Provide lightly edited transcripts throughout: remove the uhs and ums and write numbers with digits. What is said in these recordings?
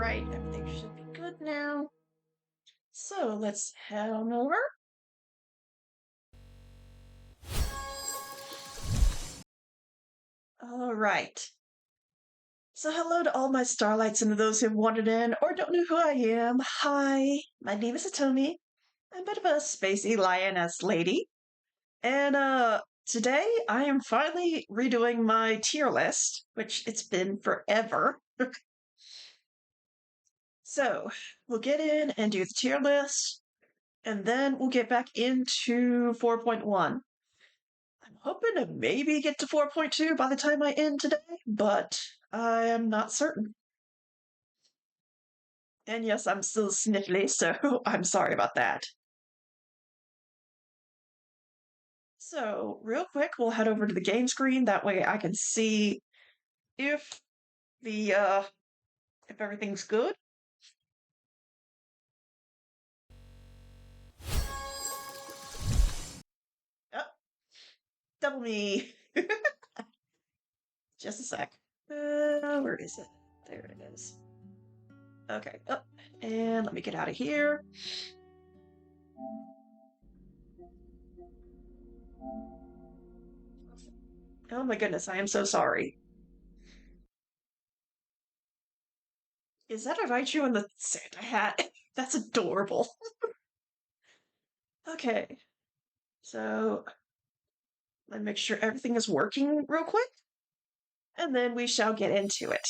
Alright, everything should be good now. So let's head on over. Alright. So hello to all my starlights and to those who've wandered in or don't know who I am. Hi, my name is Atomi. I'm a bit of a spacey lioness lady. And today I am finally redoing my tier list, which it's been forever. So we'll get in and do the tier list, and then we'll get back into 4.1. I'm hoping to maybe get to 4.2 by the time I end today, but I am not certain. And yes, I'm still sniffly, so I'm sorry about that. So, real quick, we'll head over to the game screen. That way I can see if the if everything's good. Oh, double me. Just a sec. Where is it? There it is. Okay, up. And let me get out of here. Oh my goodness, I am so sorry. Is that a Raichu in the Santa hat? That's adorable. Okay, so let me make sure everything is working real quick, and then we shall get into it.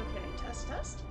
Okay, test, test.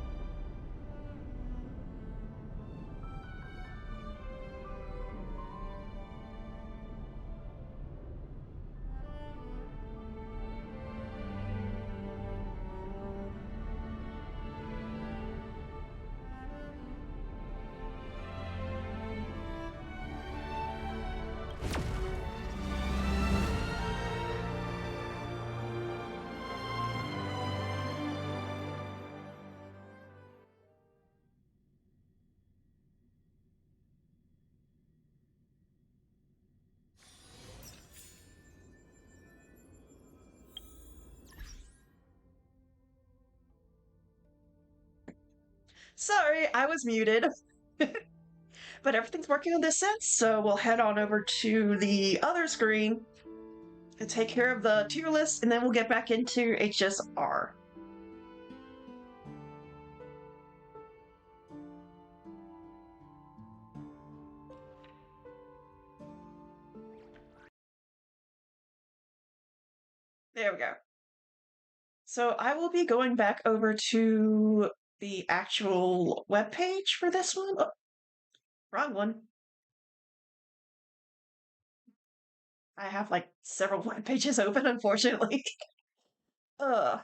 Sorry, I was muted. But everything's working on this end, so we'll head on over to the other screen and take care of the tier list, and then we'll get back into HSR. There we go. So I will be going back over to the actual web page for this one. Oh, wrong one. I have like several web pages open, unfortunately. uh,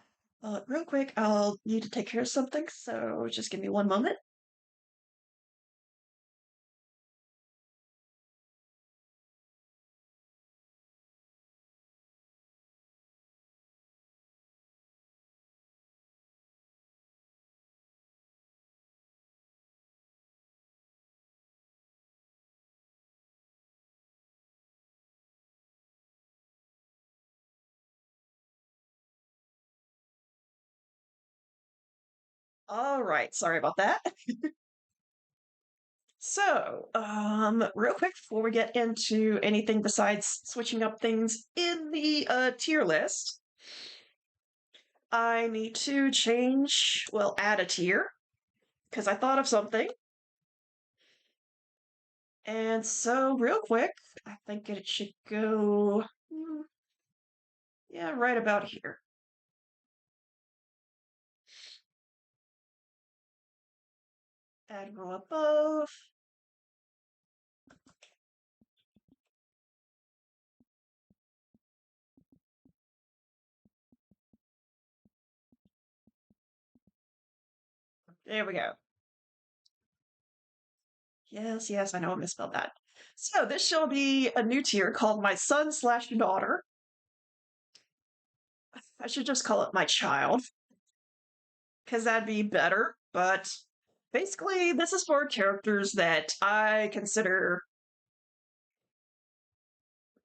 Real quick, I'll need to take care of something, so just give me one moment. All right, sorry about that. So, real quick before we get into anything besides switching up things in the tier list, I need to change, well, add a tier, because I thought of something. And so, real quick, I think it should go, yeah, right about here. Add row above. There we go. Yes, yes, I know I misspelled that. So this shall be a new tier called my son slash daughter. I should just call it my child, because that'd be better. But basically, this is for characters that I consider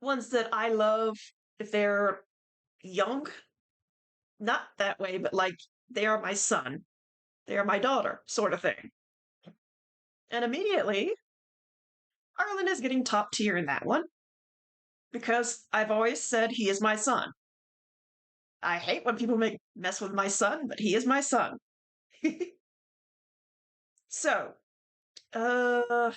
ones that I love if they're young. Not that way, but like they are my son, they are my daughter, sort of thing. And immediately, Arlen is getting top tier in that one because I've always said he is my son. I hate when people make mess with my son, but he is my son. So, uh,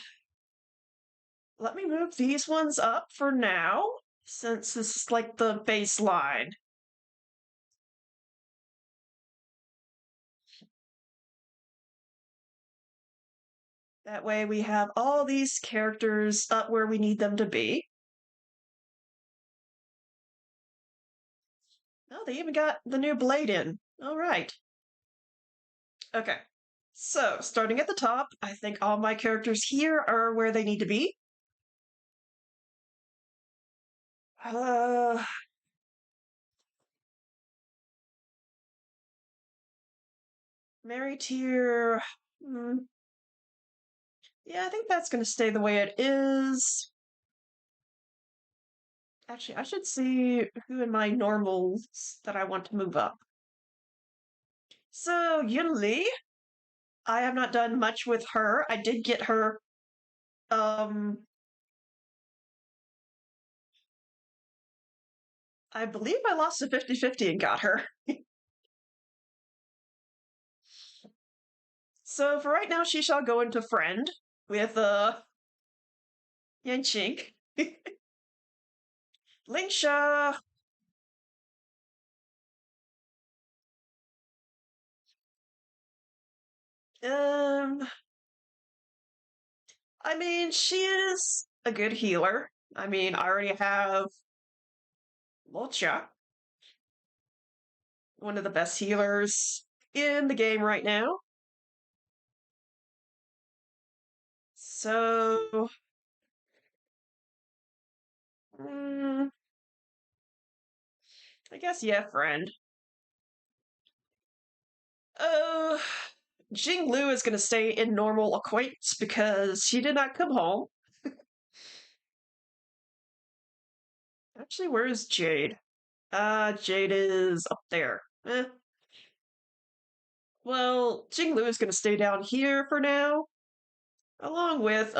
let me move these ones up for now, since this is like the baseline. That way we have all these characters up where we need them to be. Oh, they even got the new blade in. All right. Okay. So, starting at the top, I think all my characters here are where they need to be. Uh, Mary tier. Yeah, I think that's going to stay the way it is. Actually, I should see who in my normals that I want to move up. So, Yun Li, I have not done much with her. I did get her, I believe I lost a 50-50 and got her. So, for right now, she shall go into friend with, Yan Chink. Lingsha, um, I mean, she is a good healer. I mean, I already have Lucha, one of the best healers in the game right now. So, mm, I guess, yeah, friend. Uh, Jing Lu is going to stay in normal acquaintance because she did not come home. Actually, where is Jade? Jade is up there. Well, Jing Lu is going to stay down here for now, along with,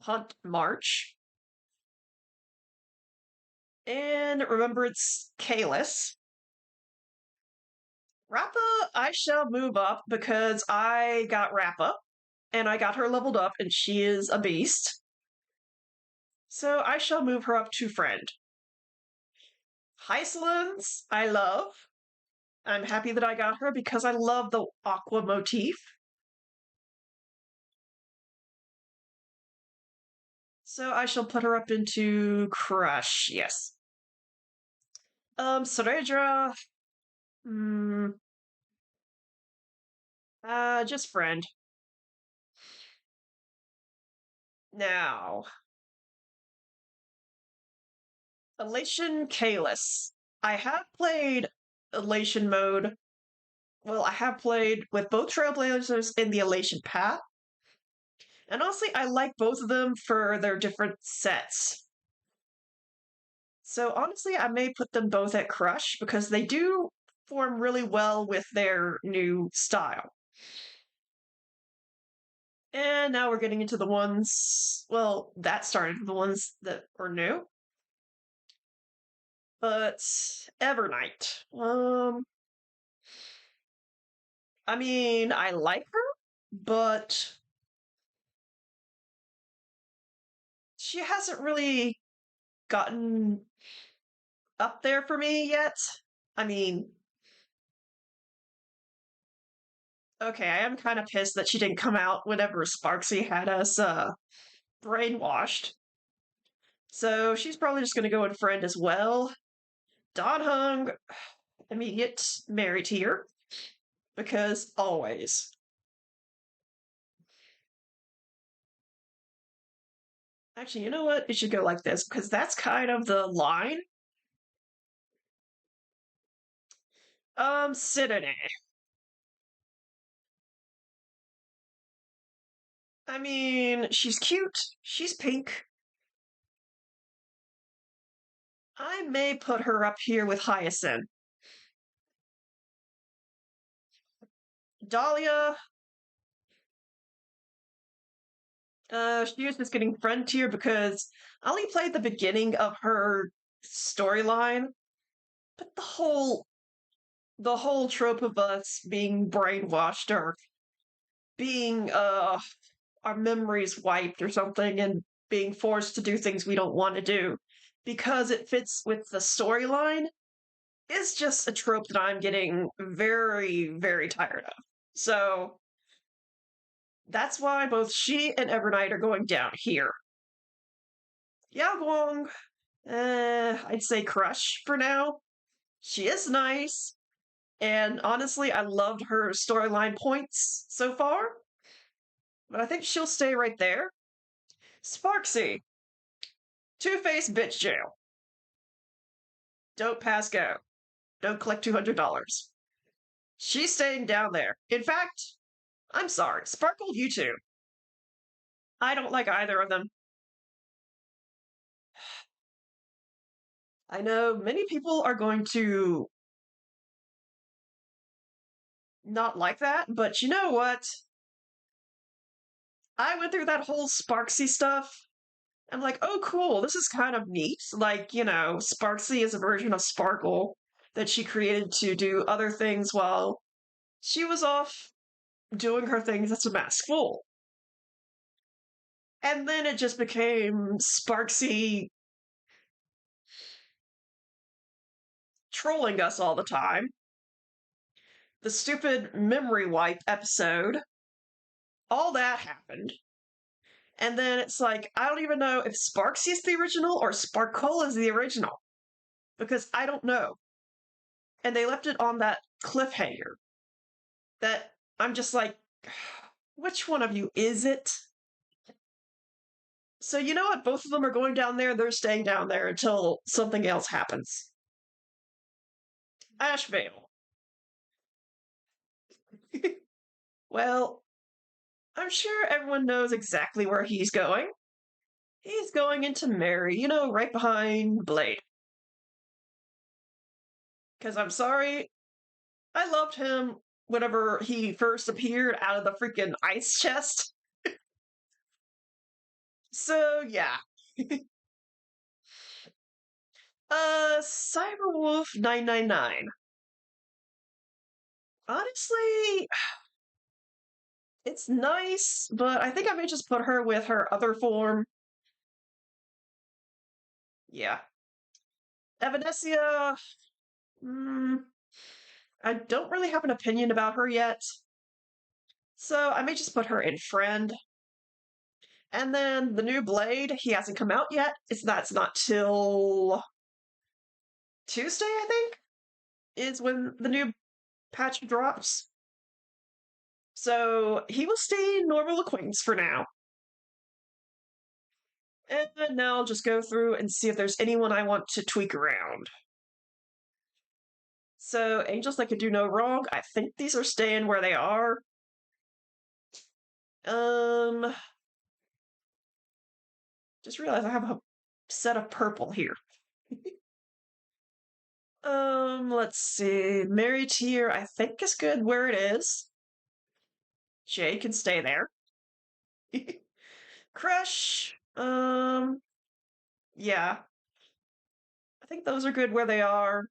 Hunt March. And remember, it's Kalis. Rappa, I shall move up because I got Rappa and I got her leveled up and she is a beast. So I shall move her up to friend. Hysolins, I love. I'm happy that I got her because I love the aqua motif. So I shall put her up into crush, yes. Saredra, hmm, just friend. Now, Elation Kalis. I have played Elation mode. Well, I have played with both Trailblazers in the Elation path. And honestly, I like both of them for their different sets. So honestly, I may put them both at Crush because they do form really well with their new style. And now we're getting into the ones, well, that started with the ones that are new. But Evernight. I mean, I like her, but she hasn't really gotten up there for me yet. I mean, okay, I am kind of pissed that she didn't come out whenever Sparksy had us brainwashed. So she's probably just going to go in friend as well. Don Hung, immediate Mary tier, because always. Actually, you know what? It should go like this because that's kind of the line. Synonym. I mean, she's cute. She's pink. I may put her up here with Hyacinth. Dahlia, she was just getting friend tier because I only played the beginning of her storyline, but the whole trope of us being brainwashed or being our memories wiped or something and being forced to do things we don't want to do because it fits with the storyline is just a trope that I'm getting very, very tired of. So that's why both she and Evernight are going down here. Yao Guang, I'd say crush for now. She is nice, and honestly, I loved her storyline points so far, but I think she'll stay right there. Sparksy, Two-Face bitch jail. Don't pass go. Don't collect $200. She's staying down there. In fact, I'm sorry, Sparkle, you too. I don't like either of them. I know many people are going to not like that, but you know what? I went through that whole Sparksy stuff. I'm like, oh, cool, this is kind of neat. Like, Sparksy is a version of Sparkle that she created to do other things while she was off doing her things as a masked fool. And then it just became Sparksy trolling us all the time. The stupid memory wipe episode, all that happened. And then it's like, I don't even know if Sparksy is the original or Sparkle is the original because I don't know. And they left it on that cliffhanger that I'm just like, which one of you is it? So you know what? Both of them are going down there. They're staying down there until something else happens. Ashvale. Well, I'm sure everyone knows exactly where he's going. He's going into Mary, right behind Blade. Because I'm sorry, I loved him whenever he first appeared out of the freaking ice chest. So, yeah. Cyberwolf 999. Honestly, it's nice, but I think I may just put her with her other form. Yeah. Evanesia, mm, I don't really have an opinion about her yet, so I may just put her in friend. And then the new Blade, he hasn't come out yet. That's not till Tuesday, I think, is when the new patch drops. So he will stay normal acquaintance for now. And now I'll just go through and see if there's anyone I want to tweak around. So, angels that could do no wrong, I think these are staying where they are. Um, just realized I have a set of purple here. Let's see. Mary Tier, I think is good where it is. Jay can stay there. Crush, yeah. I think those are good where they are.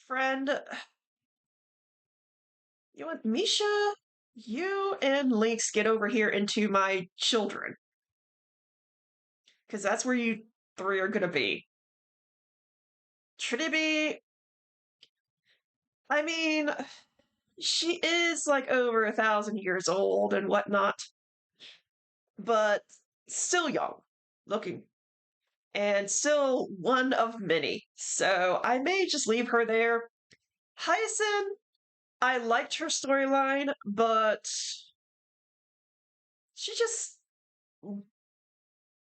Friend, you want Misha? You and Lynx get over here into my children. Because that's where you three are gonna be. Trinity, I mean, she is like over 1,000 years old and whatnot, but still young looking and still one of many. So I may just leave her there. Hyacinth, I liked her storyline, but she just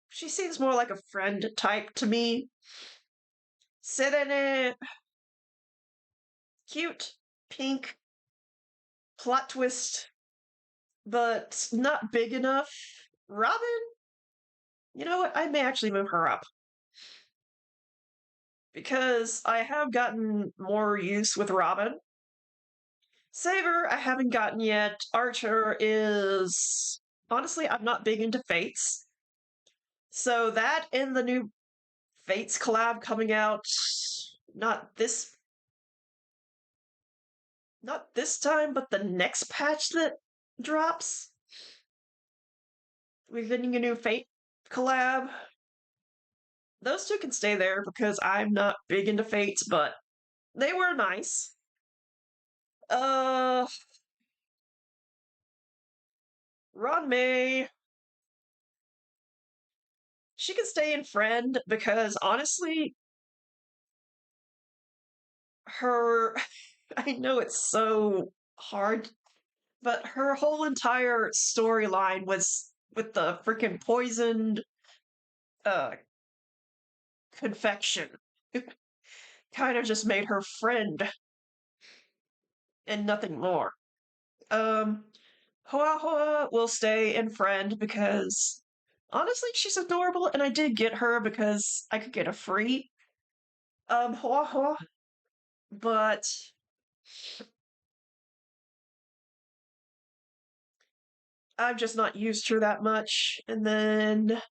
she seems more like a friend type to me. Sit in it, cute, pink, plot twist, but not big enough. Robin, you know what? I may actually move her up because I have gotten more use with Robin. Saber, I haven't gotten yet. Archer is. Honestly, I'm not big into Fates. So that and the new Fates collab coming out not this not this time, but the next patch that drops. We're getting a new Fate collab. Those two can stay there because I'm not big into Fates, but they were nice. Uh Ron May, she can stay in friend because honestly, her I know it's so hard, but her whole entire storyline was with the freaking poisoned uh confection. Kind of just made her friend and nothing more. Um Hoa Hoa will stay in friend because honestly she's adorable and I did get her because I could get a free Hoa Hoa, but I've just not used her that much. And then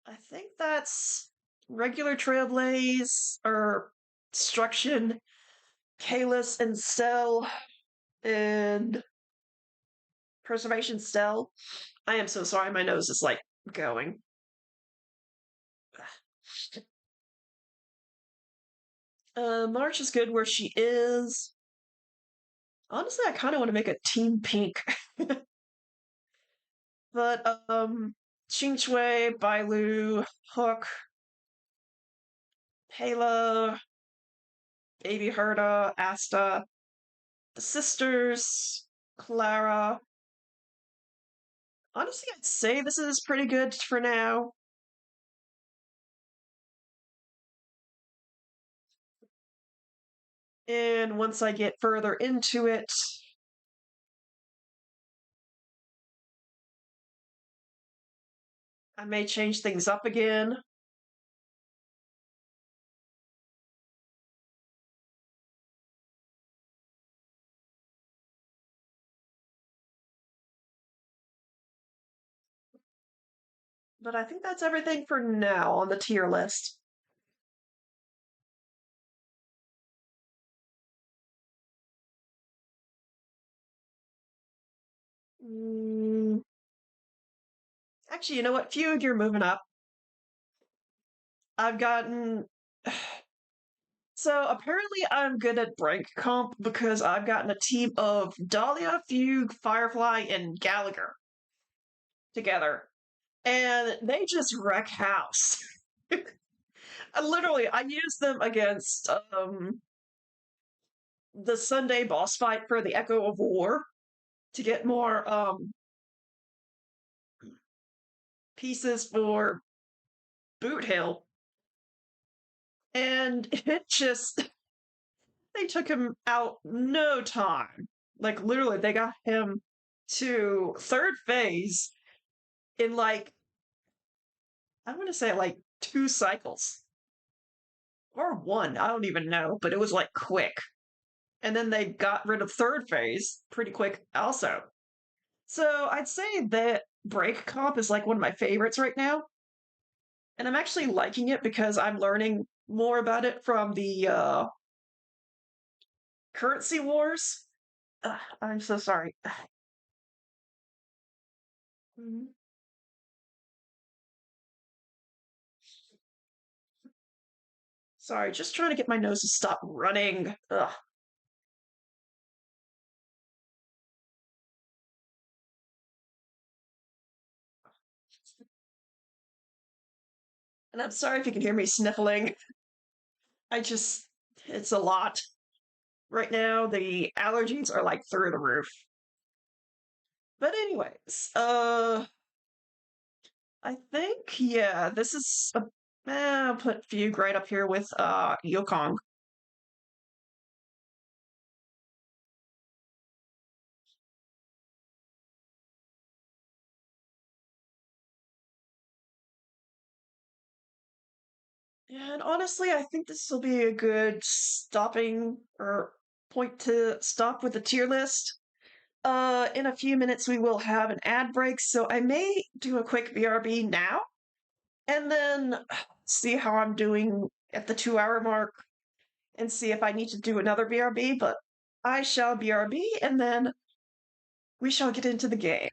I think that's regular Trailblaze or Destruction, Kalis and Stell, and Preservation Stell. I am so sorry, my nose is like going. March is good where she is. Honestly, I kind of want to make a Team Pink. But, Xing Shui, Bailu, Hook, Halo, Baby Herda, Asta, the sisters, Clara. Honestly, I'd say this is pretty good for now. And once I get further into it, I may change things up again. But I think that's everything for now on the tier list. Mm, actually, you know what? Feud, you're moving up. I've gotten. So apparently, I'm good at break comp because I've gotten a team of Dahlia, Fugue, Firefly, and Gallagher together, and they just wreck house. Literally, I used them against the Sunday boss fight for the Echo of War to get more pieces for Boot Hill, and it just they took him out no time. Like literally, they got him to third phase in like I'm gonna say like 2 cycles or one. I don't even know, but it was like quick. And then they got rid of third phase pretty quick also. So I'd say that break comp is like one of my favorites right now. And I'm actually liking it because I'm learning more about it from the currency wars. I'm so sorry. Mhm. Sorry, just trying to get my nose to stop running. Ugh. And I'm sorry if you can hear me sniffling. I just, it's a lot. Right now, the allergies are like through the roof. But anyways, I think yeah, this is a I'll put Fugue right up here with Yukong. And honestly, I think this will be a good stopping or point to stop with the tier list. In a few minutes we will have an ad break, so I may do a quick BRB now and then see how I'm doing at the 2 hour mark and see if I need to do another BRB, but I shall BRB and then we shall get into the game.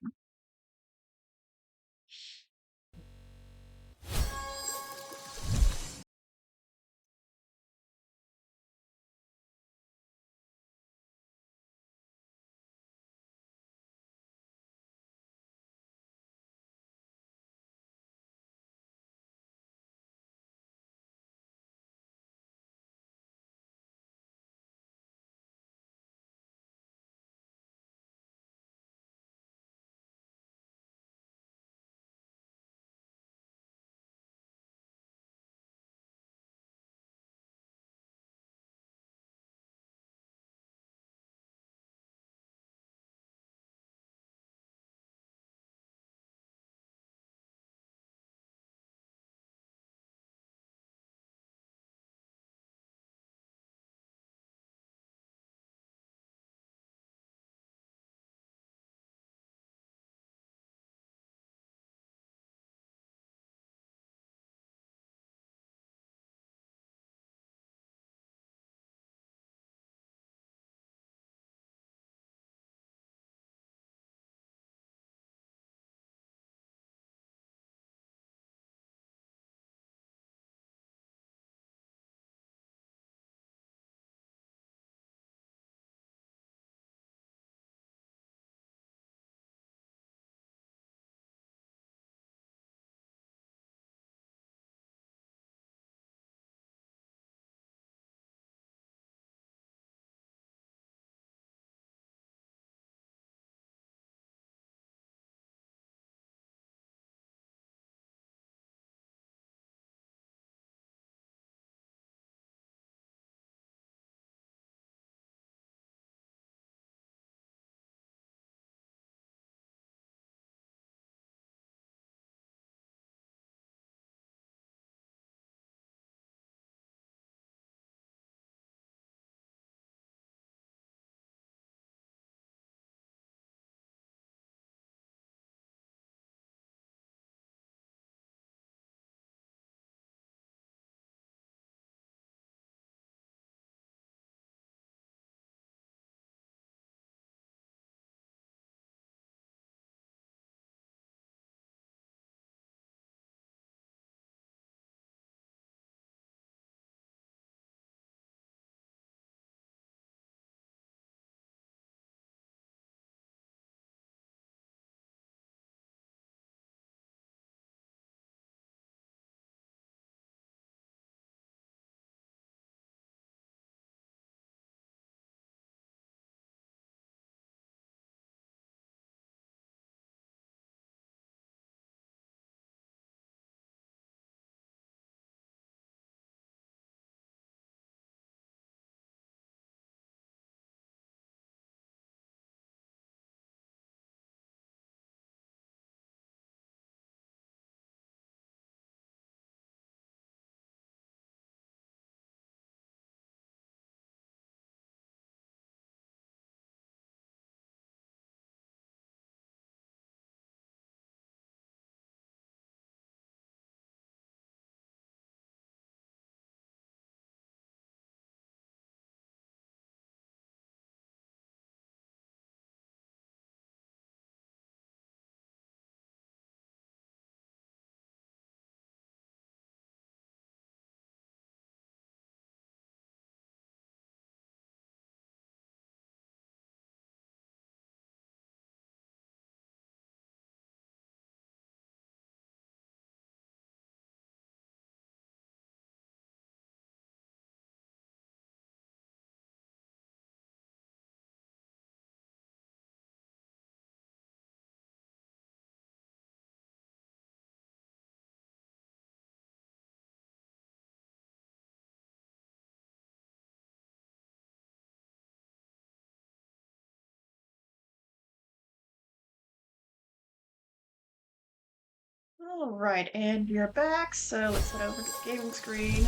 Alright, and you're back, so let's head over to the gaming screen.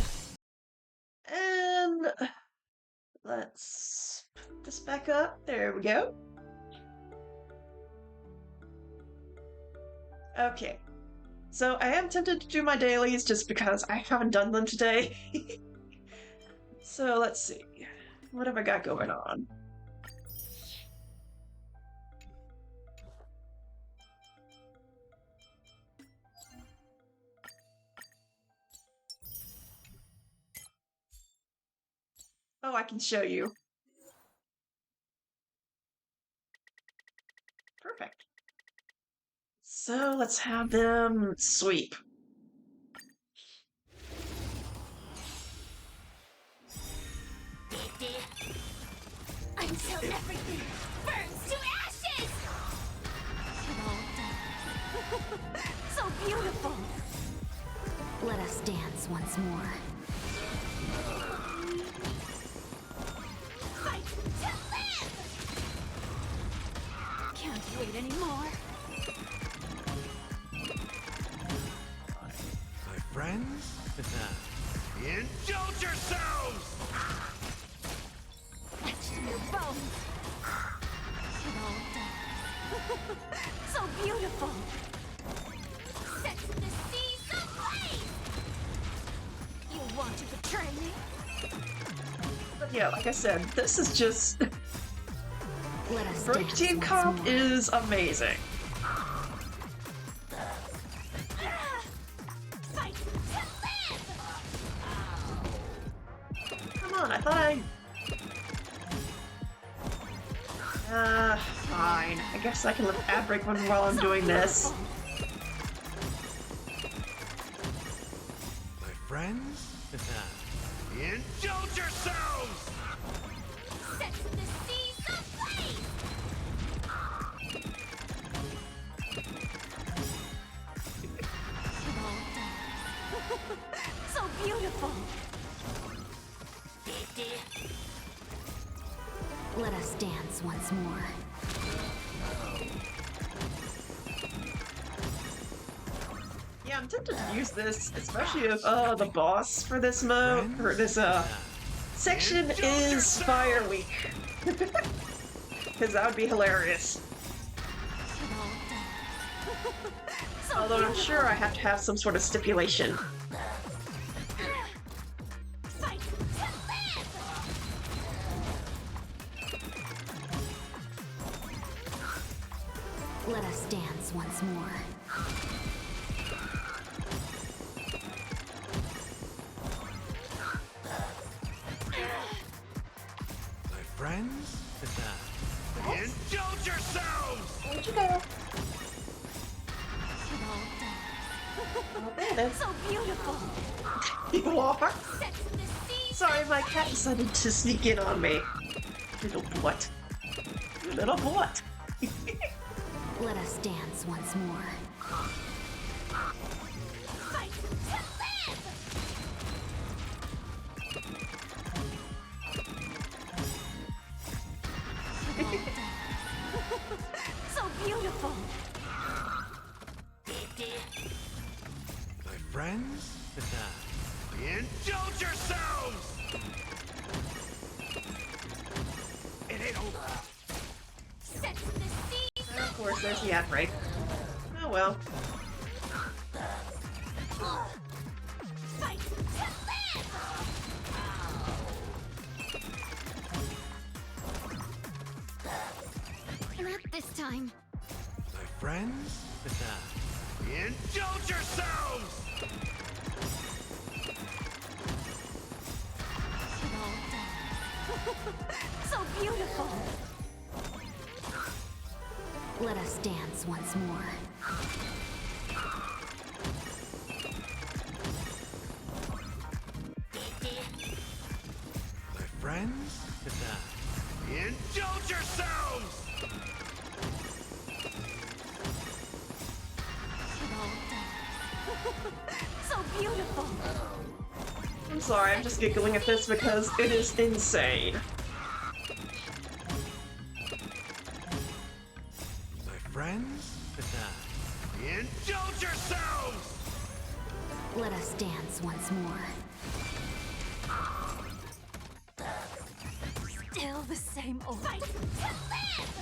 And let's put this back up. There we go. Okay. So I am tempted to do my dailies just because I haven't done them today. So let's see. What have I got going on? Oh, I can show you. Perfect. So let's have them sweep. Until everything burns to ashes! It all dies. So beautiful! Let us dance once more. Fight to live! Can't wait anymore. My friends? Indulge yourselves! Etched in your bones. It all dies. So beautiful! Set the seas ablaze! You want to betray me? But yeah, like I said, this is just... Let us Break dance Team once Comp more. is amazing. Fight to live! Come on, I thought I... fine. I guess I can let the ad break one while I'm doing this. My friends? Indulge yourselves! Set the seas ablaze! It all dies. So beautiful! Let us dance once more. Yeah, I'm tempted to use this, especially if the boss for this mode or this section is Fire Week. Because that would be hilarious. It all dies. So Although I'm beautiful. sure I have to have some sort of stipulation. Fight to live! Let us dance once more. My friends? Indulge yourselves! Where'd you go? It all dies. Oh, there it is. So beautiful! You are? Set the seas Sorry, my cat decided to sneak in on me. Little butt. You little butt. Let us dance once more. Fight to live! It all dies. So beautiful! My friends? Indulge yourselves! It ain't over. Set the seas And of course, there's the ad break. Oh well. Fight to live! Not this time. My friends? Indulge yourselves! It all dies. So beautiful! Let us dance once more. My friends? Indulge yourselves! It all dies. So beautiful! I'm sorry, I'm just giggling at this because it is insane. My friends? Indulge yourselves! Let us dance once more. Still the same old. Fight to live!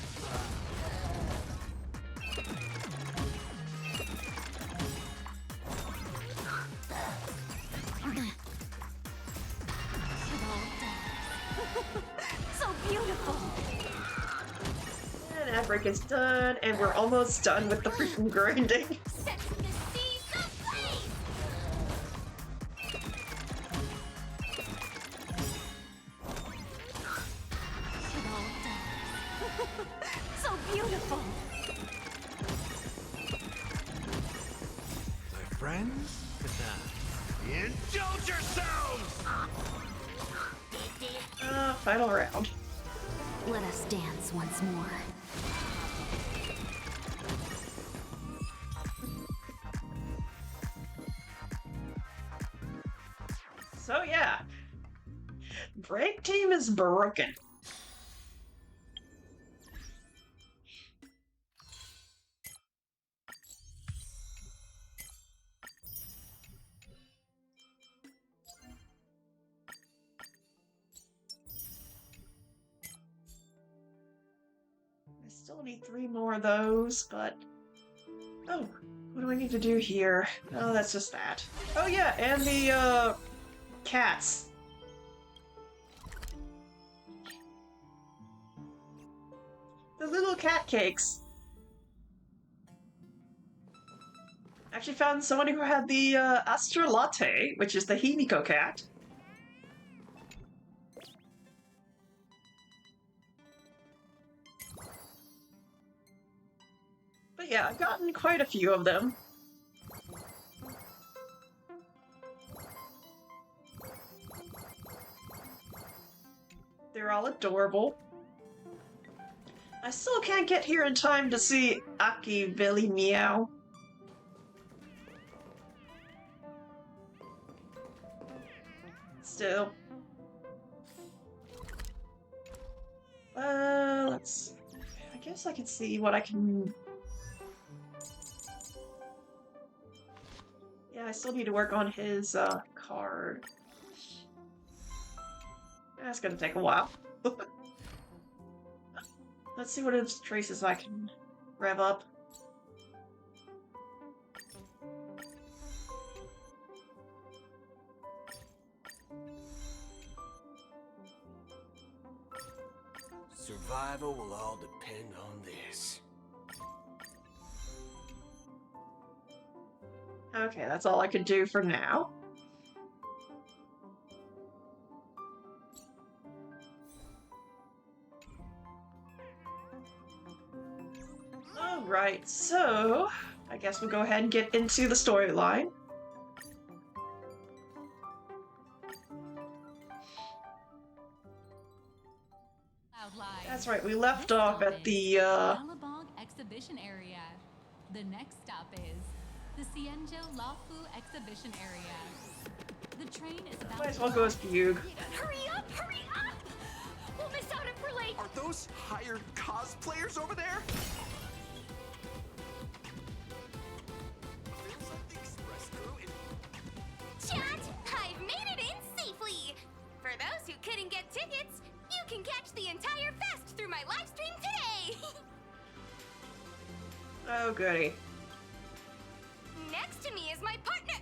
So beautiful. And that break is done, and we're almost done with the freaking grinding. Set the seas ablaze! So beautiful. My friends? Indulge yourselves! Final round. Let us dance once more. So yeah, break team is broken. I still need 3 more of those, but... Oh, what do I need to do here? Oh, that's just that. Oh yeah, and the, cats. The little cat cakes. Actually found someone who had the, Astra Latte, which is the Himiko cat. But yeah, I've gotten quite a few of them. They're all adorable. I still can't get here in time to see Aki Billy Meow. Still. Let's... I guess I can see what I can... Yeah, I still need to work on his, card. That's gonna take a while. Let's see what his traces I can rev up. Survival will all depend on this. Okay, that's all I can do for now. Alright, so I guess we'll go ahead and get into the storyline. That's right, we left off at the Malabong Exhibition Area. The next stop is the Cienjo Lafu Exhibition Area. The train is about might as well go as Fugue. Hurry up! Hurry up! We'll miss out if we're late! Are those hired cosplayers over there? Feels like the express crew is... Chat! I've made it in safely! For those who couldn't get tickets, you can catch the entire fest through my live stream today! Oh, goody. Next to me is my partner.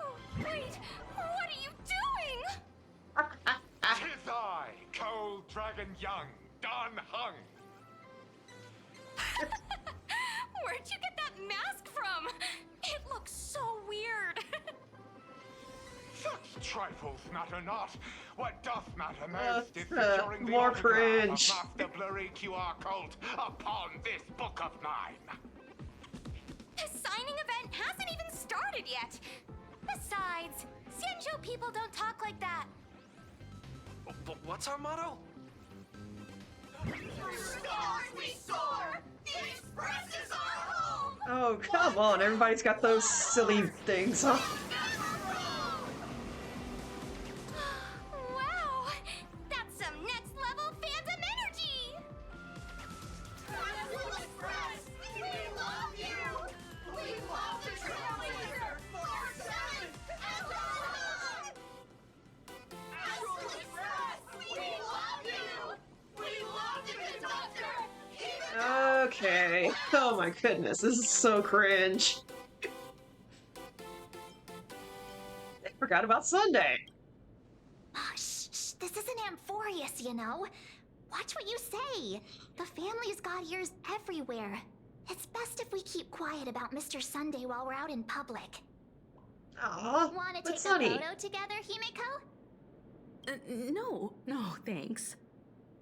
Oh, wait, what are you doing? Tis I, Cold Dragon Young, Don Hung. Where'd you get that mask from? It looks so weird. Such trifles matter not. What doth matter most is Uh, securing the more autograph cringe. of Master Blurry QR cult upon this book of mine. The signing event hasn't even started yet. Besides, Xianzhou people don't talk like that. But what's our motto? Stars we soar! The Express is our home! Oh, come on, everybody's got those silly things on. Wow! That's some next level fandom energy! Express, we love you! Okay. Oh my goodness, this is so cringe. I forgot about Sunday. Ah, shh. This isn't Amphorius, you know. Watch what you say. The family's got ears everywhere. It's best if we keep quiet about Mr. Sunday while we're out in public. Aw, Want to but take Sunny. a photo together, Himiko? No, thanks.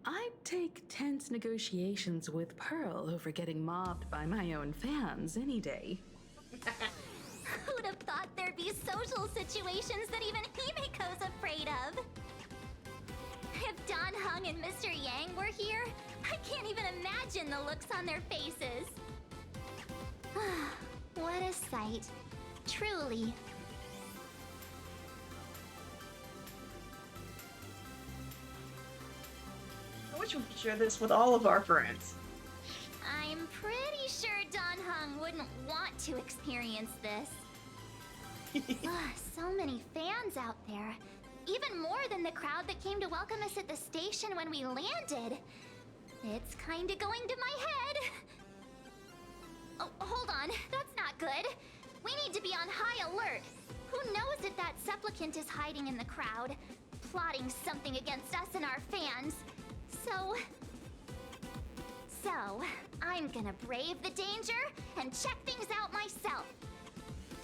I'd take tense negotiations with Pearl over getting mobbed by my own fans any day. Who'd have thought there'd be social situations that even Himiko's afraid of? If Don Hung and Mr. Yang were here, I can't even imagine the looks on their faces. What a sight. Truly. I wish we could share this with all of our friends. I'm pretty sure Don Hung wouldn't want to experience this. So many fans out there. Even more than the crowd that came to welcome us at the station when we landed. It's kinda going to my head. Oh, hold on. That's not good. We need to be on high alert. Who knows if that supplicant is hiding in the crowd, plotting something against us and our fans. So, I'm gonna brave the danger and check things out myself.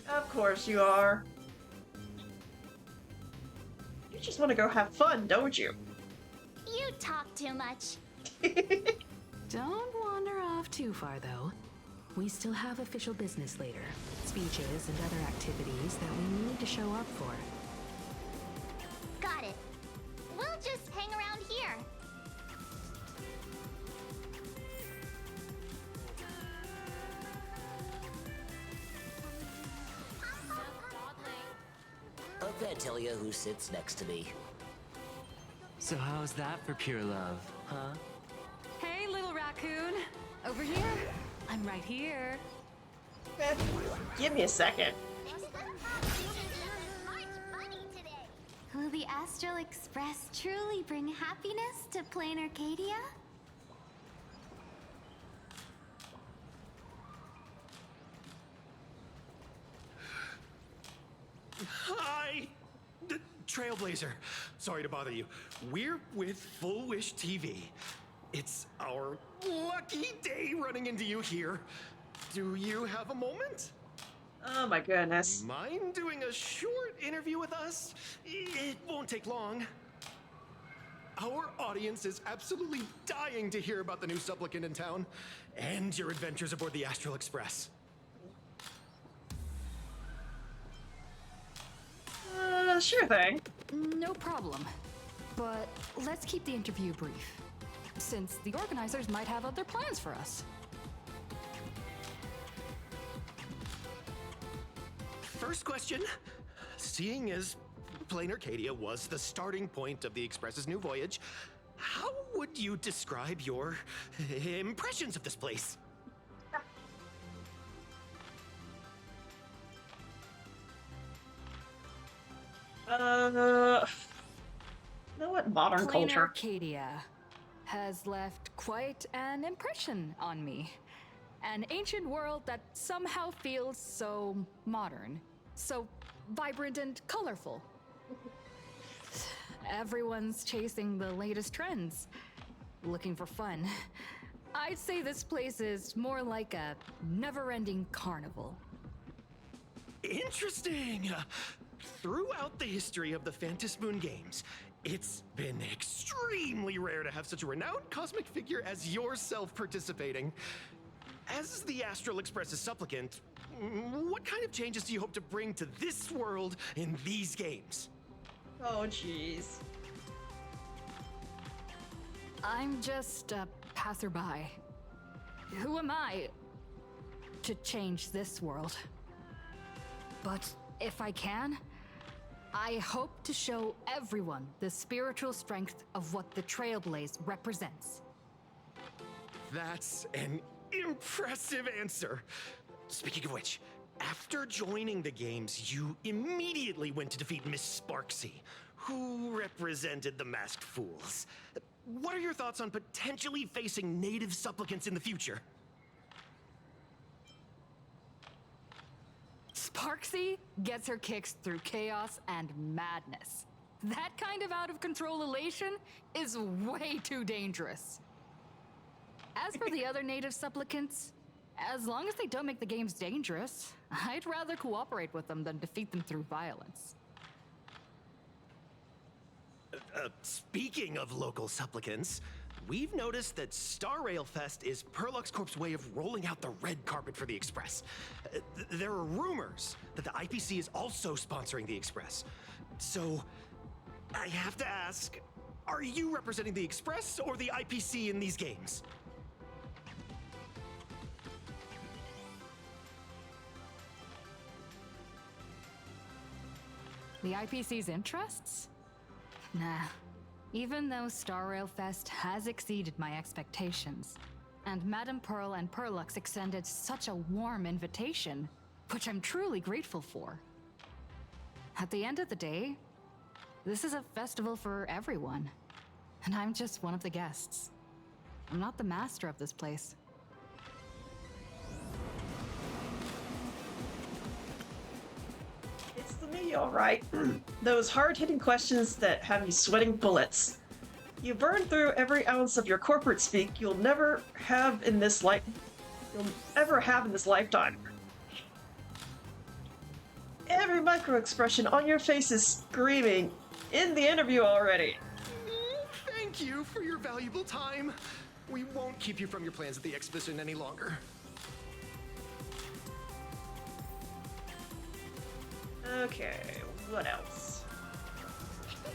Of course you are. You just want to go have fun, don't you? You talk too much. Don't wander off too far, though. We still have official business later. Speeches and other activities that we need to show up for. Got it. We'll just hang around here. I can't tell you who sits next to me. So how's that for pure love, huh? Hey, little raccoon. Over here. I'm right here. Give me a second. Will the Astral Express truly bring happiness to Plain Arcadia? Hi! Trailblazer. Sorry to bother you. We're with Full Wish TV. It's our lucky day running into you here. Do you have a moment? Oh my goodness. Mind doing a short interview with us? It won't take long. Our audience is absolutely dying to hear about the new supplicant in town and your adventures aboard the Astral Express. Sure thing. No problem. But let's keep the interview brief, since the organizers might have other plans for us. First question. Seeing as Plain Arcadia was the starting point of the Express's new voyage, how would you describe your impressions of this place? You know what? Modern Plain culture. Arcadia has left quite an impression on me. An ancient world that somehow feels so modern, so vibrant and colorful. Everyone's chasing the latest trends, looking for fun. I'd say this place is more like a never-ending carnival. Interesting! Throughout the history of the Phantasmoon games, it's been extremely rare to have such a renowned cosmic figure as yourself participating. As the Astral Express's supplicant, what kind of changes do you hope to bring to this world in these games? Oh jeez. I'm just a passerby. Who am I to change this world? But if I can, I hope to show everyone the spiritual strength of what the Trailblaze represents. That's an impressive answer. Speaking of which, after joining the games, you immediately went to defeat Miss Sparksy, who represented the Masked Fools. What are your thoughts on potentially facing native supplicants in the future? Sparksy gets her kicks through chaos and madness. That kind of out of control elation is way too dangerous. As for the other native supplicants, as long as they don't make the games dangerous, I'd rather cooperate with them than defeat them through violence. Speaking of local supplicants, we've noticed that Star Rail Fest is Perlux Corp's way of rolling out the red carpet for the Express. There are rumors that the IPC is also sponsoring the Express. So, I have to ask, are you representing the Express or the IPC in these games? The IPC's interests? Nah. Even though Star Rail Fest has exceeded my expectations, and Madame Pearl and Perlux extended such a warm invitation, which I'm truly grateful for. At the end of the day, this is a festival for everyone, and I'm just one of the guests. I'm not the master of this place. It's the me, all right. Those hard-hitting questions that have you sweating bullets. You burn through every ounce of your corporate speak you'll ever have in this lifetime. Every micro-expression on your face is screaming, in the interview already. Thank you for your valuable time. We won't keep you from your plans at the exhibition any longer. Okay, what else? I'm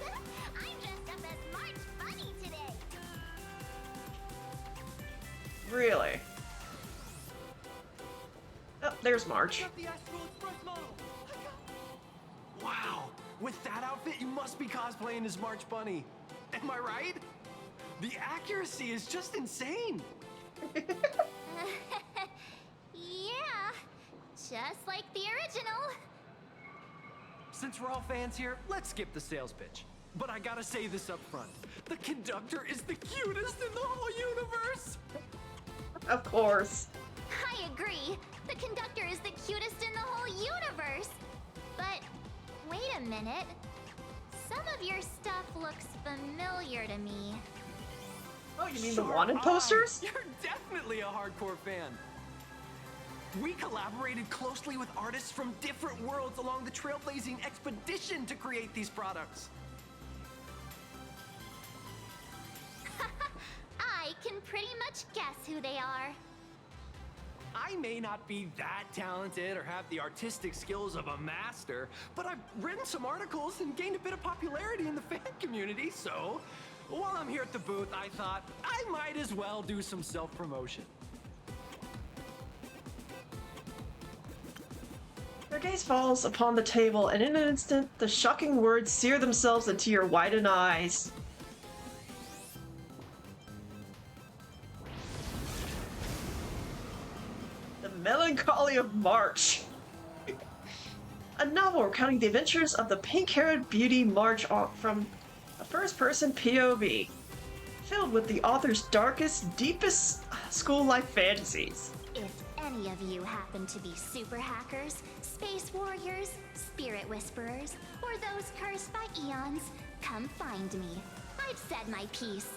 dressed up as March Bunny today. Really? Oh, there's March. Wow, with that outfit, you must be cosplaying as March Bunny. Am I right? The accuracy is just insane. Yeah, just like the original. Since we're all fans here, let's skip the sales pitch. But I gotta say this up front. The conductor is the cutest in the whole universe! Of course. I agree. The conductor is the cutest in the whole universe. But wait a minute. Some of your stuff looks familiar to me. Oh, you mean the Sure wanted are. posters? You're definitely a hardcore fan. We collaborated closely with artists from different worlds along the trailblazing expedition to create these products. I can pretty much guess who they are. I may not be that talented or have the artistic skills of a master, but I've written some articles and gained a bit of popularity in the fan community, so while I'm here at the booth, I thought I might as well do some self-promotion. Their gaze falls upon the table, and in an instant, the shocking words sear themselves into your widened eyes. The Melancholy of March. A novel recounting the adventures of the pink-haired beauty March from a first-person POV, filled with the author's darkest, deepest school life fantasies. If any of you happen to be super hackers, space warriors, spirit whisperers, or those cursed by eons, come find me. I've said my piece.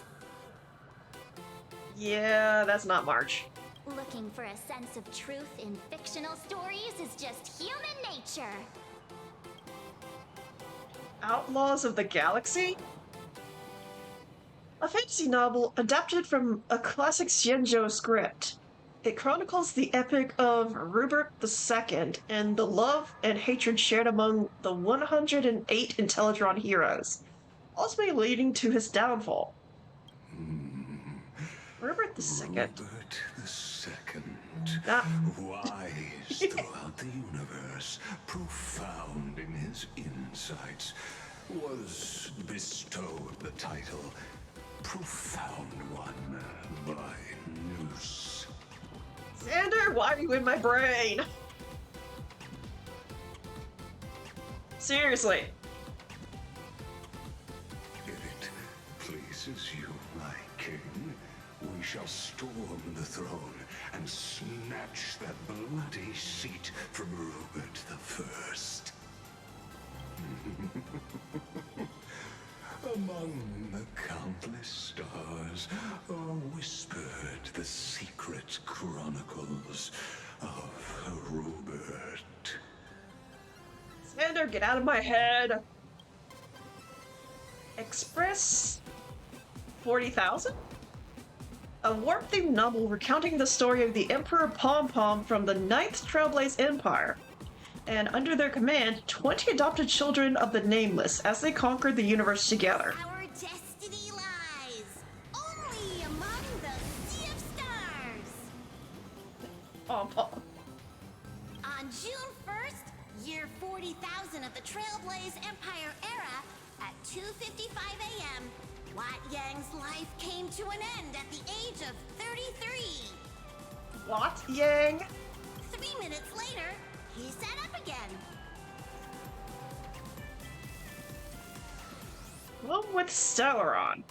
Yeah, that's not March. Looking for a sense of truth in fictional stories is just human nature. Outlaws of the Galaxy? A fantasy novel adapted from a classic Xianzhou script. It chronicles the epic of Rupert II and the love and hatred shared among the 108 Intellitron heroes, ultimately leading to his downfall. Rupert II. Rupert II, Ah. wise throughout the universe, profound in his insights, was bestowed the title Profound One by Noose. Xander, why are you in my brain? Seriously. If it pleases you, my king, we shall storm the throne and snatch that bloody seat from Rupert the First. Among the countless stars are whispered the secret chronicles of Rupert. Xander, get out of my head! Express 40,000? A warp-themed novel recounting the story of the Emperor Pom-Pom from the 9th Trailblaze Empire, and under their command, 20 adopted children of the Nameless as they conquered the universe together. Our destiny lies only among the Sea of Stars. Pom-Pom. On June 1st, year 40,000 of the Trailblaze Empire era, at 2:55 a.m., Wat Yang's life came to an end at the age of 33. What, Yang? 3 minutes later, he sat up again. One with Stellaron.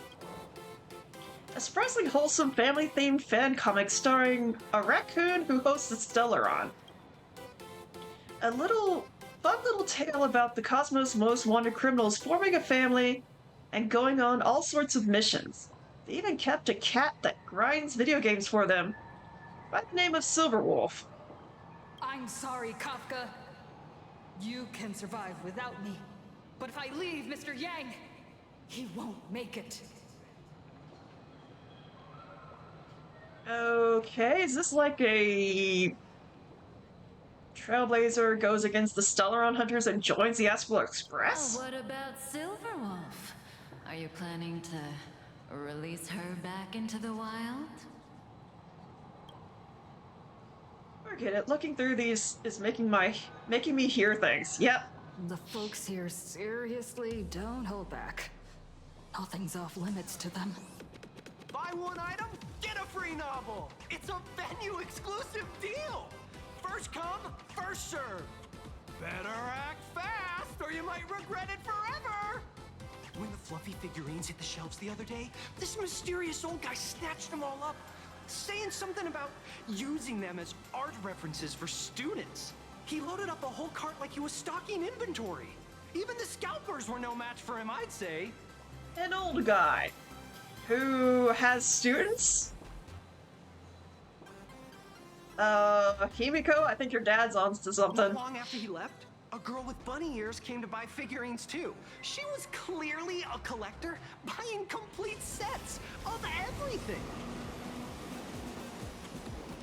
A surprisingly wholesome family-themed fan comic starring a raccoon who hosts the Stellaron. A fun little tale about the cosmos' most wanted criminals forming a family and going on all sorts of missions. They even kept a cat that grinds video games for them, by the name of Silverwolf. I'm sorry, Kafka. You can survive without me. But if I leave Mr. Yang, he won't make it. Okay, is this like a Trailblazer goes against the Stellaron Hunters and joins the Astral Express? What about Silverwolf? Are you planning to release her back into the wild? Forget it. Looking through these is making me hear things. Yep. The folks here seriously don't hold back. Nothing's off limits to them. Buy one item, get a free novel. It's a venue exclusive deal. First come, first serve. Better act fast or you might regret it forever. When the fluffy figurines hit the shelves the other day, this mysterious old guy snatched them all up, saying something about using them as art references for students. He loaded up a whole cart like he was stocking inventory. Even the scalpers were no match for him, I'd say. An old guy who has students? Himiko, I think your dad's on to something. Not long after he left, a girl with bunny ears came to buy figurines too. She was clearly a collector, buying complete sets of everything.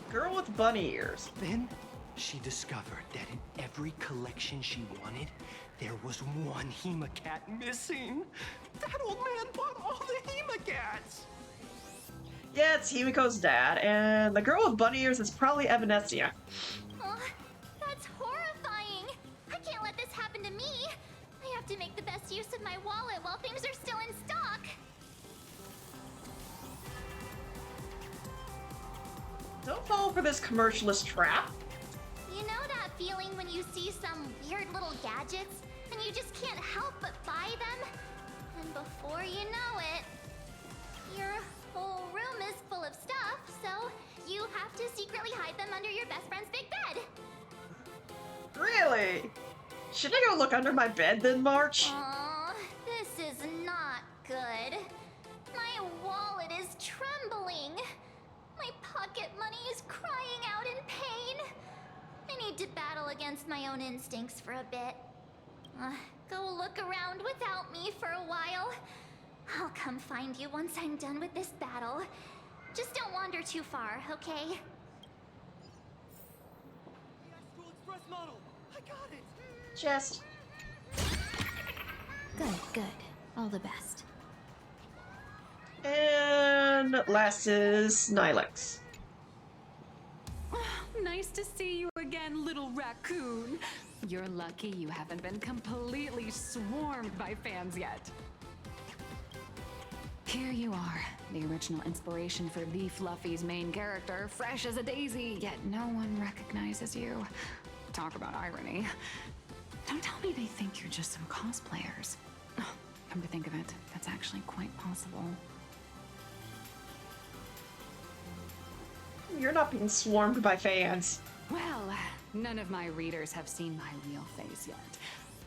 Girl with bunny ears. Then she discovered that in every collection she wanted, there was one Hemacat missing. That old man bought all the Hemacats. Yeah, it's Himiko's dad, and the girl with bunny ears is probably Evanescia. Oh, that's horrifying. I can't let this happen to me. I have to make the best use of my wallet while things are still in stock. Don't fall for this commercialist trap. You know that feeling when you see some weird little gadgets and you just can't help but buy them? And before you know it, your whole room is full of stuff, so you have to secretly hide them under your best friend's big bed. Really? Should I go look under my bed then, March? Aw, this is not good. My wallet is trembling. My pocket money is crying out in pain. I need to battle against my own instincts for a bit. Go look around without me for a while. I'll come find you once I'm done with this battle. Just don't wander too far, okay? School Express model. I got it. Chest. Good. All the best. And last is Nilex. Nice to see you again, little raccoon. You're lucky you haven't been completely swarmed by fans yet. Here you are, the original inspiration for the Fluffy's main character, fresh as a daisy, yet no one recognizes you. Talk about irony. Don't tell me they think you're just some cosplayers. Come to think of it, that's actually quite possible. You're not being swarmed by fans. Well, none of my readers have seen my real face yet.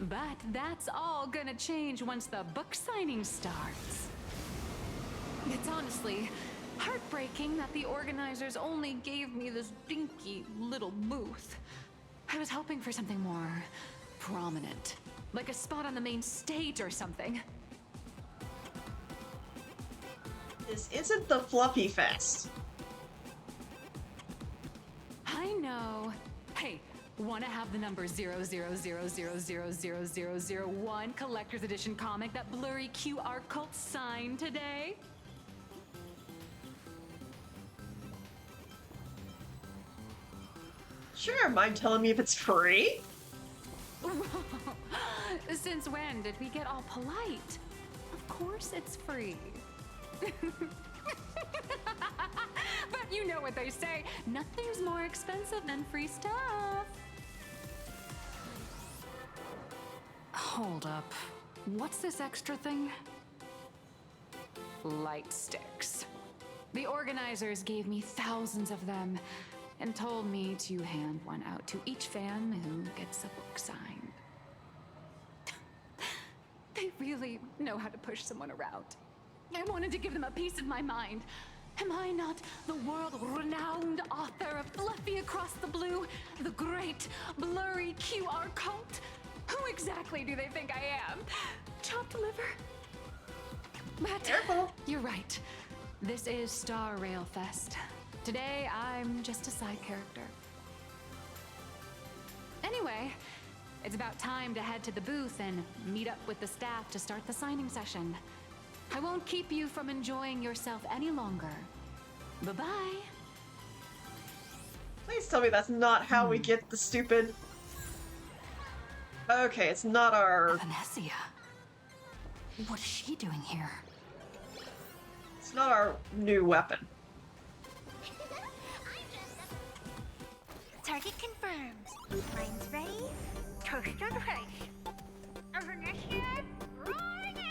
But that's all gonna change once the book signing starts. It's honestly heartbreaking that the organizers only gave me this dinky little booth. I was hoping for something more prominent, like a spot on the main stage or something. This isn't the Fluffy Fest. I know. Hey, wanna have the number 000000001 collector's edition comic that blurry QR cult signed today? Sure, mind telling me if it's free? Since when did we get all polite? Of course it's free. But you know what they say, nothing's more expensive than free stuff. Hold up. What's this extra thing? Light sticks. The organizers gave me thousands of them and told me to hand one out to each fan who gets a book signed. They really know how to push someone around. I wanted to give them a piece of my mind. Am I not the world-renowned author of Fluffy Across the Blue, the great blurry QR cult? Who exactly do they think I am? Chopped liver? But Careful. you're right. This is Star Rail Fest. Today, I'm just a side character. Anyway, it's about time to head to the booth and meet up with the staff to start the signing session. I won't keep you from enjoying yourself any longer. Bye-bye. Please tell me that's not how we get the stupid... Okay, it's not our... Venesia. What is she doing here? It's not our new weapon. Target confirmed. Mine's ready. Toast on face. Initiate. Rolling out.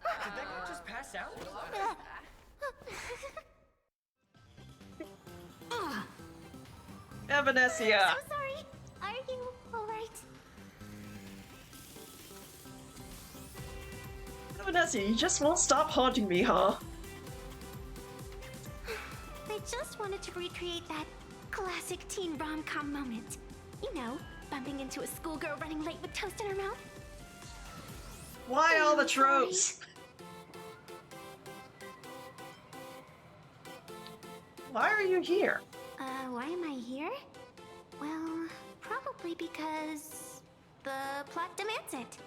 Did that guy just pass out? Evanesia! So sorry. Are you alright? Evanesia, you just won't stop haunting me, huh? I just wanted to recreate that classic teen rom-com moment. You know, bumping into a schoolgirl running late with toast in her mouth. Why all the I'm sorry. tropes? Why are you here? Why am I here? Well, probably because the plot demands it.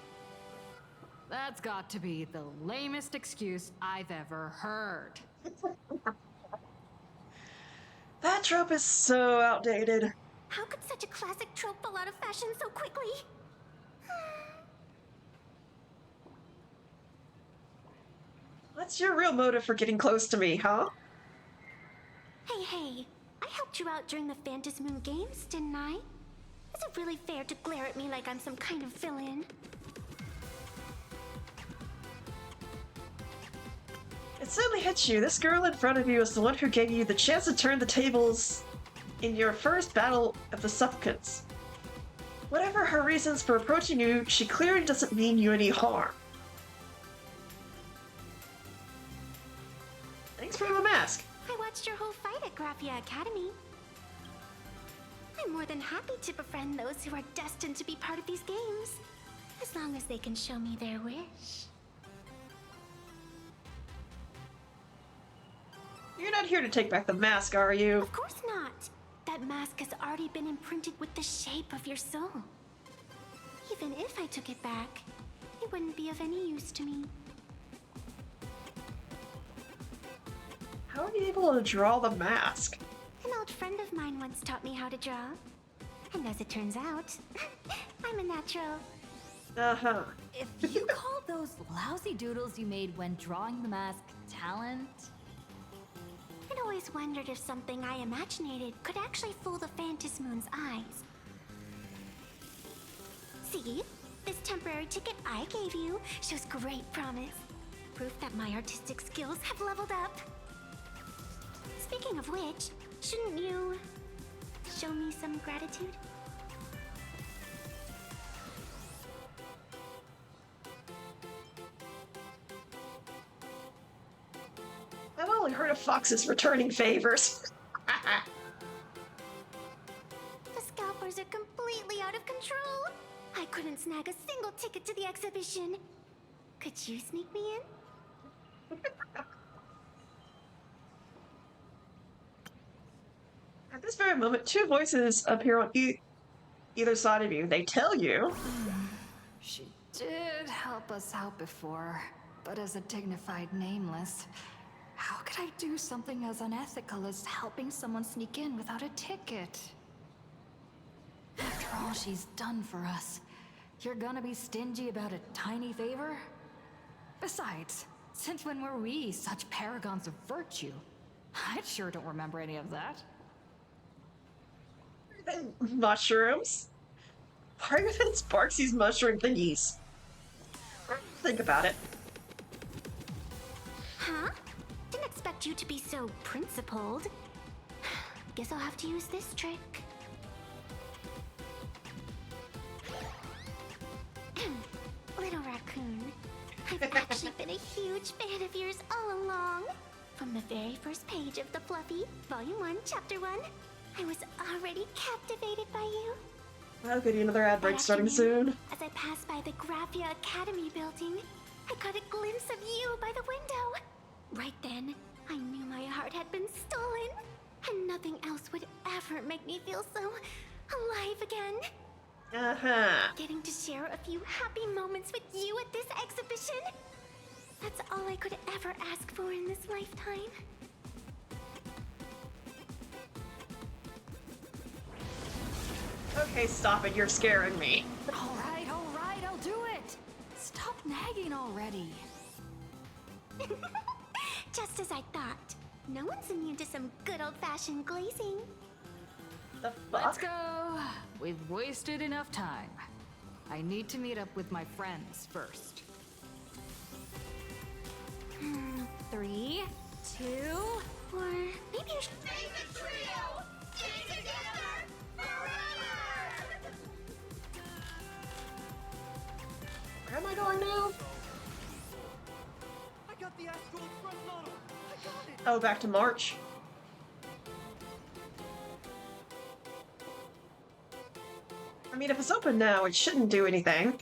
That's got to be the lamest excuse I've ever heard. That trope is so outdated. How could such a classic trope fall out of fashion so quickly? What's your real motive for getting close to me, huh? Hey, I helped you out during the Phantasmoon Games, didn't I? Is it really fair to glare at me like I'm some kind of villain? It certainly hits you. This girl in front of you is the one who gave you the chance to turn the tables in your first battle of the supplicants. Whatever her reasons for approaching you, she clearly doesn't mean you any harm. Thanks for the mask. I watched your whole fight at Graphia Academy. I'm more than happy to befriend those who are destined to be part of these games, as long as they can show me their wish. You're not here to take back the mask, are you? Of course not. That mask has already been imprinted with the shape of your soul. Even if I took it back, it wouldn't be of any use to me. How are you able to draw the mask? An old friend of mine once taught me how to draw. And as it turns out, I'm a natural. Uh-huh. If you call those lousy doodles you made when drawing the mask talent... I'd always wondered if something I imaginated could actually fool the Phantasmoon's eyes. See? This temporary ticket I gave you shows great promise. Proof that my artistic skills have leveled up. Speaking of which, shouldn't you show me some gratitude? I've only heard of foxes returning favors. The scalpers are completely out of control. I couldn't snag a single ticket to the exhibition. Could you sneak me in? At this very moment, two voices appear on either side of you. They tell you. She did help us out before, but as a dignified nameless, how could I do something as unethical as helping someone sneak in without a ticket? After all she's done for us, you're gonna be stingy about a tiny favor? Besides, since when were we such paragons of virtue? I sure don't remember any of that. Mushrooms? Harder than Sparksy's mushroom thingies. Think about it. Huh? Didn't expect you to be so principled. Guess I'll have to use this trick. Little raccoon, I've actually been a huge fan of yours all along. From the very first page of The Fluffy, Volume 1, Chapter 1, I was already captivated by you. Oh, goody, another ad break starting soon. As I passed by the Graphia Academy building, I caught a glimpse of you by the window. Right then, I knew my heart had been stolen, and nothing else would ever make me feel so alive again. Getting to share a few happy moments with you at this exhibition, that's all I could ever ask for in this lifetime. Okay, stop it. You're scaring me. All right, I'll do it. Stop nagging already. Just as I thought. No one's immune to some good old-fashioned glazing. The fuck? Let's go. We've wasted enough time. I need to meet up with my friends first. 3, 2, or maybe you should save the trio! Stay together forever! Where am I going now? I got the Astral Express model. I got it. Oh, back to March. I mean, if it's open now, it shouldn't do anything.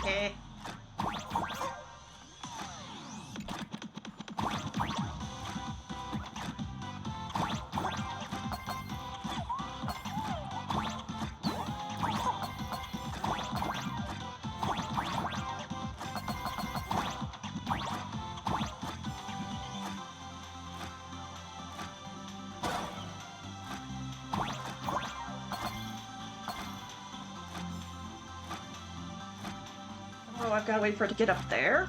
Okay. Oh, I've got to wait for it to get up there.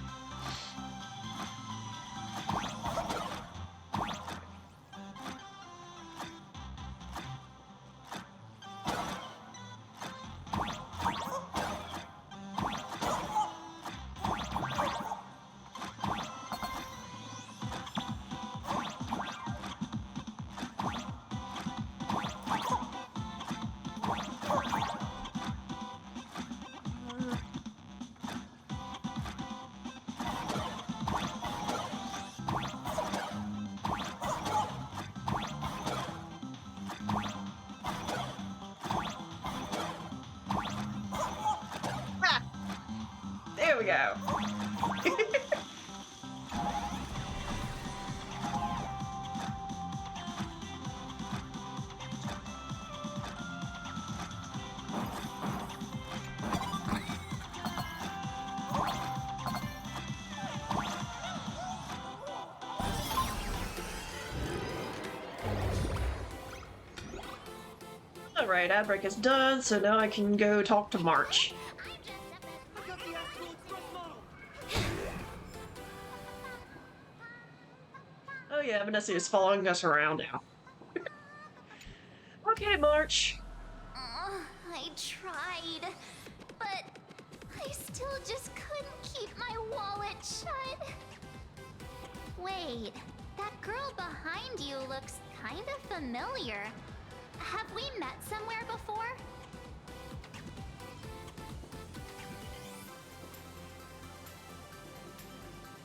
Ha! There we go. Alright, ad break is done, so now I can go talk to March. Oh yeah, Vanessa is following us around now. Okay, March. I tried, but I still just couldn't keep my wallet shut. Wait, that girl behind you looks kind of familiar. Have we met somewhere before?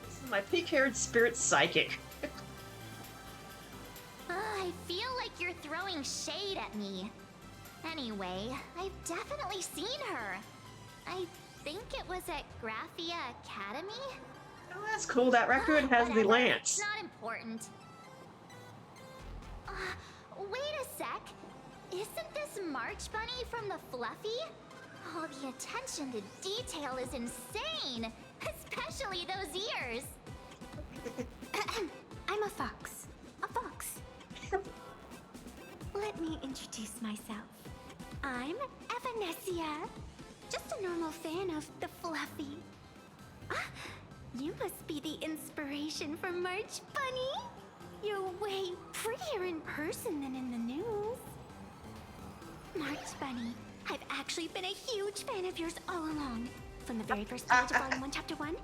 This is my pink-haired spirit psychic. I feel like you're throwing shade at me. Anyway, I've definitely seen her. I think it was at Graphia Academy? Oh, that's cool. That raccoon has the Whatever, lance. It's not important. Wait a sec. Isn't this March Bunny from the Fluffy? Oh, the attention to detail is insane. Especially those ears. I'm a fox. A fox. Let me introduce myself. I'm Evanesia. Just a normal fan of the Fluffy. Ah, you must be the inspiration for March Bunny. You're way prettier in person than in the news. March Bunny, I've actually been a huge fan of yours all along. From the very first page of Volume 1, Chapter 1,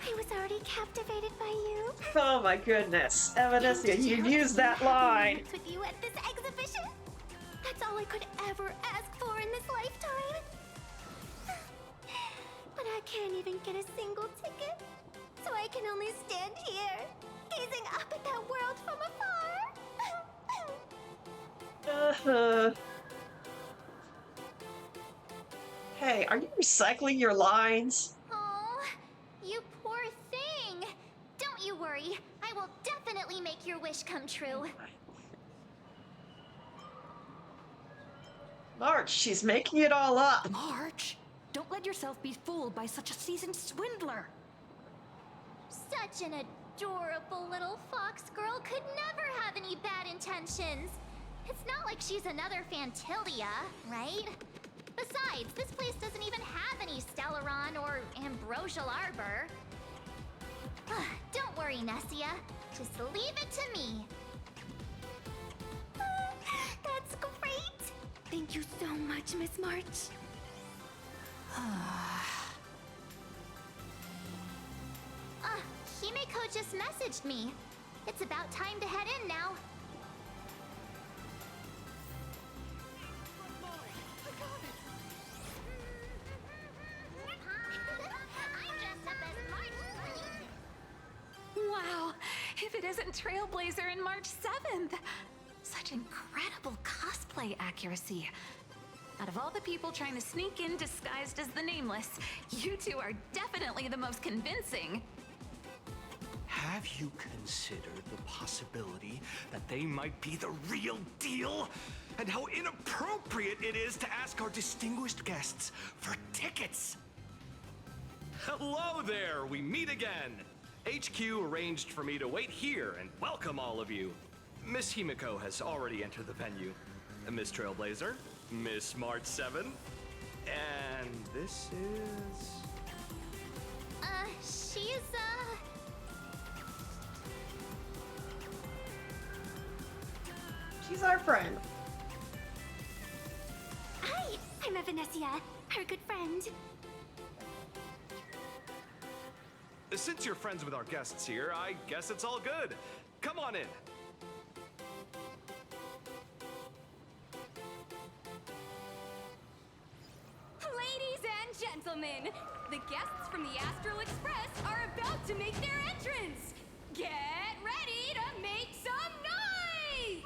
I was already captivated by you. Oh my goodness. Evanesia, you used that line. With you at this exhibition? That's all I could ever ask for in this lifetime. But I can't even get a single ticket. So I can only stand here, gazing up at that world from afar. Hey, are you recycling your lines? Oh, you poor thing. Don't you worry. I will definitely make your wish come true. March, she's making it all up. March, don't let yourself be fooled by such a seasoned swindler. Such an adorable little fox girl could never have any bad intentions. It's not like she's another Fantilia, right? Besides, this place doesn't even have any Stellaron or Ambrosial Arbor. Don't worry, Nessia. Just leave it to me. That's great. Thank you so much, Miss March. Himeko just messaged me. It's about time to head in now. Wow, if it isn't Trailblazer and March 7th! Such incredible cosplay accuracy. Out of all the people trying to sneak in disguised as the Nameless, you two are definitely the most convincing. Have you considered the possibility that they might be the real deal? And how inappropriate it is to ask our distinguished guests for tickets? Hello there, we meet again. HQ arranged for me to wait here and welcome all of you. Miss Himeko has already entered the venue. Miss Trailblazer, Miss March 7, and this is... She's, She's our friend. Hi, I'm Evanesia, her good friend. Since you're friends with our guests here, I guess it's all good. Come on in. Ladies and gentlemen, the guests from the Astral Express are about to make their entrance. Get ready to make some noise!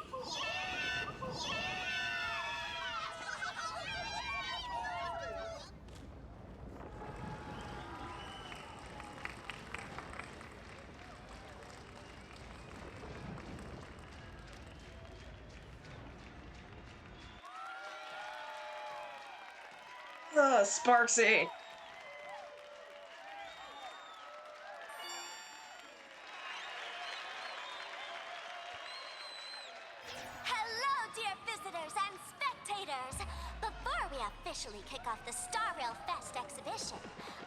Sparksy. Hello, dear visitors and spectators. officially kick off the Star Rail Fest exhibition,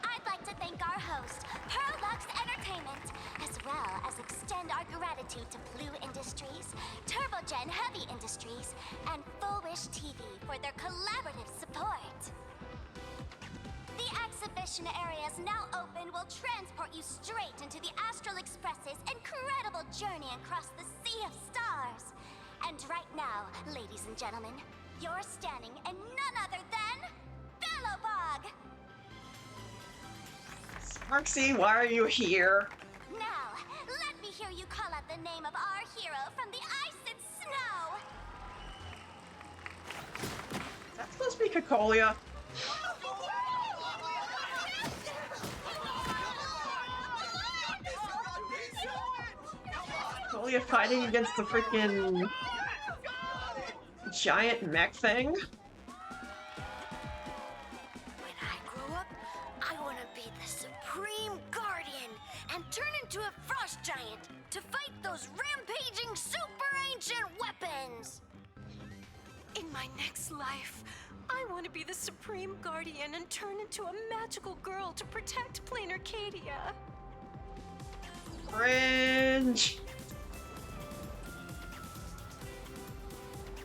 I'd like to thank our host, Pearlux Entertainment, as well as extend our gratitude to Blue Industries, Turbogen Heavy Industries, and Full Wish TV for their collaborative support. The exhibition area is now open will transport you straight into the Astral Express's incredible journey across the Sea of Stars. And right now, ladies and gentlemen, you're standing in none other than Bellowbog! Sparksy, why are you here? Now, let me hear you call out the name of our hero from the ice and snow! That's supposed to be Cocolia. Cocolia fighting against the freaking giant mech thing. When I grow up, I want to be the Supreme Guardian and turn into a frost giant to fight those rampaging super ancient weapons! In my next life, I want to be the Supreme Guardian and turn into a magical girl to protect Plain Arcadia. Cringe.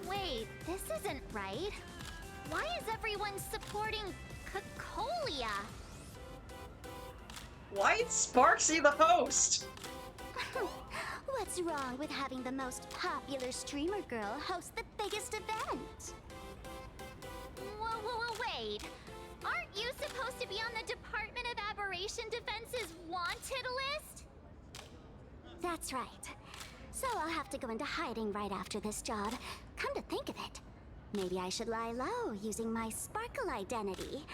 Wait, this isn't right. Why is everyone supporting Cocolia? Why is Sparksy the host? What's wrong with having the most popular streamer girl host the biggest event? Whoa, wait. Aren't you supposed to be on the Department of Aberration Defense's wanted list? That's right. So I'll have to go into hiding right after this job. Come to think of it, maybe I should lie low using my Sparkle identity.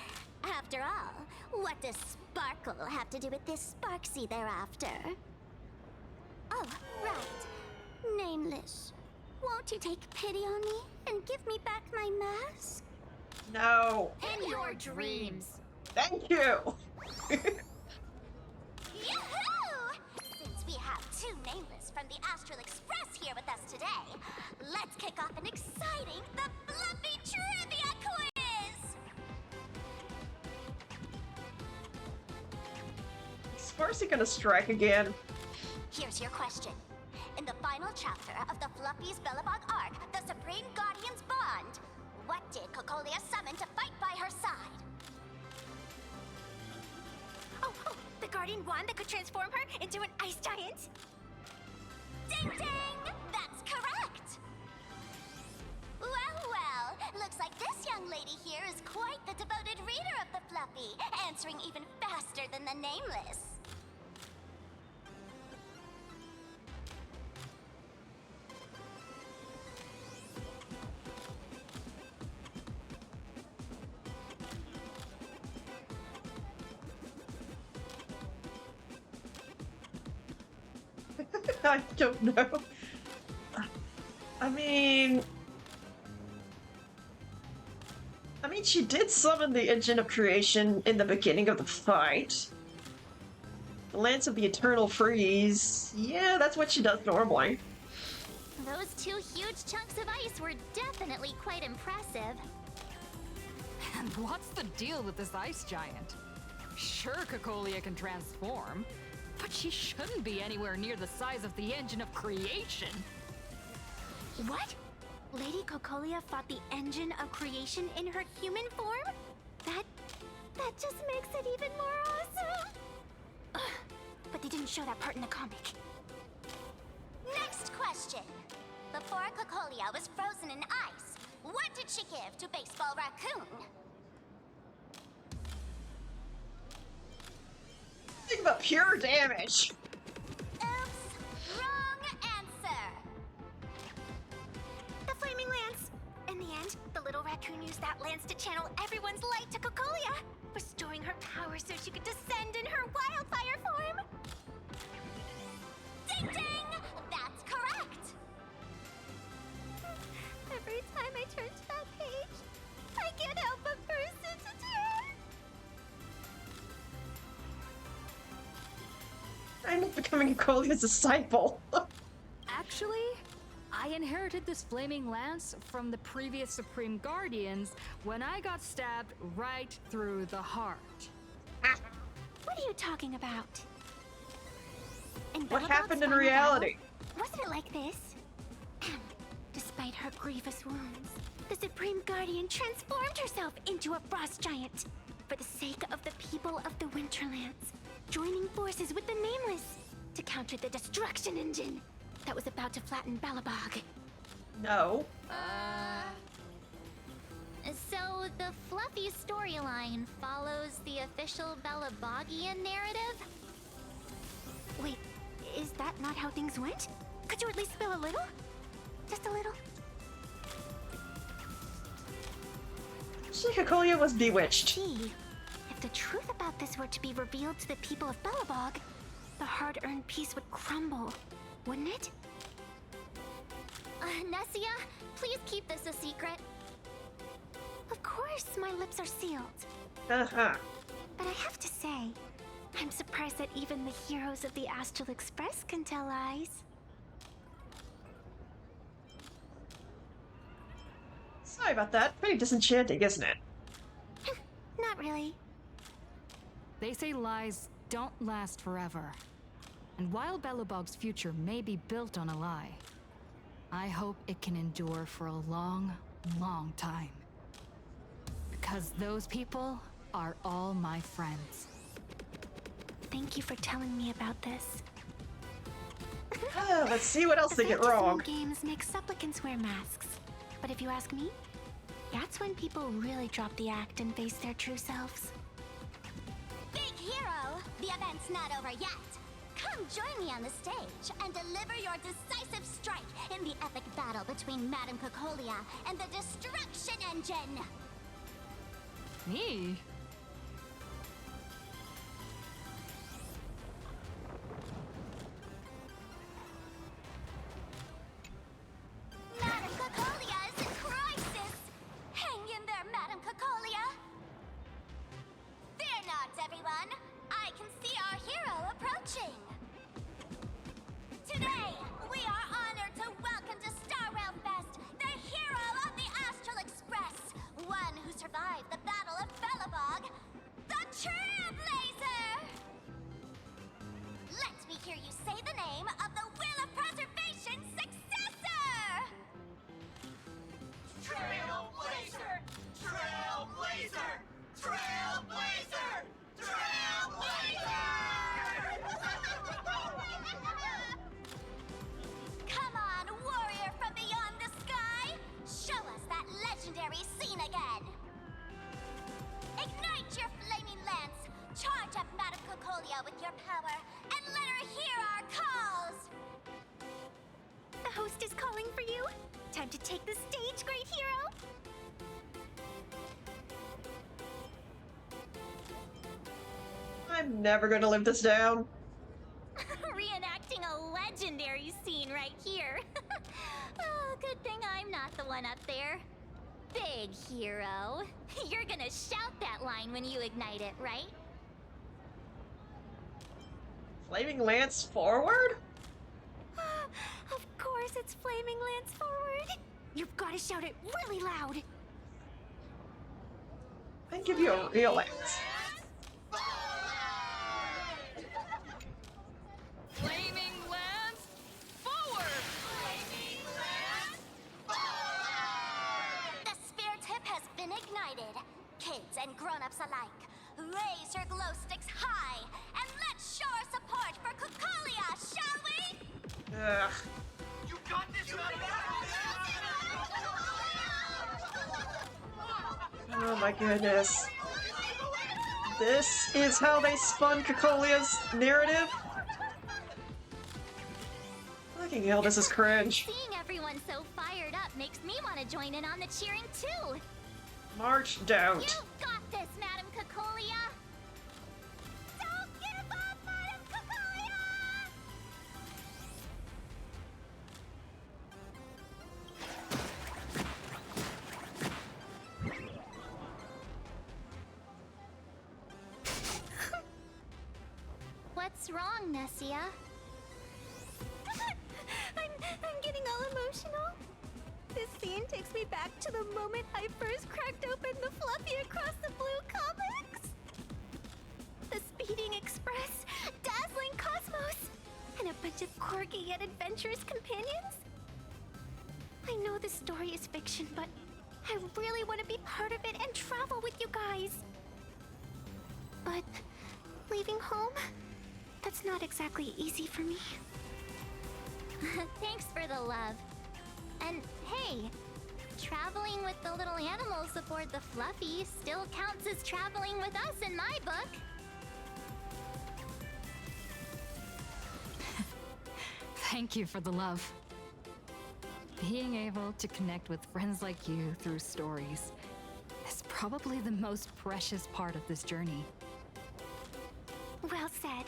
After all, what does Sparkle have to do with this Sparksy thereafter? Oh, right. Nameless. Won't you take pity on me and give me back my mask? No. In your dreams. Thank you. Yahoo! Since we have two Nameless from the Astral Express here with us today, let's kick off an exciting The Fluffy Trivia Quiz! Is Sparksy gonna strike again? Here's your question. In the final chapter of the Fluffy's Bellabog arc, the Supreme Guardians Bond, what did Cocolia summon to fight by her side? Oh, the Guardian wand that could transform her into an ice giant? Ding ding! That's correct! Well, looks like this young lady here is quite the devoted reader of the Fluffy, answering even faster than the Nameless. I don't know. I mean, she did summon the engine of creation in the beginning of the fight. The Lance of the Eternal Freeze. Yeah, that's what she does normally. Those two huge chunks of ice were definitely quite impressive. And what's the deal with this ice giant? Sure, Cocolia can transform, but she shouldn't be anywhere near the size of the engine of creation. What? Lady Cocolia fought the engine of creation in her human form? That just makes it even more awesome! Ugh, but they didn't show that part in the comic. Next question. Before Cocolia was frozen in ice, what did she give to Baseball Raccoon? Think about pure damage. Oops, wrong answer. The Flaming Lance. In the end, the little raccoon used that lance to channel everyone's light to Cocolia, restoring her power so she could descend in her wildfire form. Ding ding! That's correct! Every time I turn to that page, I can't help but burst into tears. I end up becoming Colia's disciple. Actually, I inherited this flaming lance from the previous Supreme Guardians when I got stabbed right through the heart. What are you talking about? In What Belobog's happened in final reality? battle, wasn't it like this? Despite her grievous wounds, the Supreme Guardian transformed herself into a frost giant for the sake of the people of the Winterlands, joining forces with the Nameless to counter the destruction engine that was about to flatten Belobog. No. So the Fluffy storyline follows the official Belabogian narrative? Wait, is that not how things went? Could you at least spill a little? Just a little? Cocolia was bewitched. Gee, if the truth about this were to be revealed to the people of Belobog, the hard-earned peace would crumble, wouldn't it? Nessia, please keep this a secret. Of course, my lips are sealed. Uh-huh. But I have to say, I'm surprised that even the heroes of the Astral Express can tell lies. Sorry about that. Pretty disenchanting, isn't it? Not really. They say lies don't last forever. And while Belobog's future may be built on a lie, I hope it can endure for a long, long time. Because those people are all my friends. Thank you for telling me about this. Let's see what else they get Fantasy wrong. games make supplicants wear masks. But if you ask me, that's when people really drop the act and face their true selves. Big hero, the event's not over yet. Come join me on the stage and deliver your decisive strike in the epic battle between Madame Cocolia and the Destruction Engine. Me? Madame Cocolia is in crisis! Hang in there, Madame Cocolia! Fear not, everyone! I can see our hero approaching! Today, we are honored to welcome to Starrail Fest the hero of the Astral Express, one who survived the Battle of Belobog, the Trailblazer! Let me hear you say the name of the Will of Preservation's successor! Trailblazer! Trailblazer! Trailblazer! Trailblazer! Come on, warrior from beyond the sky! Show us that legendary scene again! Ignite your flaming lance! Charge up Madame Cocolia with your power, and let her hear our calls! The host is calling for you. Time to take the stage, great hero! I'm never gonna live this down. Reenacting a legendary scene right here. Oh, good thing I'm not the one up there. Big hero. You're gonna shout that line when you ignite it, right? Flaming Lance forward? Of course it's Flaming Lance forward! You've got to shout it really loud! I can give you a real lance. Flaming Lance, forward! Flaming Lance, forward! The spear tip has been ignited. Kids and grown-ups alike, raise your glow sticks high, and let's show our support for Cocolia, shall we? Ugh. You got this, Oh my goodness. This is how they spun Cocolia's narrative? Fucking hell, this is cringe. Seeing everyone so fired up makes me want to join in on the cheering too. March down. You've got this, Madame Cocolia. Don't give up, Madame Cocolia! What's wrong, Nessia? I'm getting all emotional. This scene takes me back to the moment I first cracked open the Fluffy Across the Blue comics. The speeding express, dazzling cosmos, and a bunch of quirky yet adventurous companions. I know this story is fiction, but I really want to be part of it and travel with you guys. But leaving home, that's not exactly easy for me. Thanks for the love. And hey, traveling with the little animals aboard the Fluffy still counts as traveling with us in my book. Thank you for the love. Being able to connect with friends like you through stories is probably the most precious part of this journey. Well said.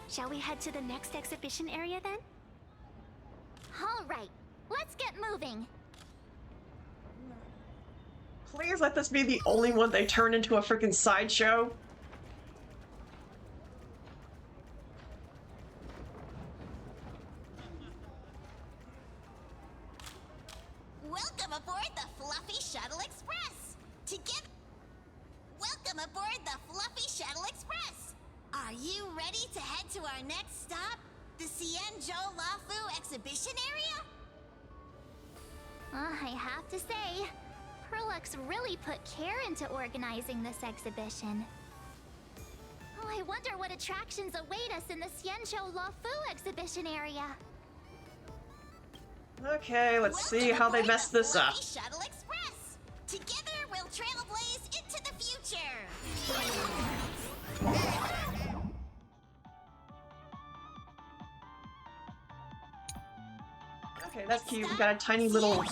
Shall we head to the next exhibition area then? All right, let's get moving. Please let this be the only one they turn into a freaking sideshow. Welcome aboard the Fluffy Shuttle Express! Welcome aboard the Fluffy Shuttle Express! Are you ready to head to our next stop? The Xianzhou Lafu exhibition area? I have to say, Perlux really put care into organizing this exhibition. Oh, I wonder what attractions await us in the Xianzhou Lafu exhibition area. Okay, let's see how they mess this up. Fluffy Shuttle Express! Together we'll trailblaze into the future! Okay, that's cute. We got a tiny little...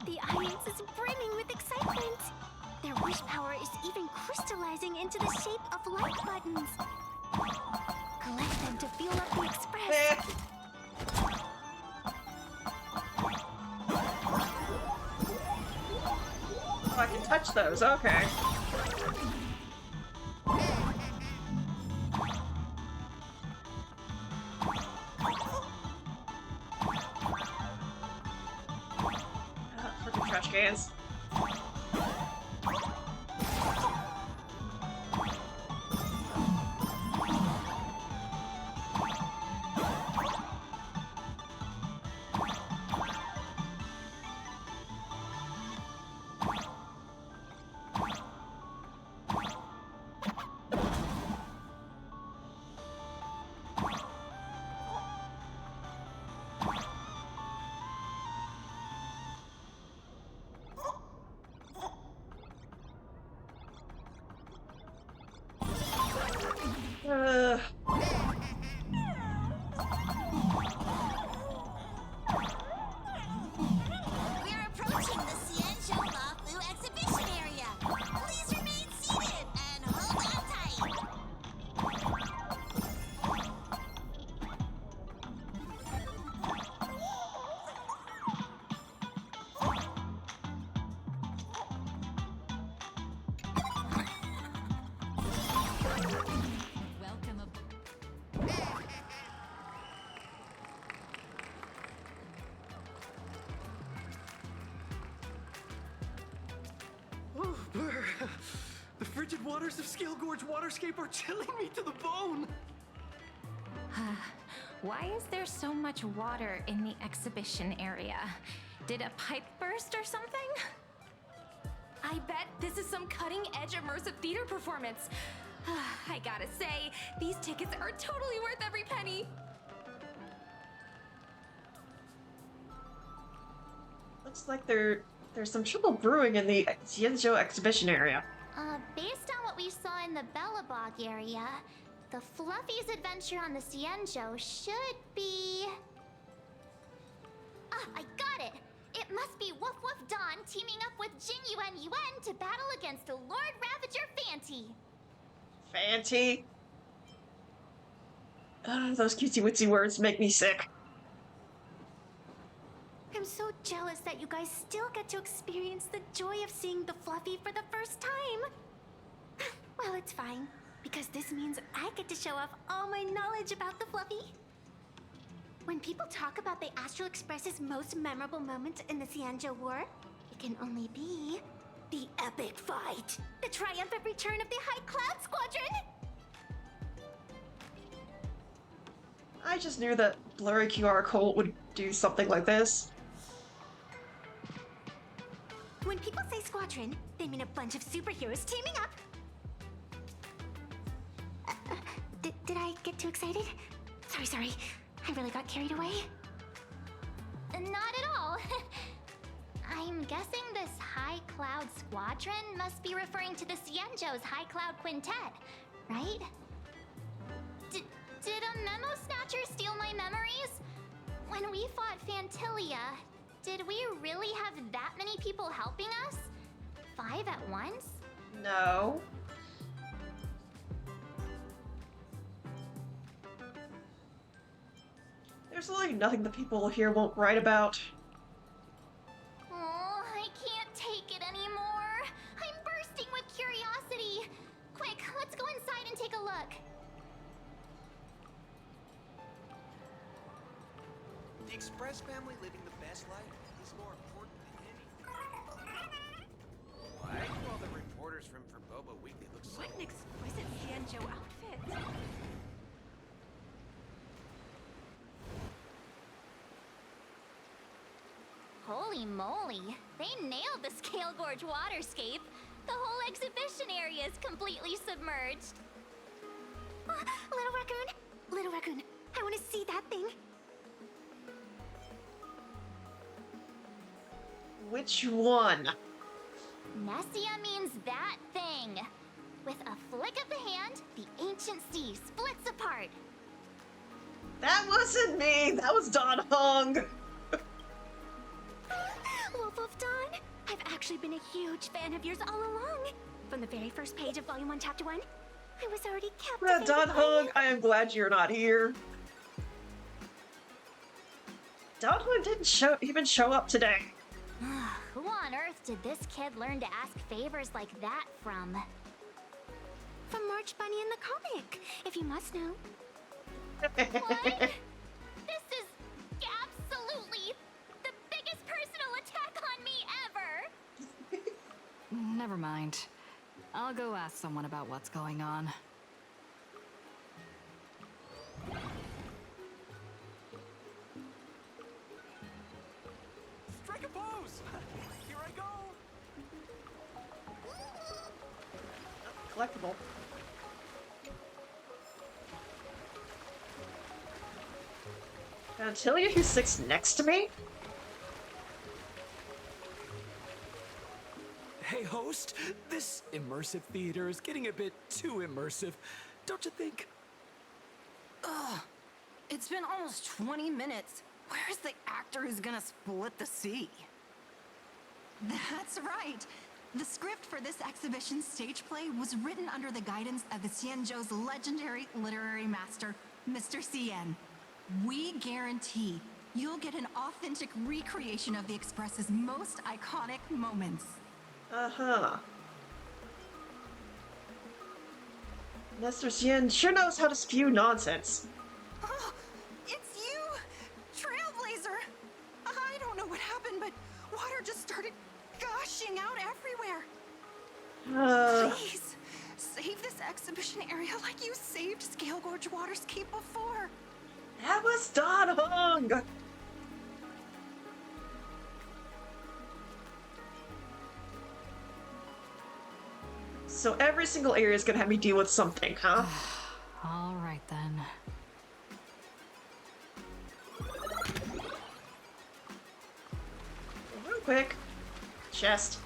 The audience is brimming with excitement. Their wish power is even crystallizing into the shape of like buttons. Collect them to fuel up the express. Oh, I can touch those. Okay. Freaking trash cans. We're approaching the Xianzhou Lafu exhibition area. Please remain seated and hold on tight. Welcome Oh, Blur. The frigid waters of Scale Gorge Waterscape are chilling me to the bone. Why is there so much water in the exhibition area? Did a pipe burst or something? I bet this is some cutting-edge immersive theater performance. I gotta say, these tickets are totally worth every penny. Looks like there's some trouble brewing in the Xianzhou exhibition area. Based on what we saw in the Bellabog area, the Fluffy's adventure on the Xianzhou should be... Ah, I got it! It must be Woof Woof Dawn teaming up with Jing Yuan Yuan to battle against Lord Ravager Fanty. Fanty? Those cutesy-witsy words make me sick. I'm so jealous that you guys still get to experience the joy of seeing the Fluffy for the first time. Well, it's fine, because this means I get to show off all my knowledge about the Fluffy. When people talk about the Astral Express's most memorable moment in the Xianzhou War, it can only be the epic fight, the triumphant return of the High Cloud Squadron. I just knew that blurry QR code would do something like this. When people say squadron, they mean a bunch of superheroes teaming up. Did I get too excited? Sorry. I really got carried away. Not at all. I'm guessing this High Cloud Squadron must be referring to the Xianzhou's High Cloud Quintet, right? Did a memo snatcher steal my memories? When we fought Fantilia, did we really have that many people helping us? 5 at once? No. There's literally nothing the people here won't write about. Oh, I can't take it anymore. I'm bursting with curiosity. Quick, let's go inside and take a look. The Express family living the best life is more important than anything. Why do all the reporters from Boba Weekly look so... What an exquisite Xianzhou outfit! Holy moly, they nailed the Scale Gorge waterscape. The whole exhibition area is completely submerged. Little Raccoon, I want to see that thing. Which one? Nessia means that thing. With a flick of the hand, the ancient sea splits apart. That wasn't me! That was Don Hung! Wolf Dawn, I've actually been a huge fan of yours all along. From the very first page of Volume 1, Chapter 1, I was already captivated Don by Hung, I am glad you're not here. Don Hung didn't even show up today. Who on earth did this kid learn to ask favors like that from? From March Bunny in the comic, if you must know. What? This is absolutely the biggest personal attack on me ever! Never mind. I'll go ask someone about what's going on. Strike a pose! Here I go! Collectible. Fantilia, who sits next to me? Hey, host, this immersive theater is getting a bit too immersive, don't you think? Ugh. It's been almost 20 minutes. Where's the actor who's gonna split the sea? That's right. The script for this exhibition stage play was written under the guidance of the Xianzhou's legendary literary master, Mr. Cien. We guarantee you'll get an authentic recreation of the Express's most iconic moments. Uh-huh. Mr. Cien sure knows how to spew nonsense. Oh, it's you! Trailblazer! I don't know what happened, but water just started gushing out everywhere. Please, save this exhibition area like you saved Scale Gorge Waterscape before. That was Don Hung! So every single area is gonna have me deal with something, huh? All right then. Real quick. Chest.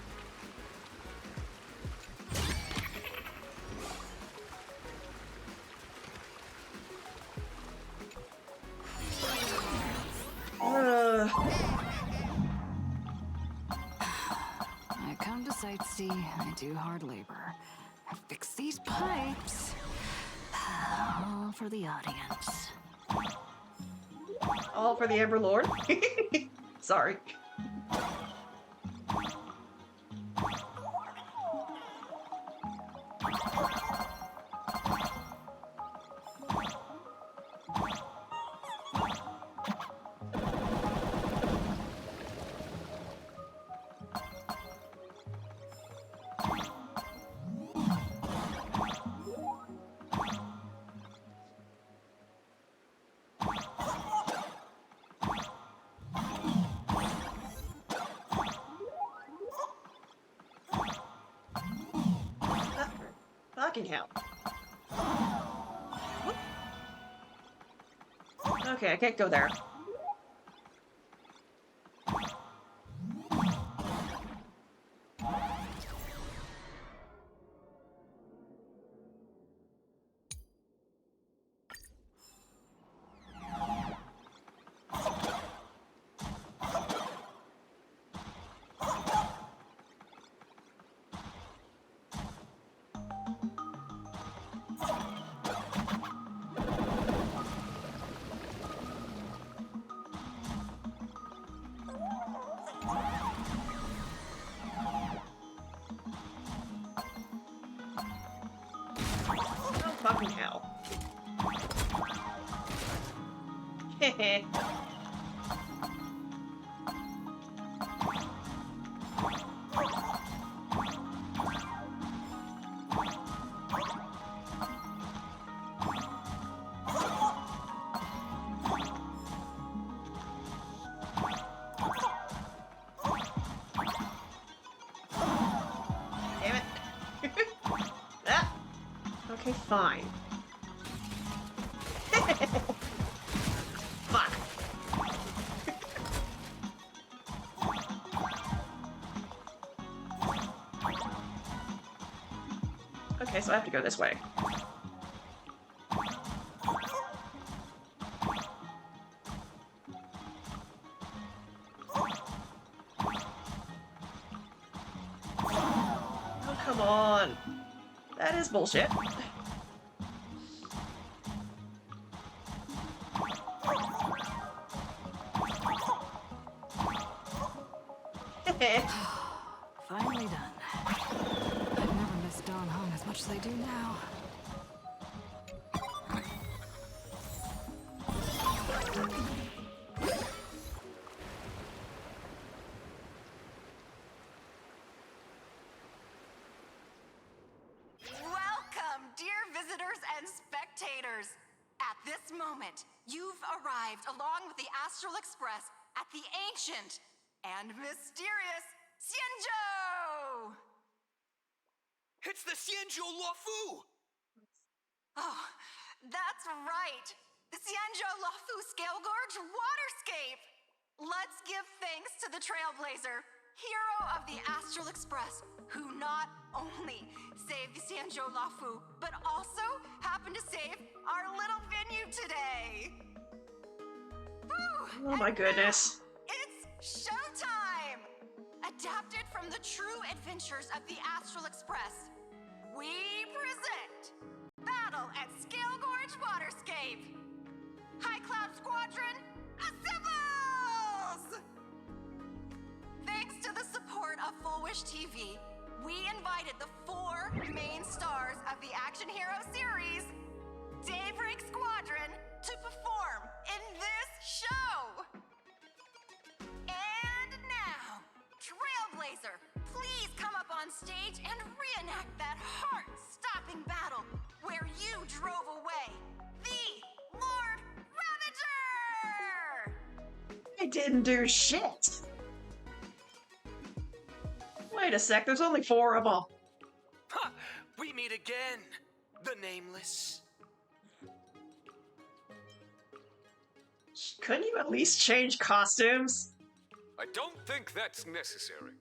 I come to sightsee, I do hard labor. I fix these pipes. All for the audience. All for the Ember Lord? Sorry. fucking hell. Okay, I can't go there. Oh, fucking hell. Hehe. Damn it. Ah. Okay, fine. Fuck. Okay, so I have to go this way. Oh, come on. That is bullshit. Finally done. I've never missed Dawn Home as much as I do now. Welcome, dear visitors and spectators. At this moment, you've arrived along with the Astral Express at the ancient and mysterious Xianzhou! It's the Xianzhou Luofu! Oh, that's right. The Xianzhou Luofu Scale Gorge Waterscape! Let's give thanks to the Trailblazer, hero of the Astral Express, who not only saved the Xianzhou Luofu, but also happened to save our little venue today. Whew, Oh my goodness. it's showtime! Adapted from the true adventures of the Astral Express, we present Battle at Scale Gorge Waterscape! High Cloud Squadron, assembles! Thanks to the support of Full Wish TV, we invited the 4 main stars of the action hero series, Daybreak Squadron, to perform in this show! And now, Trailblazer, please come up on stage and reenact that heart-stopping battle where you drove away the Lord Ravager! I didn't do shit. Wait a sec, there's only 4 of them. Ha! We meet again, the Nameless. Couldn't you at least change costumes? I don't think that's necessary.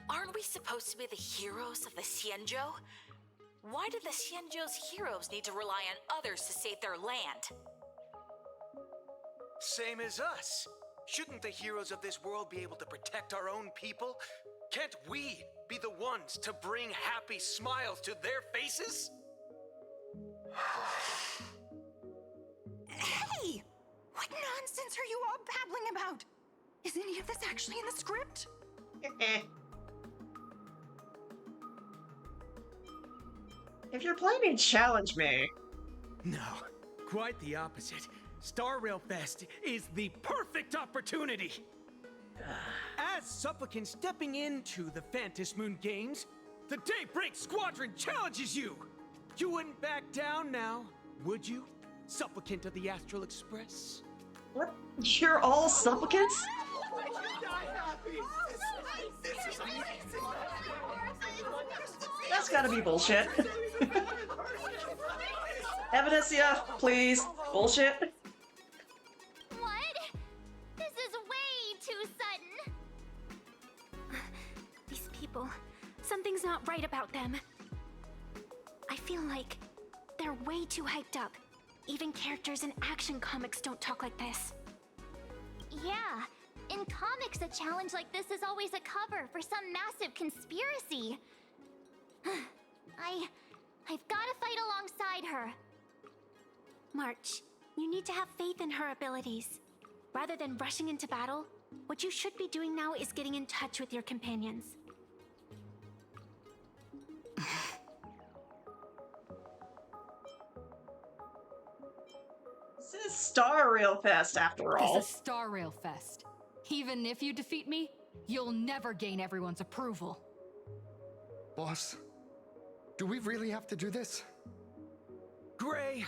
Aren't we supposed to be the heroes of the Xianzhou? Why do the Xianzhou's heroes need to rely on others to save their land? Same as us. Shouldn't the heroes of this world be able to protect our own people? Can't we be the ones to bring happy smiles to their faces? Hey! What nonsense are you all babbling about? Is any of this actually in the script? If you're planning to challenge me... No, quite the opposite. Star Rail Fest is the perfect opportunity! As supplicants stepping into the Phantom Moon Games, the Daybreak Squadron challenges you! You wouldn't back down now, would you, supplicant of the Astral Express? What? You're all supplicants? This is amazing! That's gotta be bullshit. Evanesia, please. Bullshit. What? This is way too sudden. These people, something's not right about them. I feel like they're way too hyped up. Even characters in action comics don't talk like this. Yeah, in comics a challenge like this is always a cover for some massive conspiracy. I've gotta fight alongside her. March, you need to have faith in her abilities. Rather than rushing into battle, what you should be doing now is getting in touch with your companions. This is Star Rail Fest after all. This is Star Rail Fest. Even if you defeat me, you'll never gain everyone's approval. Boss, do we really have to do this? Gray,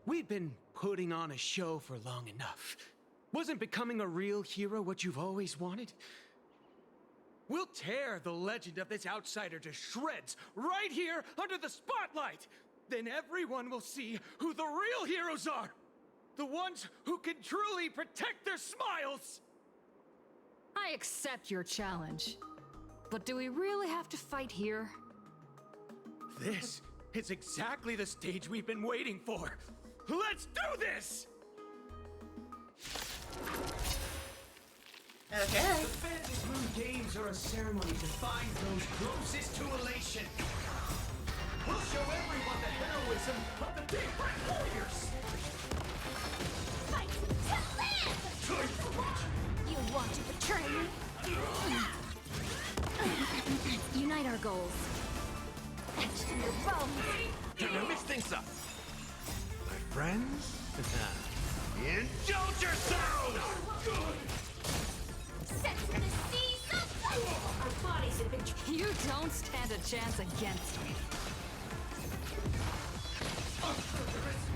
we've been putting on a show for long enough. Wasn't becoming a real hero what you've always wanted? We'll tear the legend of this outsider to shreds right here under the spotlight. Then everyone will see who the real heroes are. The ones who can truly protect their smiles. I accept your challenge. But do we really have to fight here? This is exactly the stage we've been waiting for. Let's do this! Okay. The Fantasy Moon Games are a ceremony to find those closest to elation. We'll show everyone the heroism of the Big Red Warriors! Fight to live! You want to betray me? Unite our goals. Etched in your bones. Don't mix things up. My friends? Indulge yourselves! Set to the seas of Our bodies have been... You don't stand a chance against me.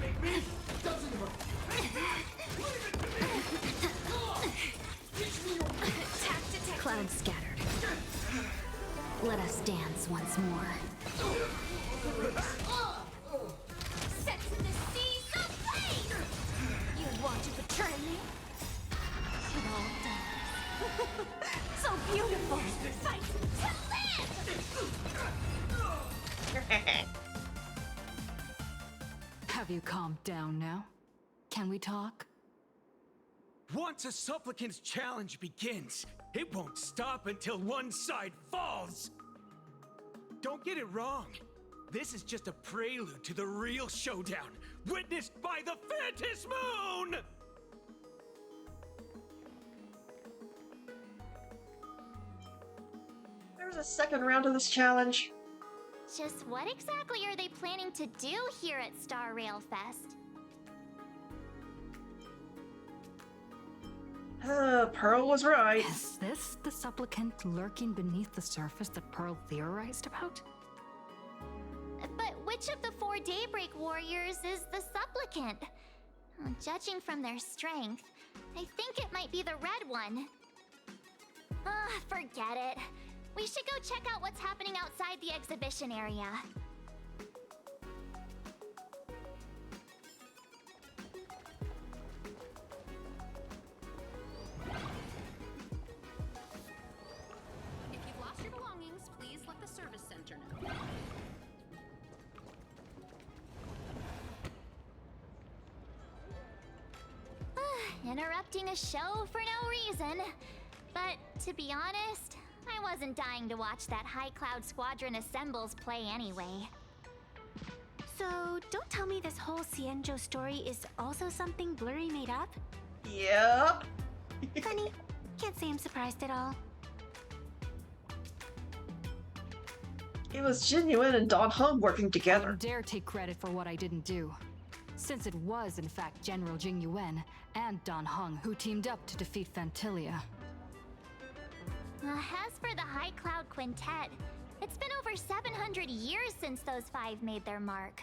Make me doesn't hurt. Clouds scattered. Let us dance once more. Set to the seas of flame! You want to betray me? It all does. So beautiful. Fight to live! Have you calmed down now? Can we talk? Once a supplicant's challenge begins, it won't stop until one side falls. Don't get it wrong. This is just a prelude to the real showdown, witnessed by the Fantasy Moon! There's a second round of this challenge. Just what exactly are they planning to do here at Star Rail Fest? Pearl was right. Is this the supplicant lurking beneath the surface that Pearl theorized about? But which of the four Daybreak Warriors is the supplicant? Judging from their strength, I think it might be the red one. Forget it. We should go check out what's happening outside the exhibition area. If you've lost your belongings, please let the service center know. Interrupting a show for no reason. But to be honest, I wasn't dying to watch that High Cloud Squadron assembles play anyway. So, don't tell me this whole Cienjo story is also something Blurry made up? Yep. Funny. Can't say I'm surprised at all. It was Genuine and Don Hung working together. I don't dare take credit for what I didn't do, since it was in fact General Jing Yuan and Don Hung who teamed up to defeat Fantilia. As for the High Cloud Quintet, it's been over 700 years since those five made their mark.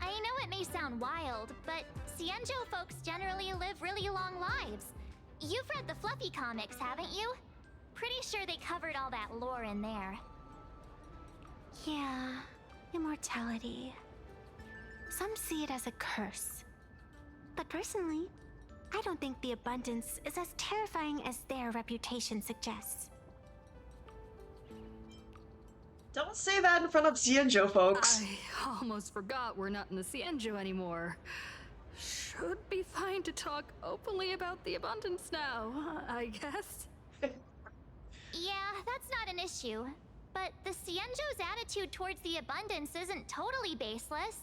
I know it may sound wild, but Cienjo folks generally live really long lives. You've read the Fluffy comics, haven't you? Pretty sure they covered all that lore in there. Yeah, immortality. Some see it as a curse. But personally, I don't think the abundance is as terrifying as their reputation suggests. Don't say that in front of Xianzhou, folks. I almost forgot we're not in the Xianzhou anymore. Should be fine to talk openly about the abundance now, I guess. Yeah, that's not an issue. But the Xianzhou's attitude towards the abundance isn't totally baseless.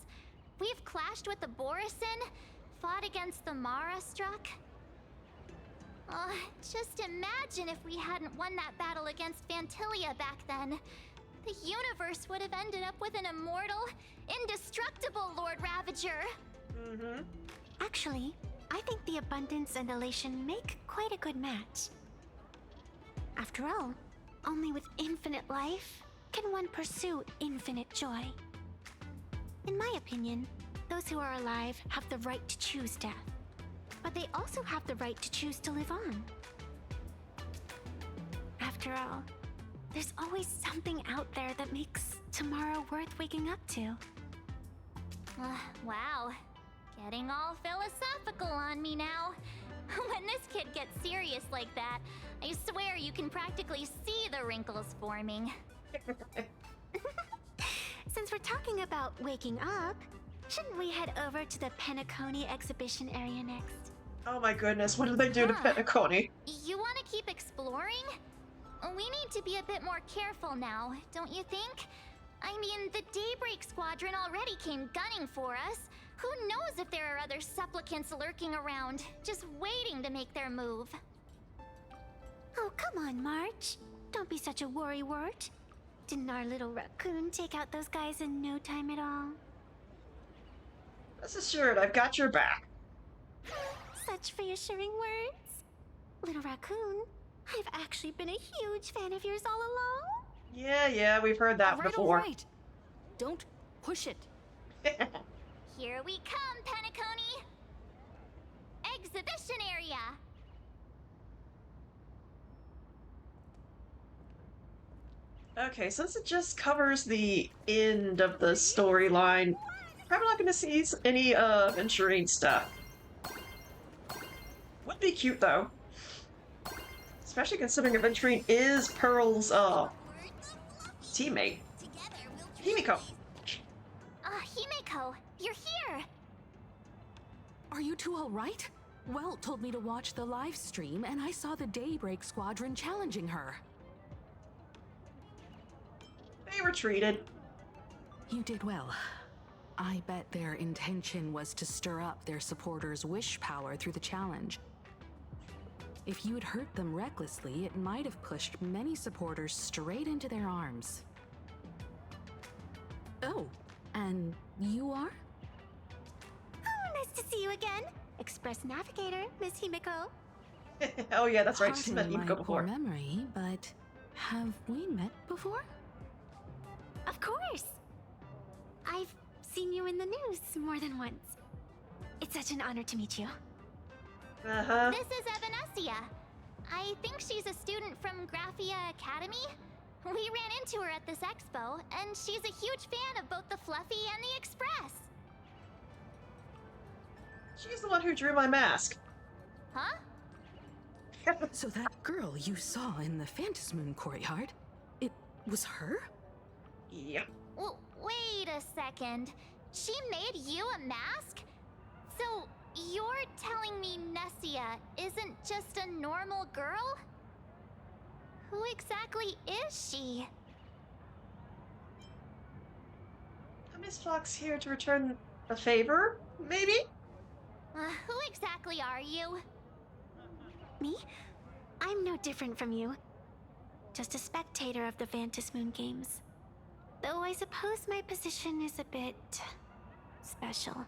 We've clashed with the Borisin, fought against the Mara struck. Just imagine if we hadn't won that battle against Vantilia back then. The universe would have ended up with an immortal, indestructible Lord Ravager. Actually, I think the abundance and elation make quite a good match. After all, only with infinite life can one pursue infinite joy. In my opinion, those who are alive have the right to choose death, but they also have the right to choose to live on. After all, there's always something out there that makes tomorrow worth waking up to. Wow. Getting all philosophical on me now. When this kid gets serious like that, I swear you can practically see the wrinkles forming. Since we're talking about waking up, shouldn't we head over to the Penacony exhibition area next? Oh my goodness, what did they do to Penacony? You want to keep exploring? We need to be a bit more careful now, don't you think? I mean, the Daybreak Squadron already came gunning for us. Who knows if there are other supplicants lurking around, just waiting to make their move. Oh, come on, March. Don't be such a worrywart. Didn't our little raccoon take out those guys in no time at all? Rest assured, I've got your back. Such reassuring words. Little raccoon, I've actually been a huge fan of yours all along. Yeah, we've heard that before. All right. Don't push it. Here we come, Penacony! Exhibition area! Okay, since it just covers the end of the storyline, probably not gonna see any venturing stuff. Would be cute though. Especially considering Aventurine is Pearl's teammate. Himiko. Himiko, you're here! Are you two all right? Welt told me to watch the live stream, and I saw the Daybreak Squadron challenging her. They retreated. You did well. I bet their intention was to stir up their supporters' wish power through the challenge. If you'd hurt them recklessly, it might have pushed many supporters straight into their arms. Oh, and you are? Oh, nice to see you again. Express Navigator, Miss Himiko. Oh yeah, that's right. She's met Pardon my Himiko before. poor memory, but have we met before? Of course. I've seen you in the news more than once. It's such an honor to meet you. This is Evanescia. I think she's a student from Graphia Academy. We ran into her at this expo, and she's a huge fan of both the Fluffy and the Express. She's the one who drew my mask. Huh? So that girl you saw in the Phantasmoon courtyard, it was her? Yep. Well, wait a second. She made you a mask? So, you're telling me Nessia isn't just a normal girl? Who exactly is she? Miss Fox here to return a favor, maybe? Who exactly are you? Me? I'm no different from you. Just a spectator of the Phantasmoon games. Though I suppose my position is a bit special.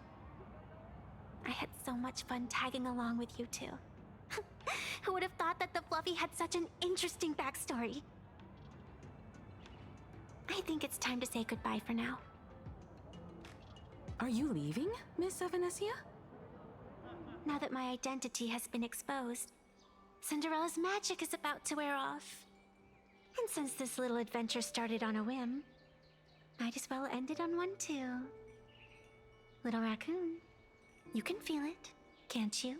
I had so much fun tagging along with you two. Who would have thought that the Fluffy had such an interesting backstory? I think it's time to say goodbye for now. Are you leaving, Miss Evanescia? Now that my identity has been exposed, Cinderella's magic is about to wear off. And since this little adventure started on a whim, might as well end it on one too. Little raccoon, you can feel it, can't you?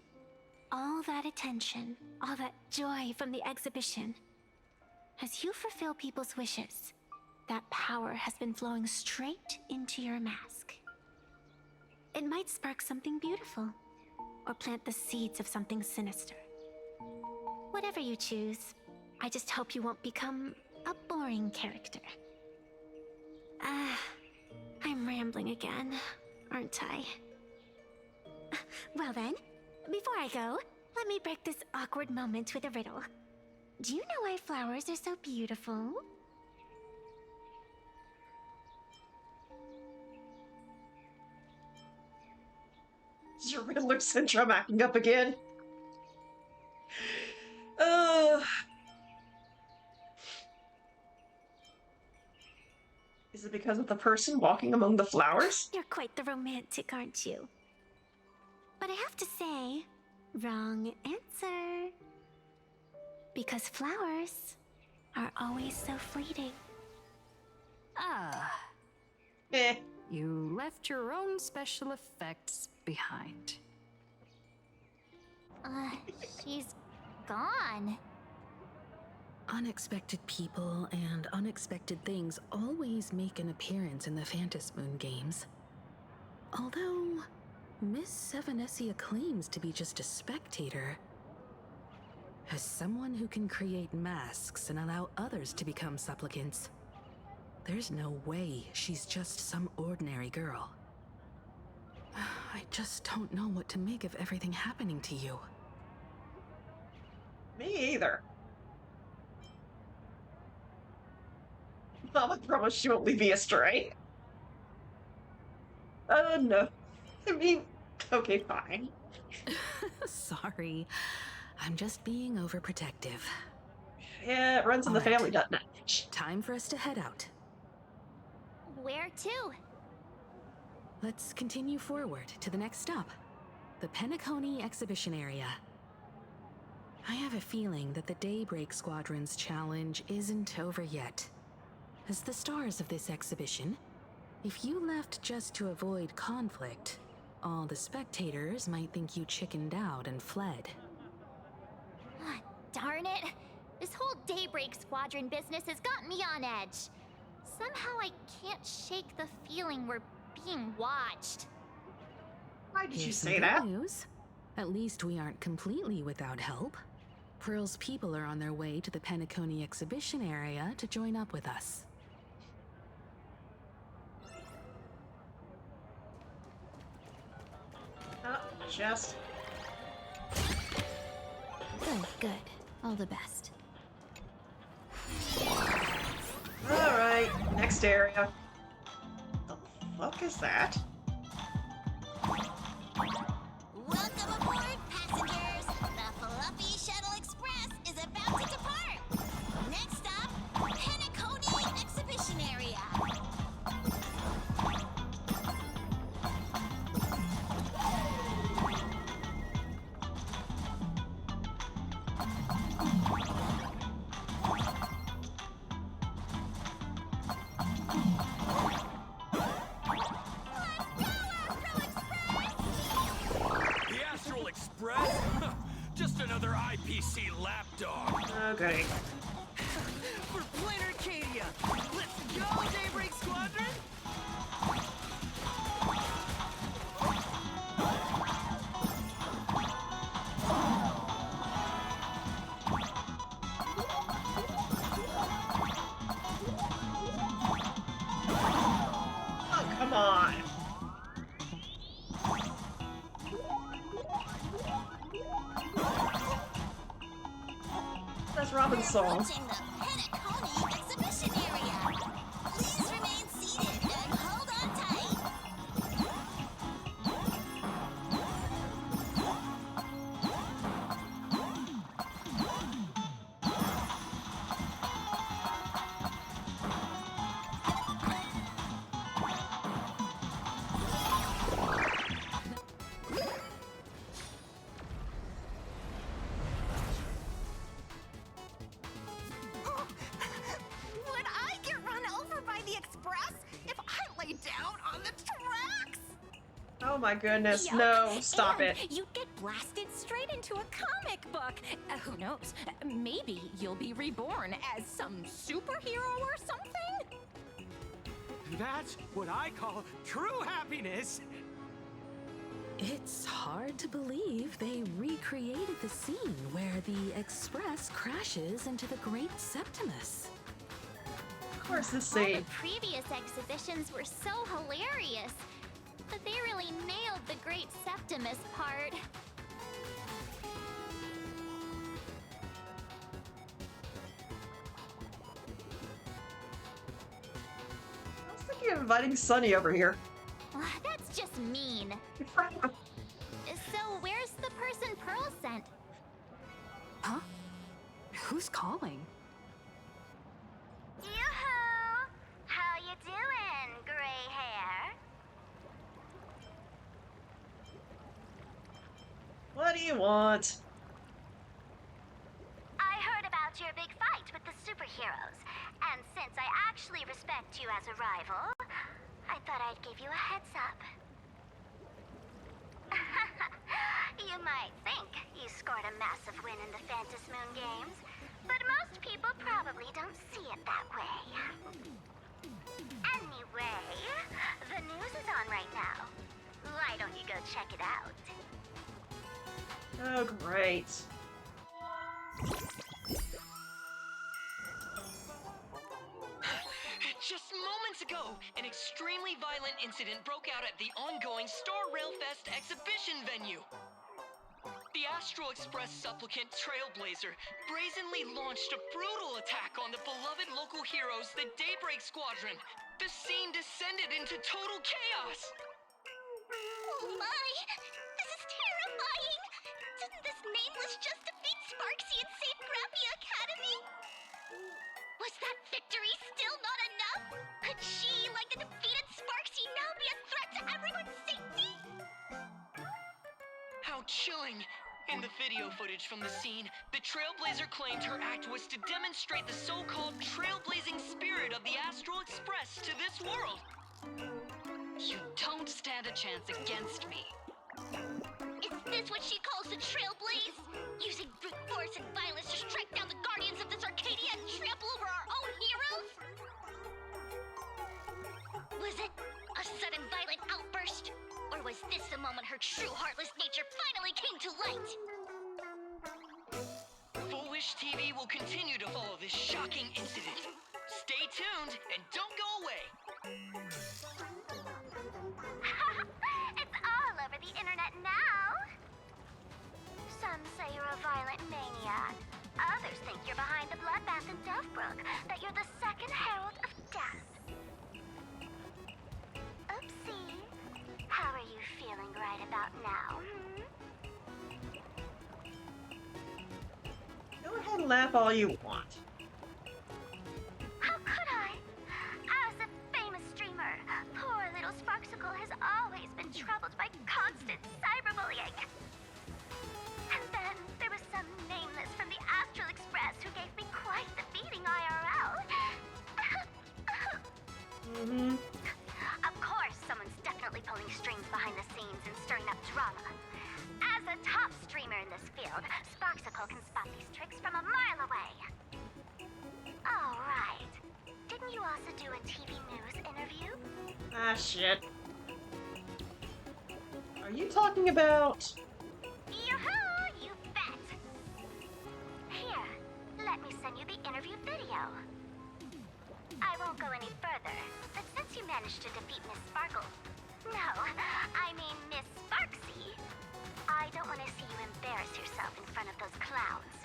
All that attention, all that joy from the exhibition. As you fulfill people's wishes, that power has been flowing straight into your mask. It might spark something beautiful, or plant the seeds of something sinister. Whatever you choose, I just hope you won't become a boring character. I'm rambling again, aren't I? Well then, before I go, let me break this awkward moment with a riddle. Do you know why flowers are so beautiful? Is your Riddler syndrome acting up again? Is it because of the person walking among the flowers? You're quite the romantic, aren't you? But I have to say, wrong answer. Because flowers are always so fleeting. Ah. You left your own special effects behind. She's gone. Unexpected people and unexpected things always make an appearance in the Phantasmoon games. Although, Miss Evanescia claims to be just a spectator. As someone who can create masks and allow others to become supplicants, there's no way she's just some ordinary girl. I just don't know what to make of everything happening to you. Me either. Mom, I promise she won't leave me astray. Oh no. I mean, okay, fine. Sorry. I'm just being overprotective. Yeah, it runs in the family, doesn't it? Time for us to head out. Where to? Let's continue forward to the next stop. The Penacony Exhibition Area. I have a feeling that the Daybreak Squadron's challenge isn't over yet. As the stars of this exhibition, if you left just to avoid conflict, all the spectators might think you chickened out and fled. Darn it! This whole Daybreak Squadron business has got me on edge. Somehow I can't shake the feeling we're being watched. Why did you Here's some say good that? news. At least we aren't completely without help. Pearl's people are on their way to the Penacony Exhibition Area to join up with us. Oh, just. Good. All the best. Alright, next area. The fuck is that? Welcome aboard, passengers! The Fluffy Shuttle Express is about to depart! Next stop, Penacony Exhibition Area! The Astral Express? Just another IPC lapdog. Okay. For Planar Arcadia! Let's go, Daybreak Squadron! Oh, come on. That's Robin's song. Approaching the Penacony Exhibition Area! Please remain seated and hold on tight! Oh my goodness, Yup, no, stop and it. you get blasted straight into a comic book. Who knows? Maybe you'll be reborn as some superhero or something? That's what I call true happiness. It's hard to believe they recreated the scene where the Express crashes into the Great Septimus. Of course, this All scene. the previous exhibitions were so hilarious, but they really nailed the Great Septimus part. I was thinking of inviting Sunny over here. That's just mean. So where's the person Pearl sent? Huh? Who's calling? Yoo-hoo! How you doing, gray hair? What do you want? I heard about your big fight with the superheroes, and since I actually respect you as a rival, I thought I'd give you a heads up. You might think you scored a massive win in the Phantom Moon Games, but most people probably don't see it that way. Anyway, the news is on right now. Why don't you go check it out? Oh, great. Just moments ago, an extremely violent incident broke out at the ongoing Star Railfest exhibition venue. The Astral Express supplicant Trailblazer brazenly launched a brutal attack on the beloved local heroes, the Daybreak Squadron. The scene descended into total chaos. Oh my! This is terrifying! Didn't this nameless just defeat Sparksy and save Grappy Academy? Was that victory still not enough? Could she, like the defeated Sparksy, now be a threat to everyone's safety? How chilling! In the video footage from the scene, the Trailblazer claimed her act was to demonstrate the so-called trailblazing spirit of the Astral Express to this world. You don't stand a chance against me. Is this what she calls the Trailblaze? Using brute force and violence to strike down the guardians of this Arcadia and trample over our own heroes? Was it a sudden violent outburst? Or was this the moment her true heartless nature finally came to light? Full Wish TV will continue to follow this shocking incident. Stay tuned and don't go away. It's all over the internet now. Some say you're a violent maniac. Others think you're behind the bloodbath in Dovebrook, that you're the second herald of death. Oopsie. How are you feeling right about now, Go ahead and laugh all you want. How could I? As a famous streamer, poor little Sparksicle has always been troubled by constant cyberbullying. And then there was some nameless from the Astral Express who gave me quite the beating IRL. Of course, someone's definitely pulling strings behind the scenes and stirring up drama. As a top streamer in this field, Sparksicle can spot these tricks from a mile away. Oh, right. Didn't you also do a TV news interview? Ah, shit. Are you talking about... Yoo-hoo! You bet! Here, let me send you the interview video. I won't go any further, but since you managed to defeat Miss Sparkle... No, I mean Miss Sparksy. I don't want to see you embarrass yourself in front of those clowns.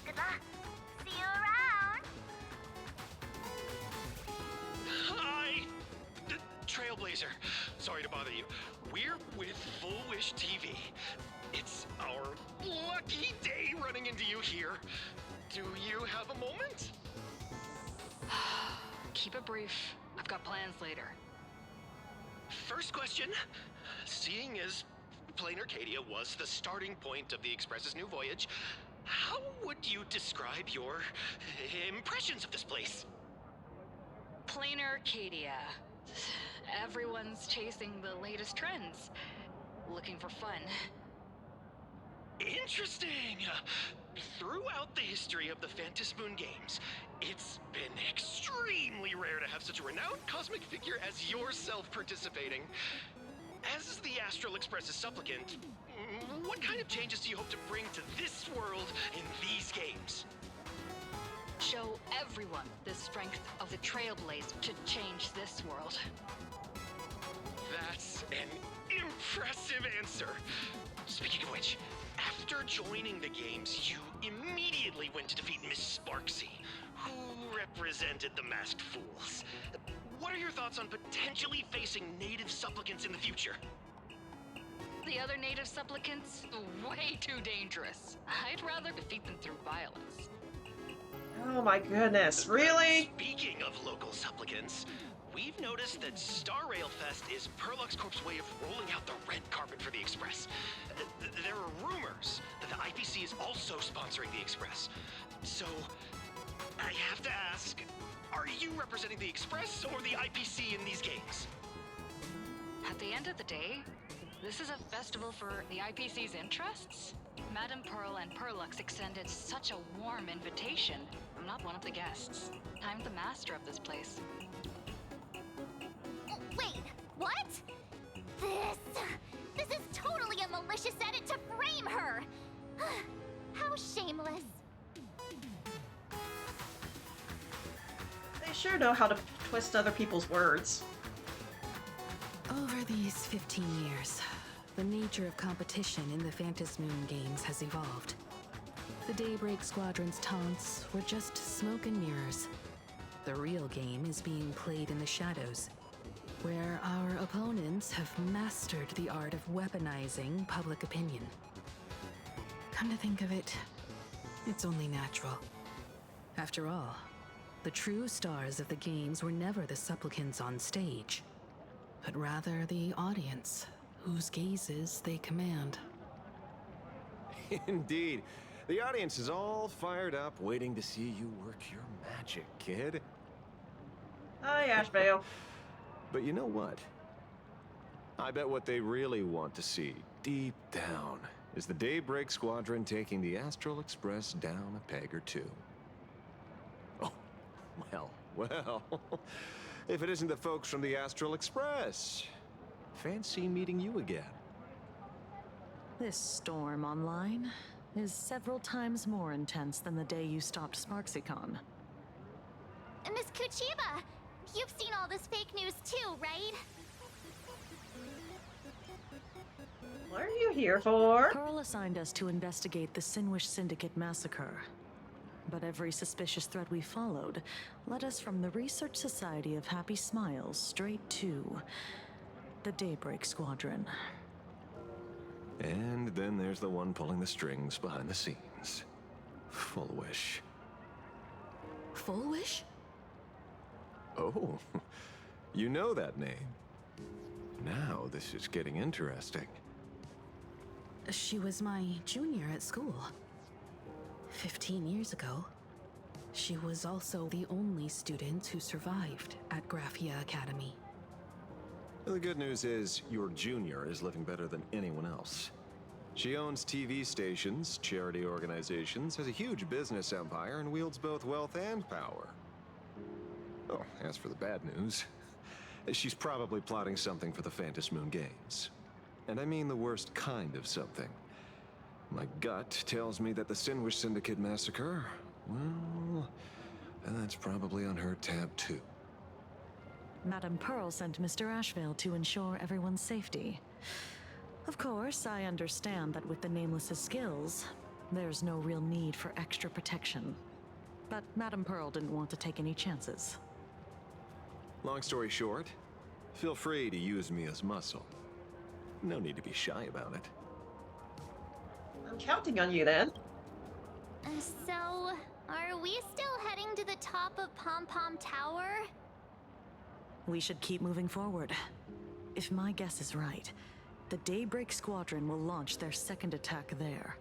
Good luck. See you around! Hi! Trailblazer. Sorry to bother you. We're with Full Wish TV. It's our lucky day running into you here. Do you have a moment? Keep it brief. I've got plans later. First question. Seeing as Plain Arcadia was the starting point of the Express's new voyage, how would you describe your impressions of this place? Plain Arcadia. Everyone's chasing the latest trends, looking for fun. Interesting! Throughout the history of the Phantasmoon Games, it's been extremely rare to have such a renowned cosmic figure as yourself participating. As the Astral Express's supplicant, what kind of changes do you hope to bring to this world in these games? Show everyone the strength of the Trailblazer to change this world. That's an impressive answer. Speaking of which, after joining the games, you immediately went to defeat Miss Sparksy, who represented the Masked Fools. What are your thoughts on potentially facing native supplicants in the future? The other native supplicants, way too dangerous. I'd rather defeat them through violence. Oh my goodness, really? Speaking of local supplicants, we've noticed that Star Rail Fest is Perlux Corp's way of rolling out the red carpet for the Express. There are rumors that the IPC is also sponsoring the Express. So, I have to ask, are you representing the Express or the IPC in these games? At the end of the day, this is a festival for the IPC's interests. Madame Pearl and Perlux extended such a warm invitation. I'm not one of the guests. I'm the master of this place. Wait, what? This is totally a malicious edit to frame her! How shameless. They sure know how to twist other people's words. Over these 15 years, the nature of competition in the Phantasmoon Games has evolved. The Daybreak Squadron's taunts were just smoke and mirrors. The real game is being played in the shadows, where our opponents have mastered the art of weaponizing public opinion. Come to think of it, it's only natural. After all, the true stars of the games were never the supplicants on stage, but rather the audience, whose gazes they command. Indeed. The audience is all fired up, waiting to see you work your magic, kid. Hi, Ashvale. But you know what? I bet what they really want to see, deep down, is the Daybreak Squadron taking the Astral Express down a peg or two. Oh, well. If it isn't the folks from the Astral Express. Fancy meeting you again. This storm online is several times more intense than the day you stopped SparksyCon. Miss Kuchiba, you've seen all this fake news too, right? What are you here for? Pearl assigned us to investigate the Sinwish Syndicate massacre. But every suspicious thread we followed led us from the Research Society of Happy Smiles straight to the Daybreak Squadron. And then there's the one pulling the strings behind the scenes. Full Wish. Full Wish? Oh, you know that name. Now this is getting interesting. She was my junior at school. 15 years ago. She was also the only student who survived at Graphia Academy. The good news is, your junior is living better than anyone else. She owns TV stations, charity organizations, has a huge business empire, and wields both wealth and power. Oh, as for the bad news, she's probably plotting something for the Phantasmoon Games. And I mean the worst kind of something. My gut tells me that the Sinwish Syndicate massacre, well, that's probably on her tab too. Madame Pearl sent Mr. Ashvale to ensure everyone's safety. Of course, I understand that with the Nameless's skills, there's no real need for extra protection. But Madame Pearl didn't want to take any chances. Long story short, feel free to use me as muscle. No need to be shy about it. I'm counting on you then. So, are we still heading to the top of Pom Pom Tower? We should keep moving forward. If my guess is right, the Daybreak Squadron will launch their second attack there.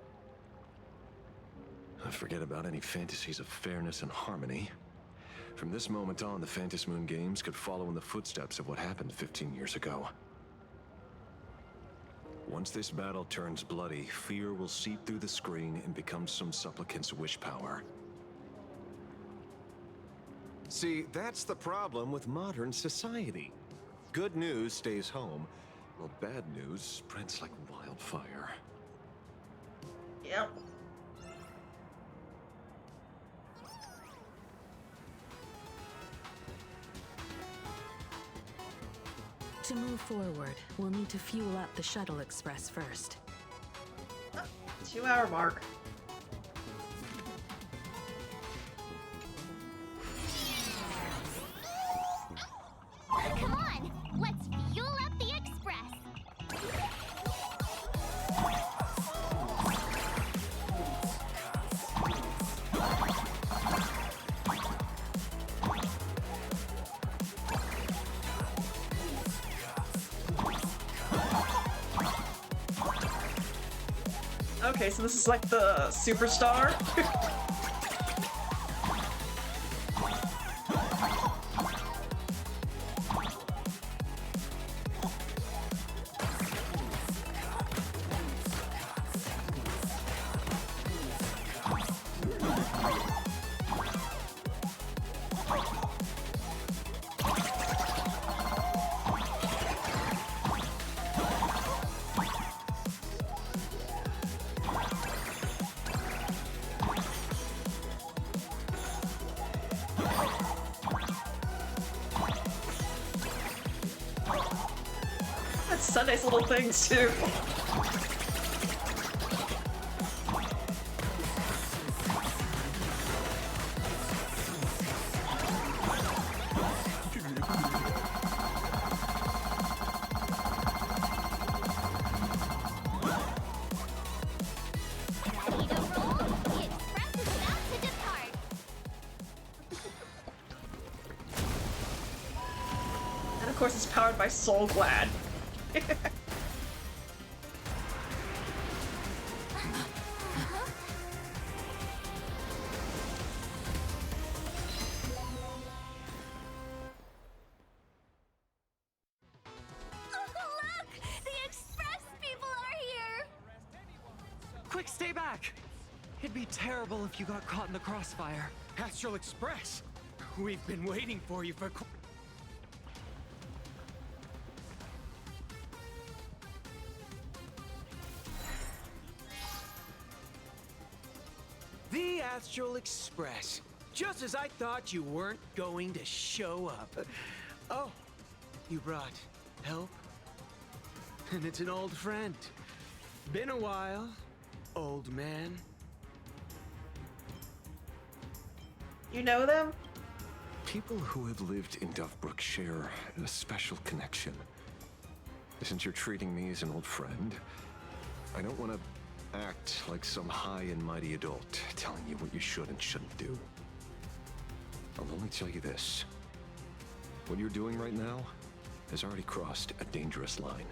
Forget about any fantasies of fairness and harmony. From this moment on, the Fantasy Moon Games could follow in the footsteps of what happened 15 years ago. Once this battle turns bloody, fear will seep through the screen and become some supplicant's wish power. See, that's the problem with modern society. Good news stays home, while bad news spreads like wildfire. Yep. To move forward, we'll need to fuel up the Shuttle Express first. 2-hour mark. Come on, let's fuel up the express. Okay, so this is like the superstar. That's Sunday's little things too. And of course it's powered by Soul Glad. Look! The express people are here! Quick, stay back! It'd be terrible if you got caught in the crossfire. Astral Express! We've been waiting for you for The Astral Express. Just as I thought you weren't going to show up. Oh, you brought help? And it's an old friend. Been a while, old man. You know them? People who have lived in Dovebrook share a special connection. Since you're treating me as an old friend, I don't want to act like some high and mighty adult telling you what you should and shouldn't do. I'll only tell you this. What you're doing right now has already crossed a dangerous line.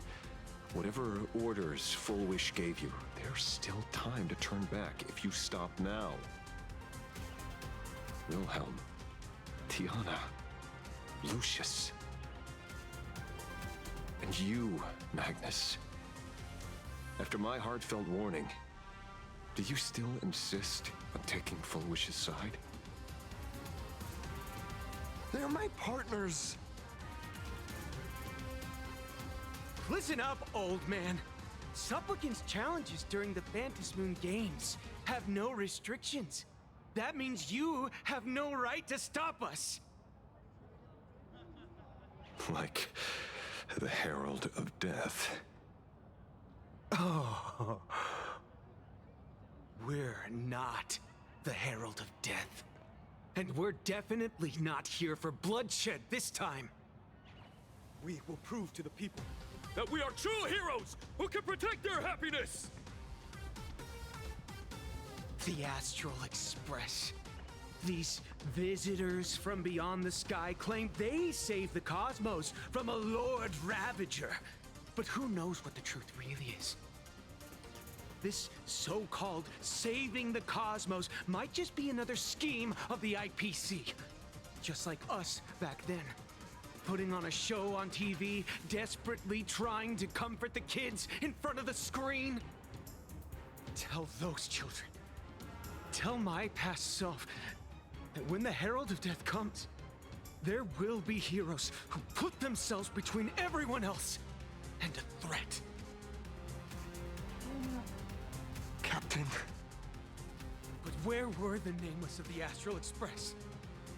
Whatever orders Full Wish gave you, there's still time to turn back if you stop now. Wilhelm, Tiana, Lucius, and you, Magnus. After my heartfelt warning, do you still insist on taking Full Wish's side? They're my partners. Listen up, old man. Supplicants' challenges during the Fantasy Moon Games have no restrictions. That means you have no right to stop us. Like the Herald of Death. Oh. We're not the Herald of Death. And we're definitely not here for bloodshed this time. We will prove to the people that we are true heroes who can protect their happiness! The Astral Express. These visitors from beyond the sky claim they saved the cosmos from a Lord Ravager. But who knows what the truth really is? This so-called saving the cosmos might just be another scheme of the IPC. just like us back then. Putting on a show on TV, desperately trying to comfort the kids in front of the screen. Tell those children, tell my past self, that when the Herald of Death comes, there will be heroes who put themselves between everyone else and a threat. Captain. But where were the nameless of the Astral Express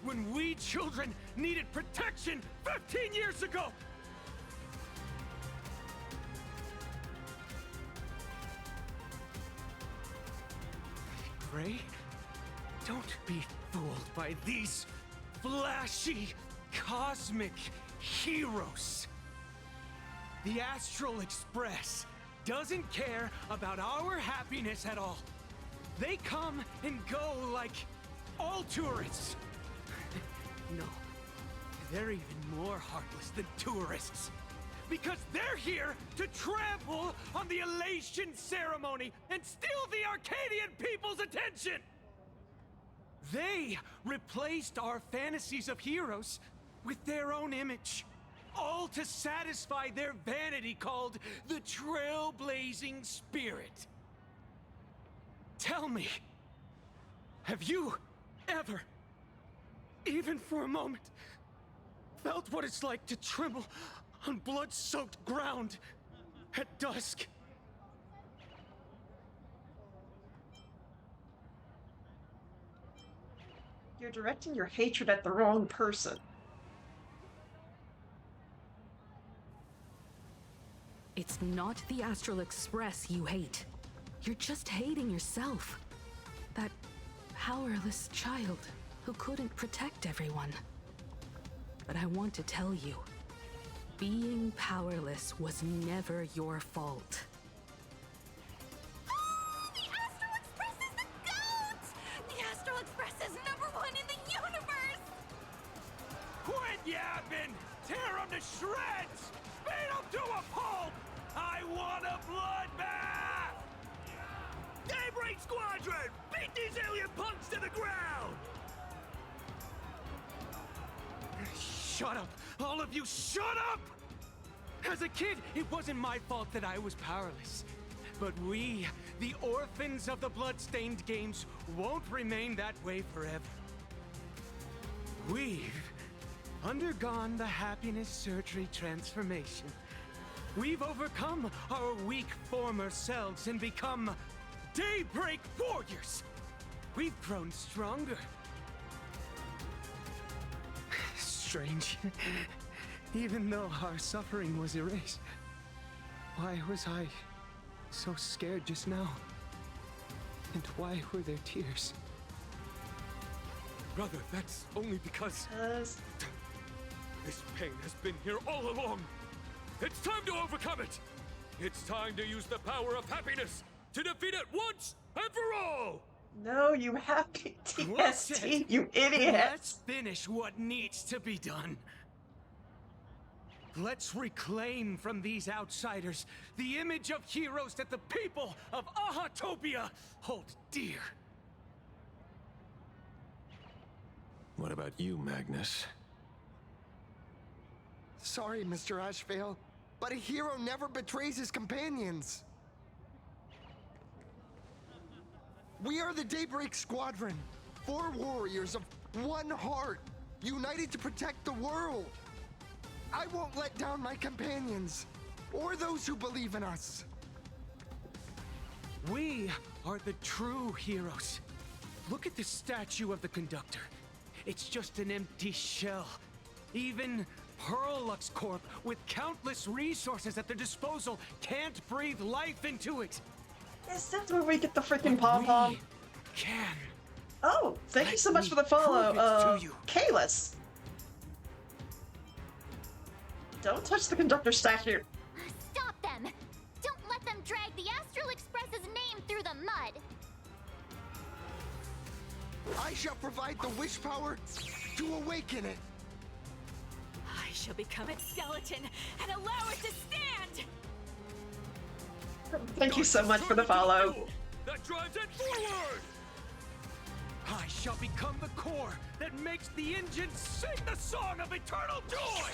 when we children needed protection 15 years ago? Gray, don't be fooled by these flashy, cosmic heroes. The Astral Express doesn't care about our happiness at all. They come and go like all tourists. No, they're even more heartless than tourists. Because they're here to trample on the elation ceremony and steal the Arcadian people's attention! They replaced our fantasies of heroes with their own image, all to satisfy their vanity called the trailblazing spirit. Tell me, have you ever, even for a moment, felt what it's like to tremble on blood-soaked ground at dusk? You're directing your hatred at the wrong person. It's not the Astral Express you hate. You're just hating yourself. That powerless child who couldn't protect everyone. But I want to tell you, being powerless was never your fault. The Astral Express is the GOAT! The Astral Express is #1 in the universe! Quit yapping! Tear them to shreds! Beat them to a pulp! I want a bloodbath! Daybreak Squadron! Beat these alien punks to the ground! Shut up! All of you, shut up! As a kid, it wasn't my fault that I was powerless. But we, the orphans of the blood-stained games, won't remain that way forever. We've undergone the happiness surgery transformation. We've overcome our weak former selves and become Daybreak Warriors. We've grown stronger. Strange. Even though our suffering was erased, why was I so scared just now? And why were there tears? Brother, that's only because... This pain has been here all along. It's time to overcome it! It's time to use the power of happiness to defeat it once and for all! No, you have PTSD, you idiot! Let's finish what needs to be done. Let's reclaim from these outsiders the image of heroes that the people of Ahatopia hold dear. What about you, Magnus? Sorry, Mr. Ashvale, but a hero never betrays his companions. We are the Daybreak Squadron, 4 warriors of one heart, united to protect the world. I won't let down my companions, or those who believe in us. We are the true heroes. Look at the statue of the conductor. It's just an empty shell. Even Pearlux Corp, with countless resources at their disposal, can't breathe life into it. Is that where we get the freaking pom-pom? Can. Oh, thank you so much for the follow, Kalis. Don't touch the conductor statue. Stop them! Don't let them drag the Astral Express's name through the mud! I shall provide the wish power to awaken it. I shall become its skeleton and allow it to stand! Thank you so much for the follow. That drives it forward! I shall become the core that makes the engine sing the song of eternal joy!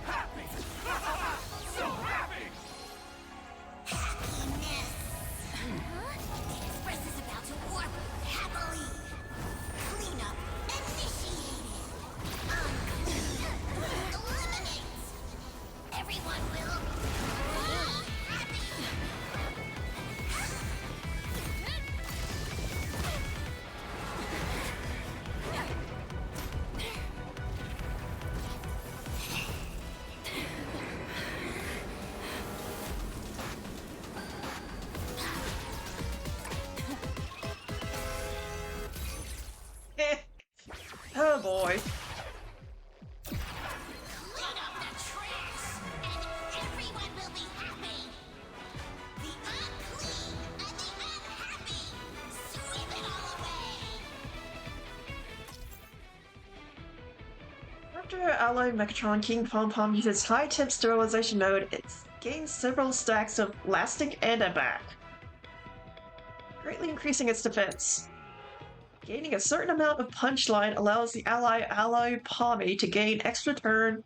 Happy! So happy! Happiness! The Express is about to warp happily! Cleanup initiated! Unclean eliminates! Everyone will be happy! Oh boy. Clean up the trash, and everyone will be happy! The unclean and the unhappy! Sweep it all away! After Alloy Megatron King Pom Pom uses high temp sterilization mode, it gains several stacks of elastic and a back, greatly increasing its defense. Gaining a certain amount of punchline allows the Alloy Pommy to gain extra turn.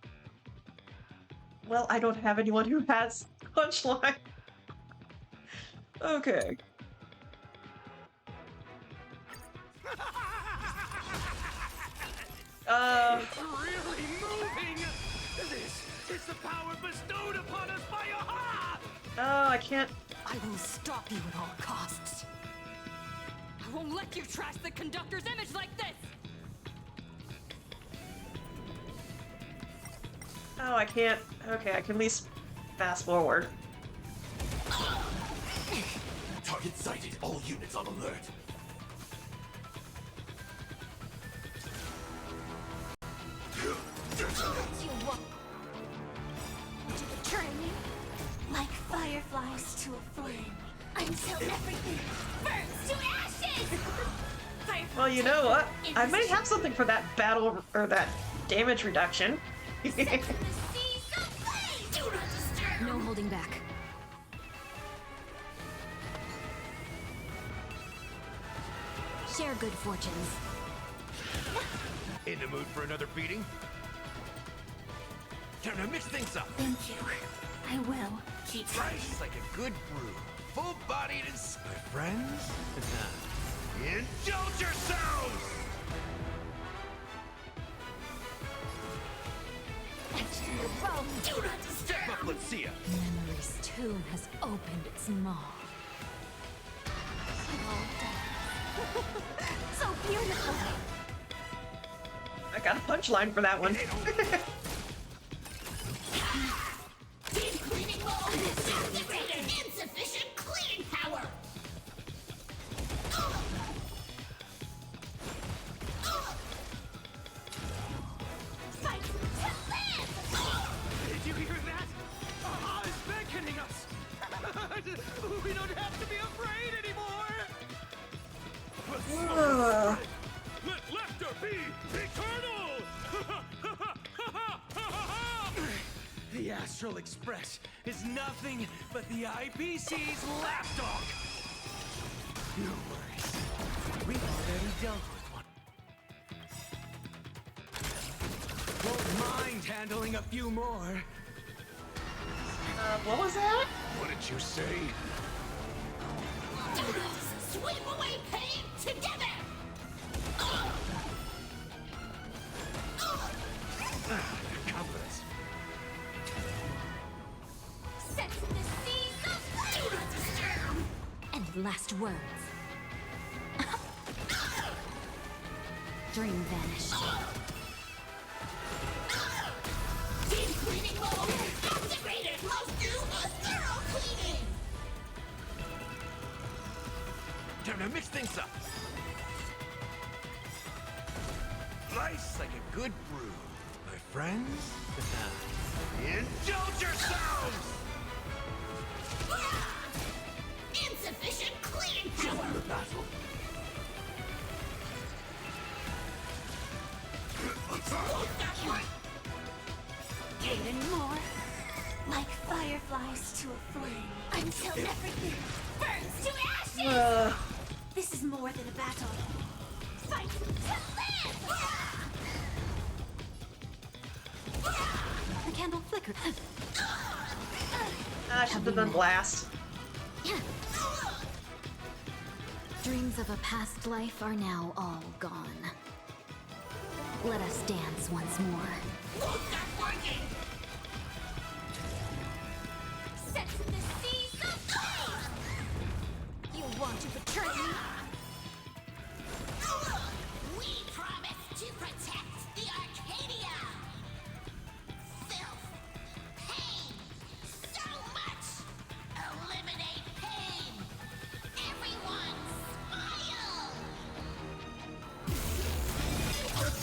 Well, I don't have anyone who has punchline. Okay. It's really moving! This is the power bestowed upon us by Aha! Oh, I can't. I will stop you at all costs. I won't let you trash the conductor's image like this! Oh, I can't. Okay, I can at least fast forward. Target sighted. All units on alert. You walk to the training like fireflies to a flame until everything burns to ashes! Well, you know what? I might have something for that battle or that damage reduction. No holding back. Share good fortunes. In the mood for another beating? Time to mix things up. Thank you. I will. Keep Fresh like a good brew. Full-bodied and... My friends? Indulge yourselves! Do not disturb! Step up, let's see ya! Memory's tomb has opened its maw. So beautiful! I got a punchline for that one. Deep cleaning mold is activated! Insufficient cleaning power! Fight to live! Did you hear that? Aha is beckoning us! We don't have to be afraid anymore! Let laughter be eternal! The Astral Express is nothing but the IPC's lapdog! No worries. We've already dealt with one. Won't mind handling a few more. What was that? What did you say? Sweep away pain together! Confidence. Set the seas of do not disturb! And last words. Dream vanished. Deep cleaning mode activated! Must do a thorough cleaning! Time to mix things up. Nice like a good brew. My friends? Indulge yourselves! Insufficient cleaning power! The battle. Gain more, like fireflies to a flame, until everything burns to ashes! This is more than a battle. Fight to live! The candle flickered. I should have done blast. Dreams of a past life are now all gone. Let us dance once more. Set to the seas of flame! You want to betray me? We promise to protect the Arcadia! Filth! Pain! So much! Eliminate pain! Everyone, smile!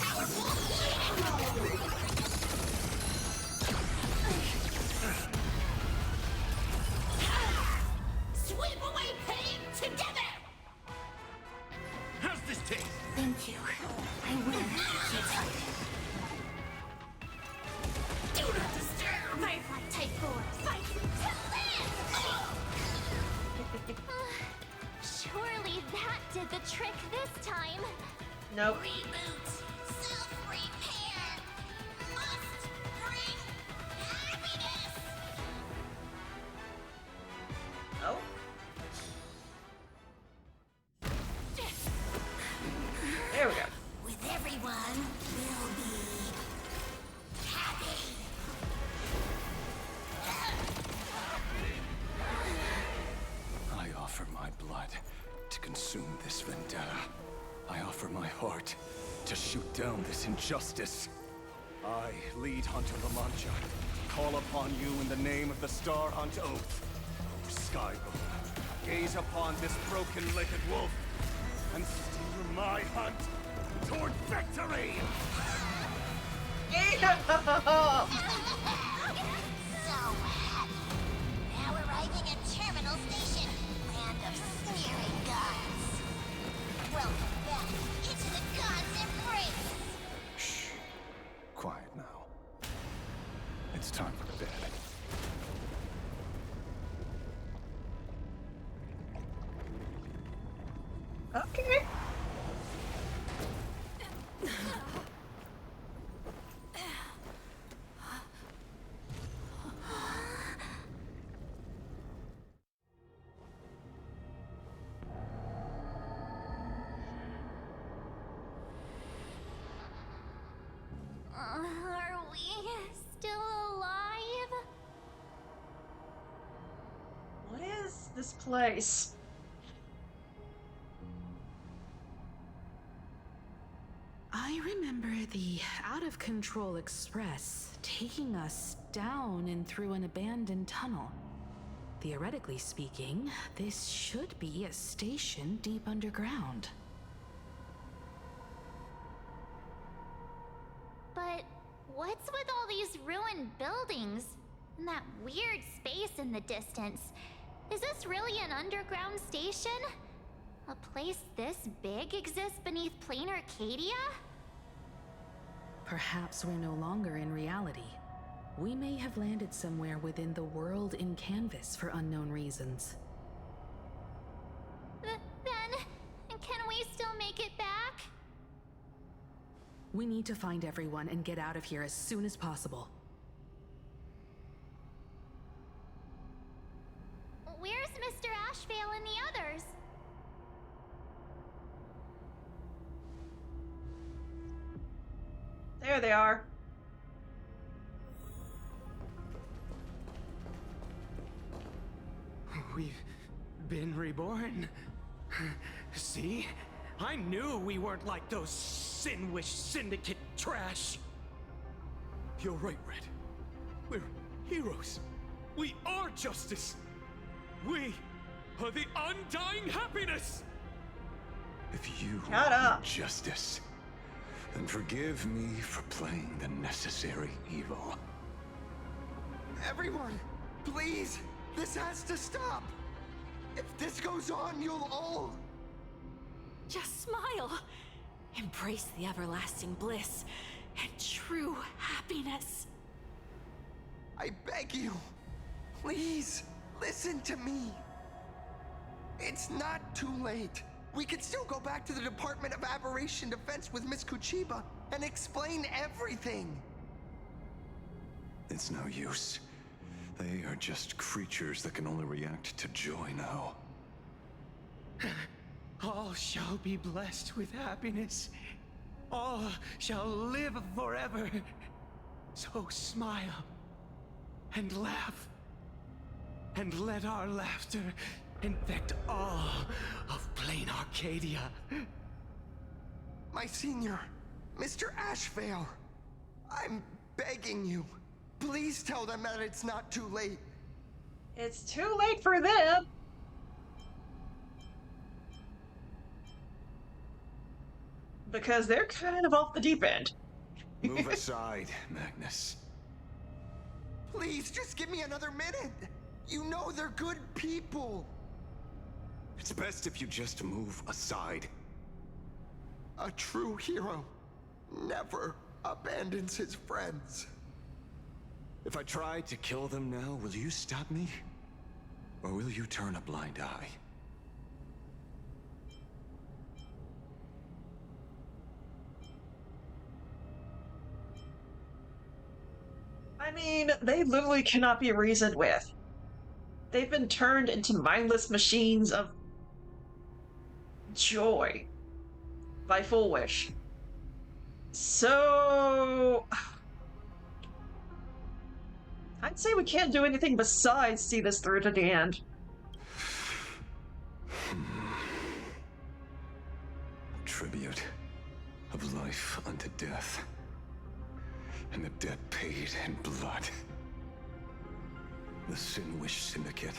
Powerful sweep away pain together! How's this taste? Thank you. I will. Do not disturb! Firefly type 4, fight to live! Surely that did the trick this time. Nope. Reboot! Self-repair! Must bring happiness! Oh. There we go. With everyone, we'll be happy! I offer my blood to consume this vendetta. I offer my heart to shoot down this injustice. I, lead Hunter La Mancha, call upon you in the name of the Star Hunt Oath. O Skybone, gaze upon this broken-legged wolf and steer my hunt toward victory! So happy! Now arriving at Terminal Station, land of sneering gods. Welcome back into the gods' embrace! Shh. Quiet now. It's time for bed. Okay. Are we still alive? What is this place? I remember the out-of-control express taking us down and through an abandoned tunnel. Theoretically speaking, this should be a station deep underground. But what's with all these ruined buildings? And that weird space in the distance? Is this really an underground station? A place this big exists beneath plain Arcadia? Perhaps we're no longer in reality. We may have landed somewhere within the world in canvas for unknown reasons. Then, can we still make it back? We need to find everyone and get out of here as soon as possible. Where's Mr. Ashvale and the others? There they are. We've been reborn. See? I knew we weren't like those Sin-Wish Syndicate trash. You're right, Red. We're heroes. We are justice. We are the undying happiness. If you Shut up. want justice, then forgive me for playing the necessary evil. Everyone, please! This has to stop! If this goes on, you'll all... Just smile. Embrace the everlasting bliss and true happiness. I beg you, please, listen to me. It's not too late. We can still go back to the Department of Aberration Defense with Miss Kuchiba and explain everything. It's no use. They are just creatures that can only react to joy now. All shall be blessed with happiness. All shall live forever. So smile and laugh. And let our laughter infect all of Plain Arcadia. My senior, Mr. Ashvale, I'm begging you. Please tell them that it's not too late. It's too late for them. Because they're kind of off the deep end. Move aside, Magnus. Please, just give me another minute. You know they're good people. It's best if you just move aside. A true hero never abandons his friends. If I try to kill them now, will you stop me? Or will you turn a blind eye? I mean, they literally cannot be reasoned with. They've been turned into mindless machines of joy by Full Wish. So I'd say we can't do anything besides see this through to the end. Tribute of life unto death, and the debt paid in blood. The Sinwish Syndicate,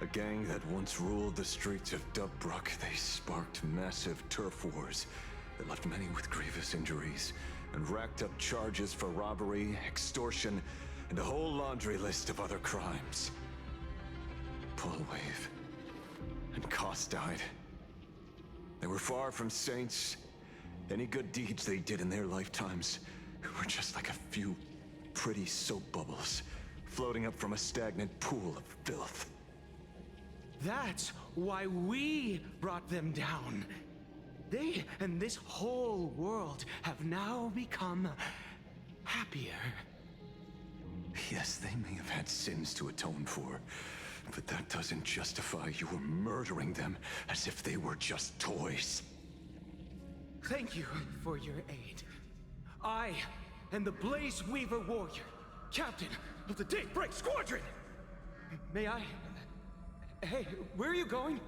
a gang that once ruled the streets of Dubbrook. They sparked massive turf wars that left many with grievous injuries and racked up charges for robbery, extortion, and a whole laundry list of other crimes. Pullwave and Koss died. They were far from saints. Any good deeds they did in their lifetimes were just like a few pretty soap bubbles floating up from a stagnant pool of filth. That's why we brought them down. They and this whole world have now become happier. Yes, they may have had sins to atone for, but that doesn't justify you murdering them as if they were just toys. Thank you for your aid. I am the Blaze Weaver Warrior, captain of the Daybreak Squadron. May I? Hey, where are you going?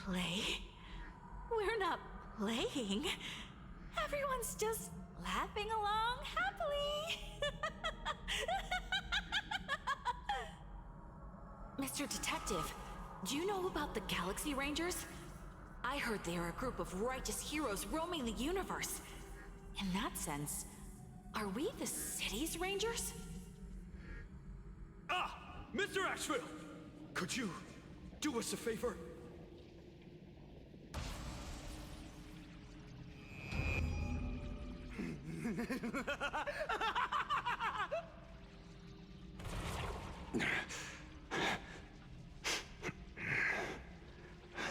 Play? We're not playing. Everyone's just laughing along happily. Mr. Detective, do you know about the Galaxy Rangers? I heard they are a group of righteous heroes roaming the universe. In that sense, are we the city's rangers? Ah! Mr. Asheville! Could you do us a favor?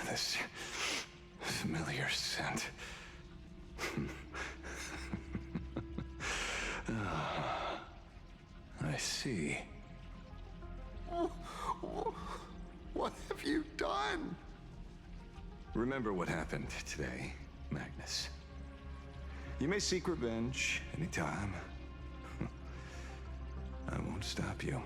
This familiar scent. Ah, I see. What have you done? Remember what happened today, Magnus. You may seek revenge anytime. I won't stop you.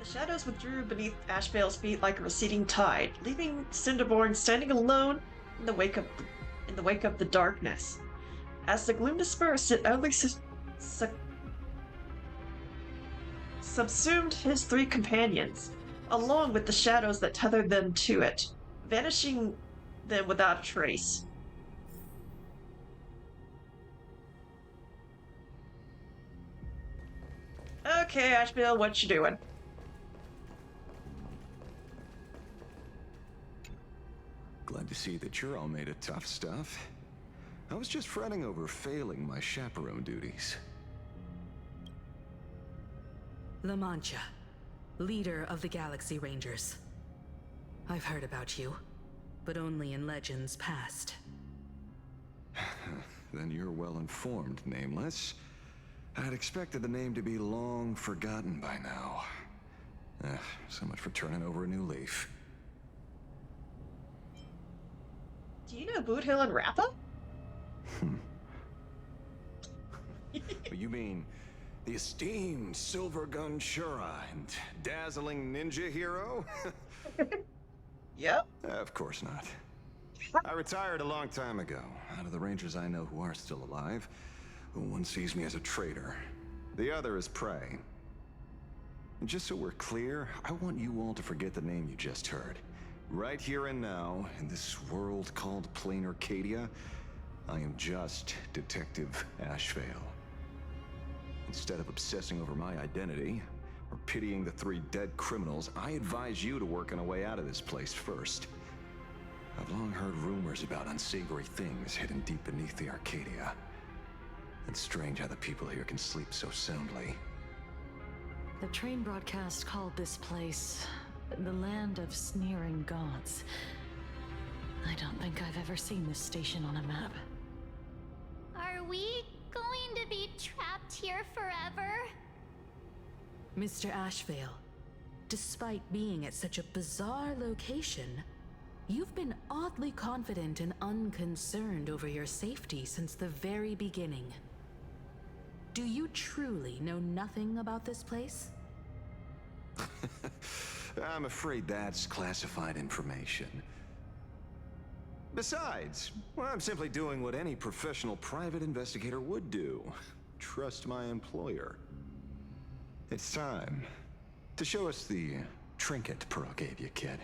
The shadows withdrew beneath Ashvale's feet like a receding tide, leaving Cinderborn standing alone in the wake of the darkness. As the gloom dispersed, it only subsumed his three companions, along with the shadows that tethered them to it, vanishing them without a trace. Okay, Ashvale, what you doing? Glad to see that you're all made of tough stuff. I was just fretting over failing my chaperone duties. La Mancha, leader of the Galaxy Rangers. I've heard about you, but only in legends past. Then you're well informed, Nameless. I'd expected the name to be long forgotten by now. So much for turning over a new leaf. Do you know Boot Hill and Rappa? You mean the esteemed Silver Gun Shura and dazzling ninja hero? Yep. Of course not. I retired a long time ago. Out of the Rangers I know who are still alive, one sees me as a traitor. The other is prey. And just so we're clear, I want you all to forget the name you just heard. Right here and now, in this world called Plain Arcadia, I am just Detective Ashvale. Instead of obsessing over my identity, or pitying the 3 dead criminals, I advise you to work on a way out of this place first. I've long heard rumors about unsavory things hidden deep beneath the Arcadia. It's strange how the people here can sleep so soundly. The train broadcast called this place the land of sneering gods. I don't think I've ever seen this station on a map. Are we going to be trapped here forever? Mr. Ashvale, despite being at such a bizarre location, you've been oddly confident and unconcerned over your safety since the very beginning. Do you truly know nothing about this place? I'm afraid that's classified information. Besides, well, I'm simply doing what any professional private investigator would do. Trust my employer. It's time to show us the trinket Pearl gave you, kid.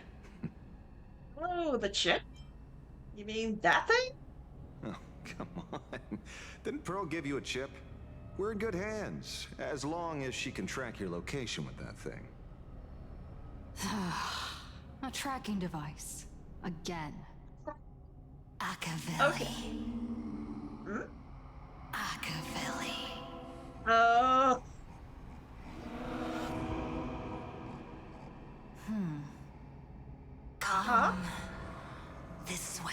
Oh, the chip? You mean that thing? Oh, come on. Didn't Pearl give you a chip? We're in good hands, as long as she can track your location with that thing. A tracking device. Again. Akavilli. Okay. Akavilli. Oh. Come this way.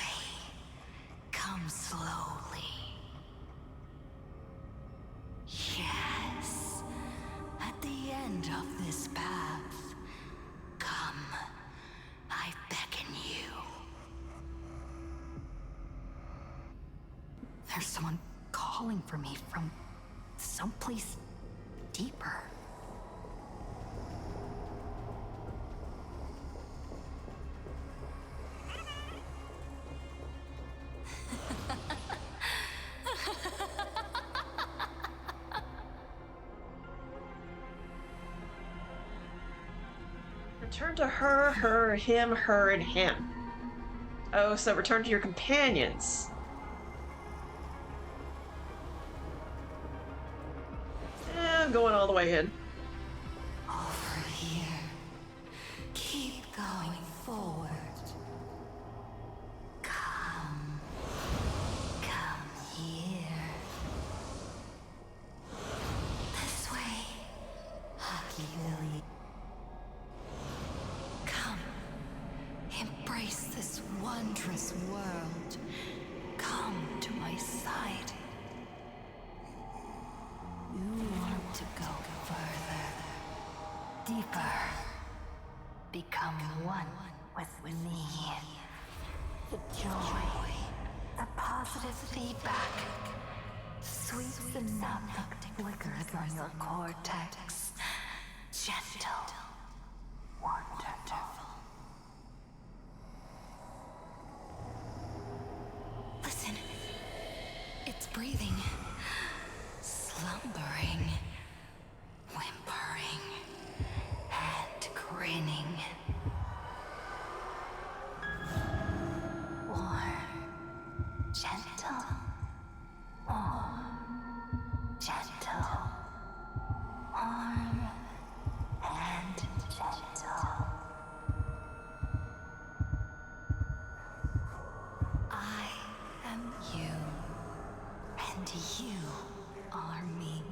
Come slowly. Yes. At the end of this path. Come. I beckon you. There's someone calling for me from someplace deeper. Return to her, her, him, her, and him. Oh, so return to your companions. I'm going all the way in. Over here. Keep going forward. Come. Come here. This way. Akivilli. Come. Embrace this wondrous world. Come to my side. You want to go further, deeper, become one with me. The joy, the positive feedback, sweet synaptic flickers on your cortex, gentle, wonderful. Listen, it's breathing. Slumbering, whimpering, and grinning. Warm, gentle, warm, gentle, warm, and gentle. I am you, and you are me.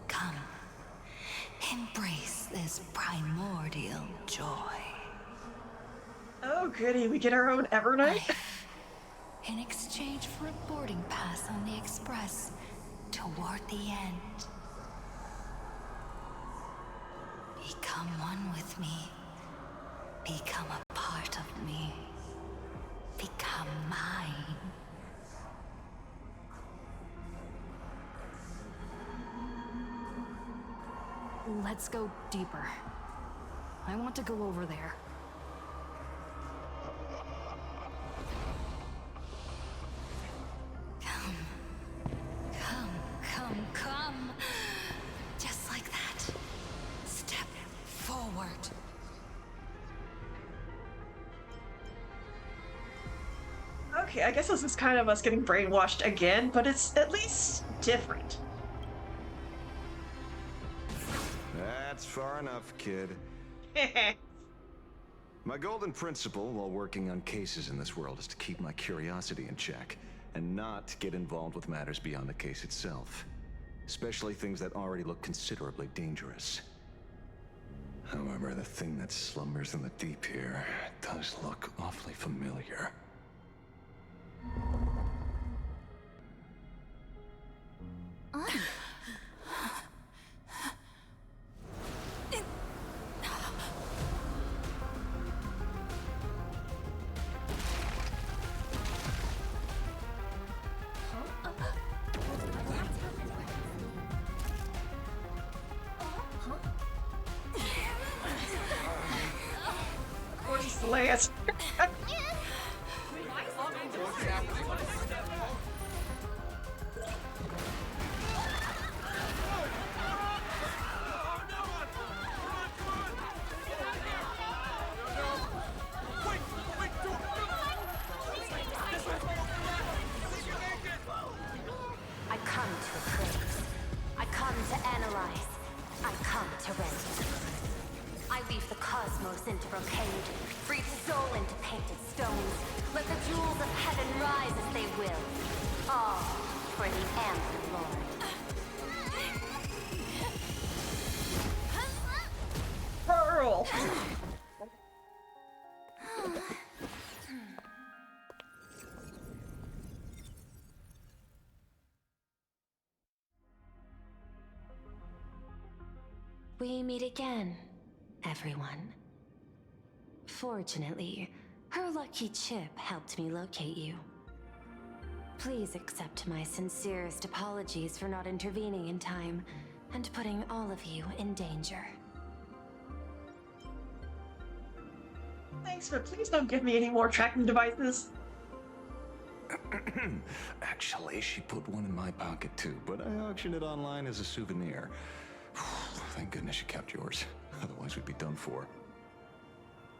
Come, Embrace this primordial joy. Oh, goody, we get our own Evernight? In exchange for a boarding pass on the Express toward the end. Become one with me. Become a part of me. Become mine. Let's go deeper. I want to go over there. Come. Just like that. Step forward. Okay, I guess this is kind of us getting brainwashed again, but it's at least different. That's far enough, kid. My golden principle while working on cases in this world is to keep my curiosity in check and not get involved with matters beyond the case itself, especially things that already look considerably dangerous. However, the thing that slumbers in the deep here does look awfully familiar. Of course, it's the last. I come to appraise. I come to analyze. I come to render. I weave the cosmos into brocade, breathe soul into painted stones. Let the jewels of heaven rise as they will. All for the Amber Lord. Pearl! We meet again, everyone. Fortunately, her lucky chip helped me locate you. Please accept my sincerest apologies for not intervening in time and putting all of you in danger. Thanks, but please don't give me any more tracking devices. Actually, she put one in my pocket too, but I auctioned it online as a souvenir. Thank goodness you kept yours. Otherwise, we'd be done for.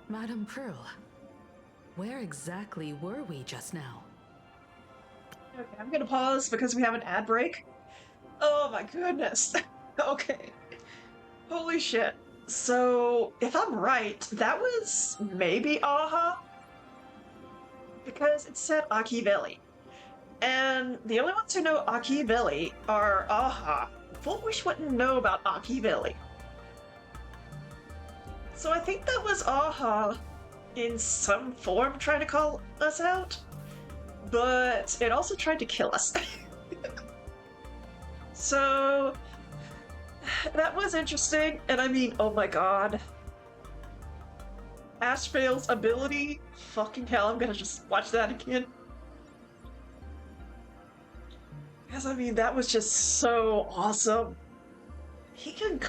Madame Pearl, where exactly were we just now? Okay, I'm gonna pause because we have an ad break. Oh my goodness. Okay. Holy shit. So, if I'm right, that was maybe Aha? Because it said Aki Valley. And the only ones who know Aki Valley are Aha. Foolish wouldn't know about Aki Valley. So I think that was Aha in some form trying to call us out. But it also tried to kill us. So that was interesting, and I mean, oh my god. Ashvale's ability? Fucking hell, I'm gonna just watch that again. Because I mean, that was just so awesome. He can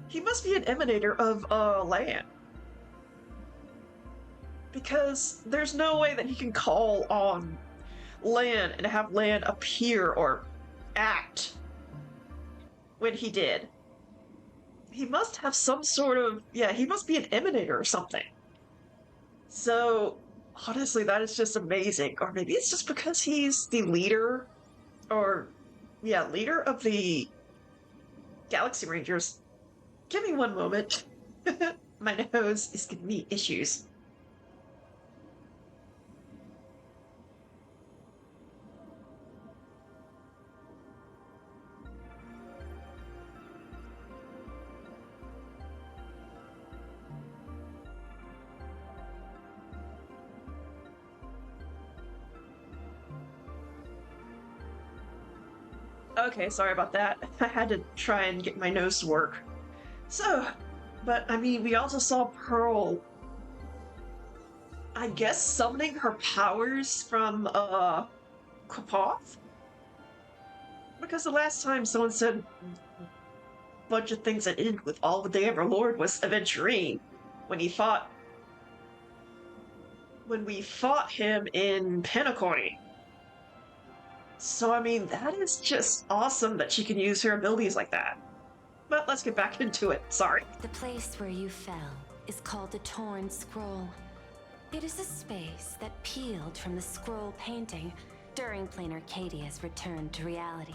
he must be an emanator of land. Because there's no way that he can call on land and have land appear or act when he did. He must have some sort of, yeah, he must be an emanator or something. So, honestly, that is just amazing. Or maybe it's just because he's the leader, or, yeah, leader of the Galaxy Rangers. Give me one moment. My nose is giving me issues. Okay, sorry about that. I had to try and get my nose to work. So, but I mean, we also saw Pearl, I guess, summoning her powers from, Kapoth? Because the last time someone said a bunch of things that ended with all they ever Lord was Aventurine when he fought when we fought him in Pentacorny. So I mean that is just awesome that she can use her abilities like that. But let's get back into it. Sorry. The place where you fell is called the Torn Scroll. It is a space that peeled from the scroll painting during Plain Arcadia's return to reality.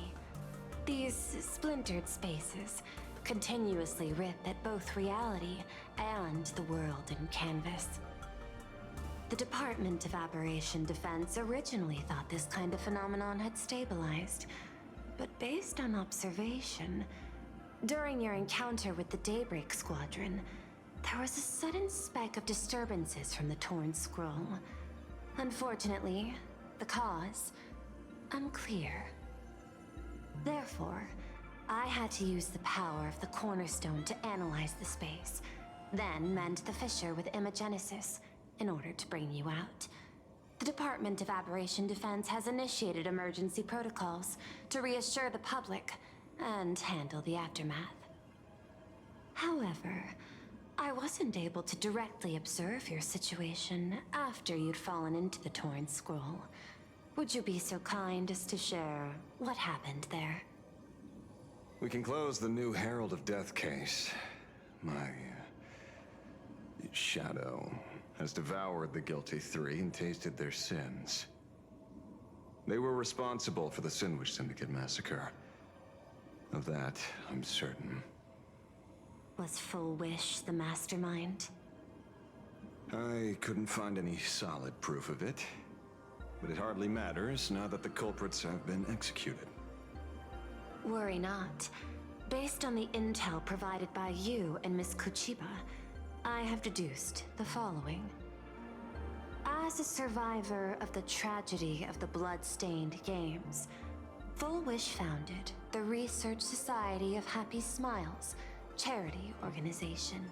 These splintered spaces continuously rip at both reality and the world in canvas. The Department of Aberration Defense originally thought this kind of phenomenon had stabilized, but based on observation, during your encounter with the Daybreak Squadron, there was a sudden speck of disturbances from the Torn Scroll. Unfortunately, the cause, unclear. Therefore, I had to use the power of the Cornerstone to analyze the space, then mend the fissure with Imagenesis in order to bring you out. The Department of Aberration Defense has initiated emergency protocols to reassure the public and handle the aftermath. However, I wasn't able to directly observe your situation after you'd fallen into the Torn Scroll. Would you be so kind as to share what happened there? We can close the new Herald of Death case. My shadow has devoured the guilty three and tasted their sins. They were responsible for the Sinwish Syndicate massacre. Of that, I'm certain. Was Full Wish the mastermind? I couldn't find any solid proof of it, but it hardly matters now that the culprits have been executed. Worry not. Based on the intel provided by you and Miss Kuchiba, I have deduced the following. As a survivor of the tragedy of the Blood-Stained Games, Full Wish founded the Research Society of Happy Smiles, charity organization.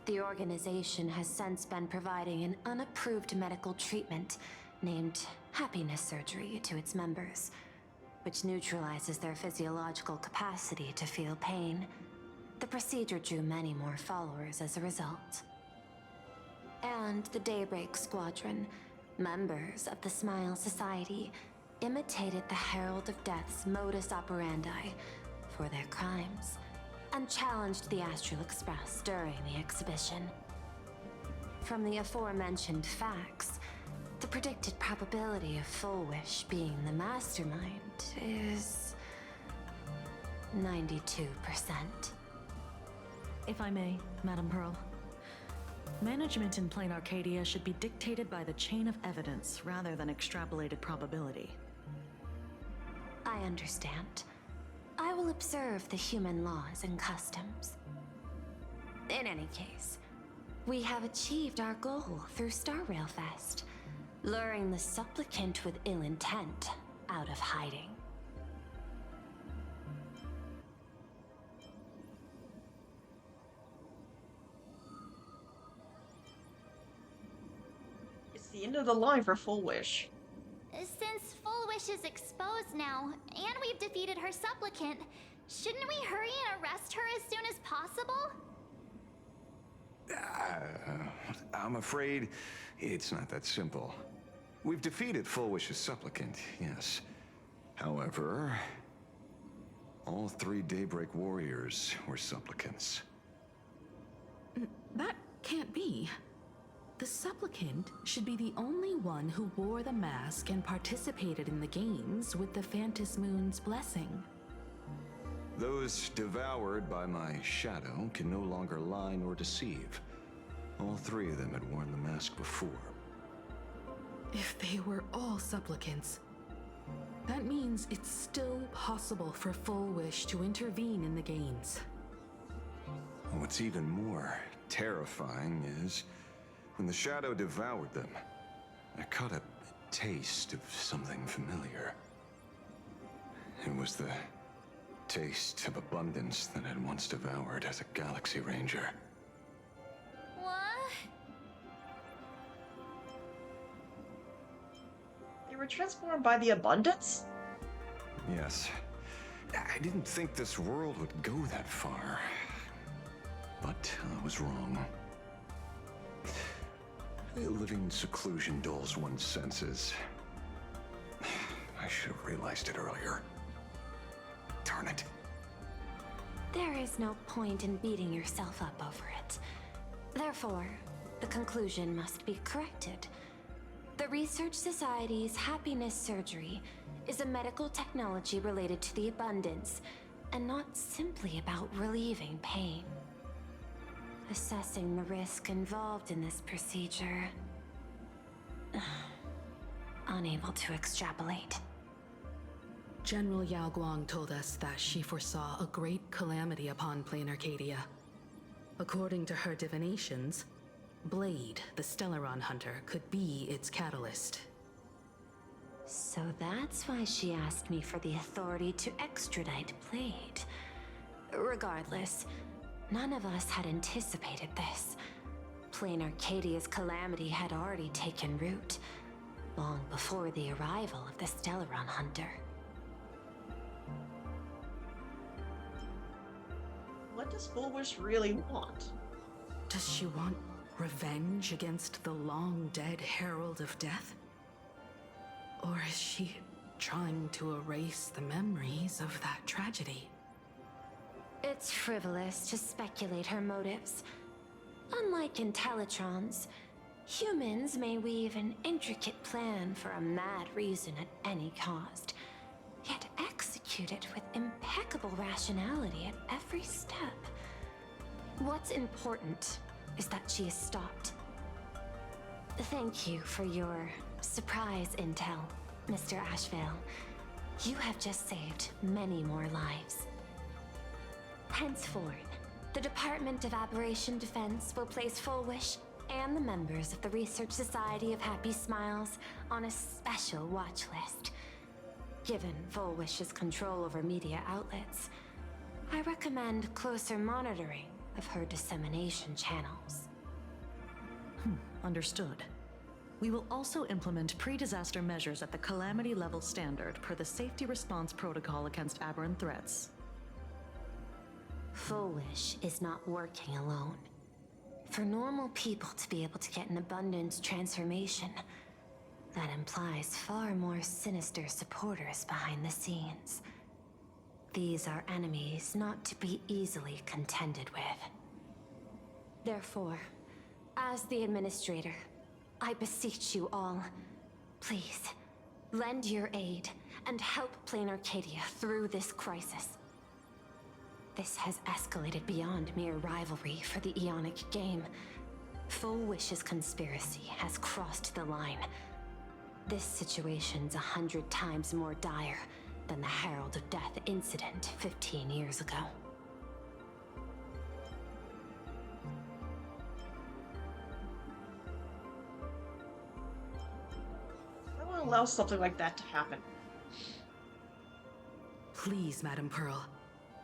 The organization has since been providing an unapproved medical treatment named happiness surgery to its members, which neutralizes their physiological capacity to feel pain. The procedure drew many more followers as a result. And the Daybreak Squadron, members of the Smile Society, imitated the Herald of Death's modus operandi for their crimes, and challenged the Astral Express during the exhibition. From the aforementioned facts, the predicted probability of Full Wish being the mastermind is 92%. If I may, Madam Pearl. Management in Plain Arcadia should be dictated by the chain of evidence rather than extrapolated probability. I understand. I will observe the human laws and customs. In any case, we have achieved our goal through Star Railfest, luring the supplicant with ill intent out of hiding. It's the end of the line for Full Wish. Since Full Wish is exposed now, and we've defeated her supplicant, shouldn't we hurry and arrest her as soon as possible? I'm afraid it's not that simple. We've defeated Full Wish's supplicant, yes. However, all three Daybreak warriors were supplicants. That can't be. The supplicant should be the only one who wore the mask and participated in the games with the Phantom Moon's blessing. Those devoured by my shadow can no longer lie nor deceive. All three of them had worn the mask before. If they were all supplicants, that means it's still possible for Full Wish to intervene in the games. What's even more terrifying is, when the shadow devoured them, I caught a taste of something familiar. It was the taste of abundance that I'd once devoured as a Galaxy Ranger. What? You were transformed by the abundance? Yes. I didn't think this world would go that far. But I was wrong. Living in seclusion dulls one's senses. I should have realized it earlier. Darn it. There is no point in beating yourself up over it. Therefore, the conclusion must be corrected. The Research Society's happiness surgery is a medical technology related to the abundance, and not simply about relieving pain. Assessing the risk involved in this procedure... unable to extrapolate. General Yao Guang told us that she foresaw a great calamity upon Plain Arcadia. According to her divinations, Blade, the Stellaron hunter, could be its catalyst. So that's why she asked me for the authority to extradite Blade. Regardless, none of us had anticipated this. Plain Arcadia's calamity had already taken root, long before the arrival of the Stellaron hunter. What does Fullwish really want? Does she want revenge against the long-dead Herald of Death? Or is she trying to erase the memories of that tragedy? It's frivolous to speculate her motives. Unlike Intellitrons, humans may weave an intricate plan for a mad reason at any cost, yet execute it with impeccable rationality at every step. What's important is that she is stopped. Thank you for your surprise intel, Mr. Ashvale. You have just saved many more lives. Henceforth, the Department of Aberration Defense will place Fullwish and the members of the Research Society of Happy Smiles on a special watch list. Given Fullwish's control over media outlets, I recommend closer monitoring of her dissemination channels. Understood. We will also implement pre-disaster measures at the calamity level standard per the Safety Response Protocol against aberrant threats. Fullwish is not working alone. For normal people to be able to get an abundance transformation, that implies far more sinister supporters behind the scenes. These are enemies not to be easily contended with. Therefore, as the administrator, I beseech you all, please, lend your aid and help Plain Arcadia through this crisis. This has escalated beyond mere rivalry for the Ionic game. Fullwish's conspiracy has crossed the line. This situation's 100 times more dire than the Herald of Death incident 15 years ago. I won't allow something like that to happen. Please, Madam Pearl.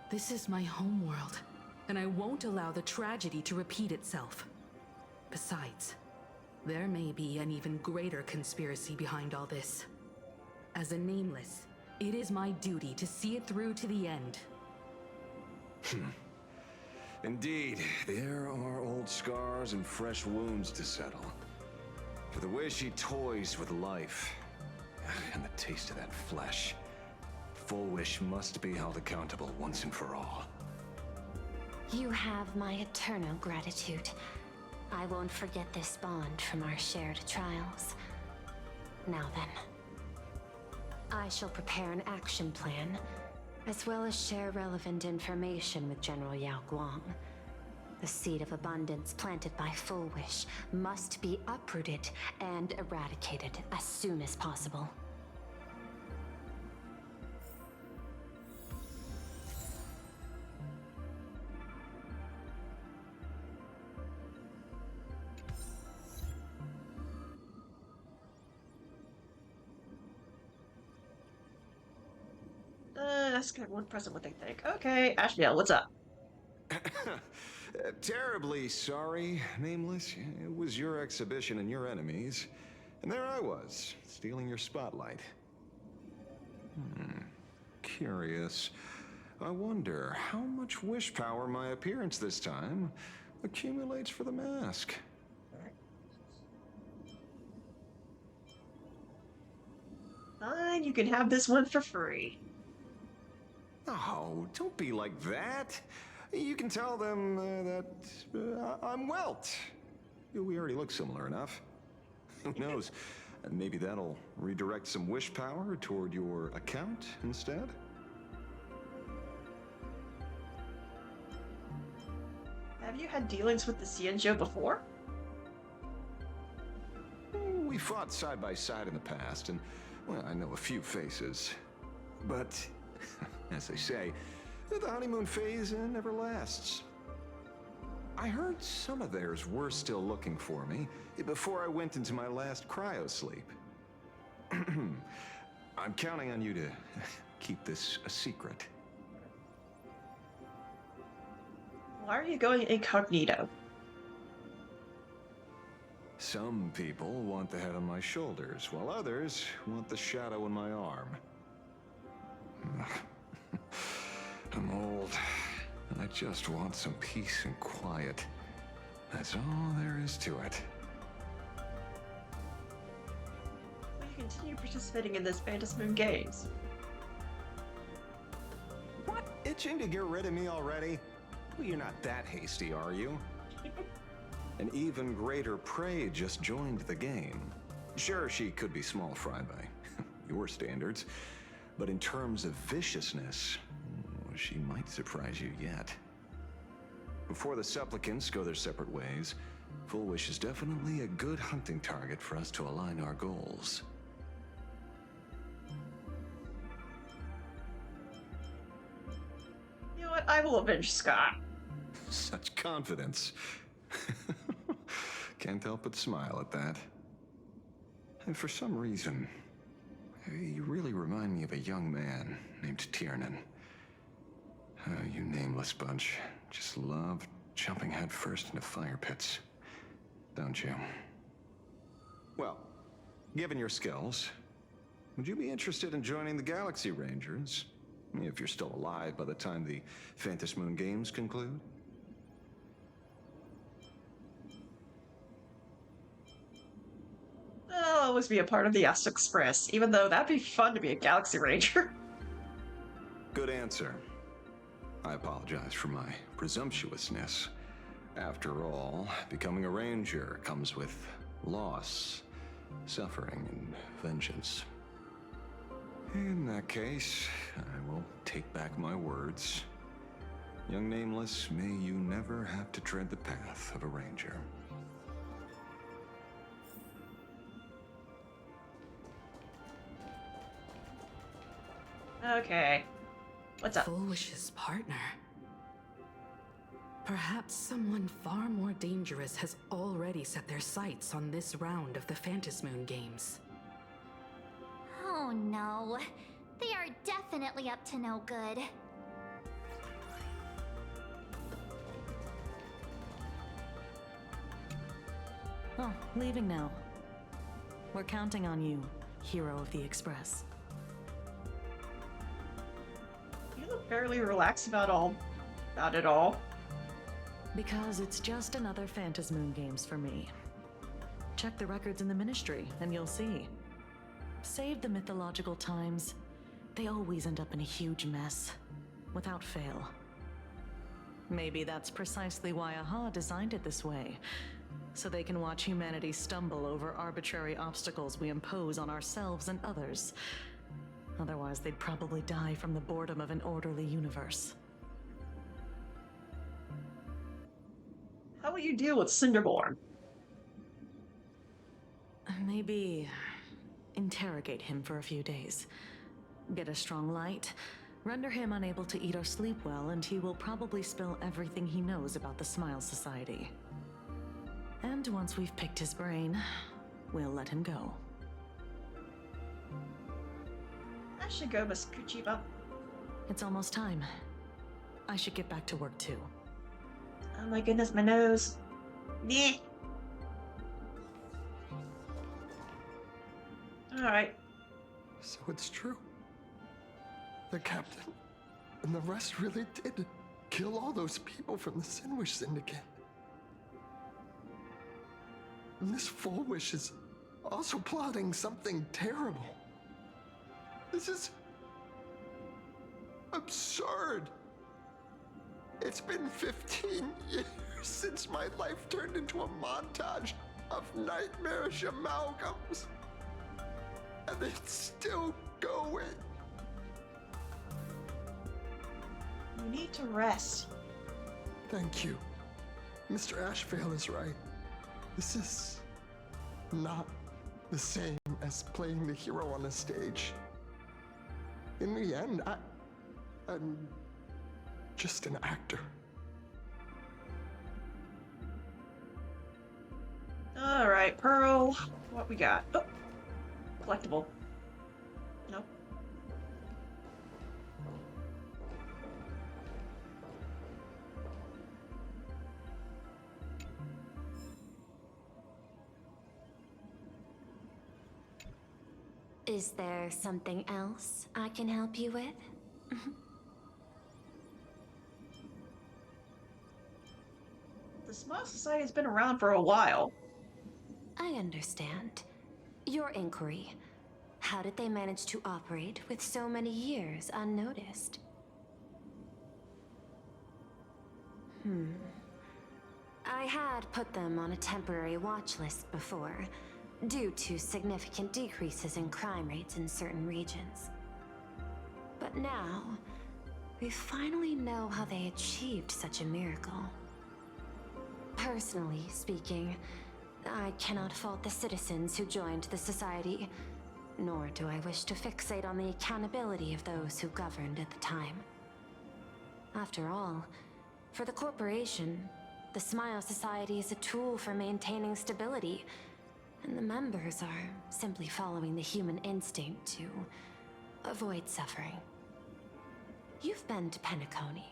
This is my homeworld, and I won't allow the tragedy to repeat itself. Besides, there may be an even greater conspiracy behind all this. As a Nameless, it is my duty to see it through to the end. Indeed, there are old scars and fresh wounds to settle. For the way she toys with life, and the taste of that flesh, Fullwish must be held accountable once and for all. You have my eternal gratitude. I won't forget this bond from our shared trials. Now then, I shall prepare an action plan, as well as share relevant information with General Yao Guang. The seed of abundance planted by Fullwish must be uprooted and eradicated as soon as possible. ask everyone present what they think. Okay, Ashbiel, what's up? Terribly sorry, Nameless. It was your exhibition and your enemies. And there I was, stealing your spotlight. Curious. I wonder how much wish power my appearance this time accumulates for the mask. Fine, you can have this one for free. Oh, don't be like that. You can tell them that I'm Welt. We already look similar enough. Who knows? Maybe that'll redirect some wish power toward your account instead? Have you had dealings with the Cienjo before? We fought side by side in the past, and, well, I know a few faces. But, as they say, the honeymoon phase never lasts. I heard some of theirs were still looking for me before I went into my last cryosleep. I'm counting on you to keep this a secret. Why are you going incognito? Some people want the head on my shoulders, while others want the shadow in my arm. I'm old, and I just want some peace and quiet. That's all there is to it. Will you continue participating in this Phantasmoon Games? What? Itching to get rid of me already? Well, you're not that hasty, are you? An even greater prey just joined the game. Sure, she could be small fry by your standards, but in terms of viciousness, she might surprise you yet. Before the supplicants go their separate ways, Full Wish is definitely a good hunting target for us to align our goals. You know what? I will avenge Scott. Such confidence. Can't help but smile at that. And for some reason, you really remind me of a young man named Tiernan. You nameless bunch just love jumping headfirst into fire pits, don't you? Well, given your skills, would you be interested in joining the Galaxy Rangers? If you're still alive by the time the Phantasmoon Games conclude? I'll always be a part of the Astral Express, even though that'd be fun to be a Galaxy Ranger. Good answer. I apologize for my presumptuousness. After all, becoming a ranger comes with loss, suffering, and vengeance. In that case, I will take back my words. Young Nameless, may you never have to tread the path of a ranger. Okay. What's up? Full Wish's partner. Perhaps someone far more dangerous has already set their sights on this round of the Phantasmoon Games. Oh no. They are definitely up to no good. Oh, leaving now. We're counting on you, hero of the Express. You look fairly relaxed about it all. Because it's just another Phantasmoon Games for me. Check the records in the Ministry, and you'll see. Save the mythological times. They always end up in a huge mess, without fail. Maybe that's precisely why AHA designed it this way, so they can watch humanity stumble over arbitrary obstacles we impose on ourselves and others. Otherwise, they'd probably die from the boredom of an orderly universe. How will you deal with Cinderborn? Maybe interrogate him for a few days. Get a strong light, render him unable to eat or sleep well, and he will probably spill everything he knows about the Smile Society. And once we've picked his brain, we'll let him go. I should go, Miss Kuchiba. It's almost time. I should get back to work too. Oh my goodness, my nose. Yeah. Alright. So it's true. The captain and the rest really did kill all those people from the Sinwish Syndicate. And this Full Wish is also plotting something terrible. This is absurd. It's been 15 years since my life turned into a montage of nightmarish amalgams. And it's still going. You need to rest. Thank you. Mr. Ashvale is right. This is not the same as playing the hero on a stage. In the end, I'm just an actor. Alright, Pearl. What we got? Oh, collectible. Nope. Is there something else I can help you with? The Smile Society has been around for a while. I understand. Your inquiry. How did they manage to operate with so many years unnoticed? I had put them on a temporary watch list before, due to significant decreases in crime rates in certain regions. But now, we finally know how they achieved such a miracle. Personally speaking, I cannot fault the citizens who joined the society, nor do I wish to fixate on the accountability of those who governed at the time. After all, for the corporation, the Smile Society is a tool for maintaining stability, and the members are simply following the human instinct to avoid suffering. You've been to Penacony.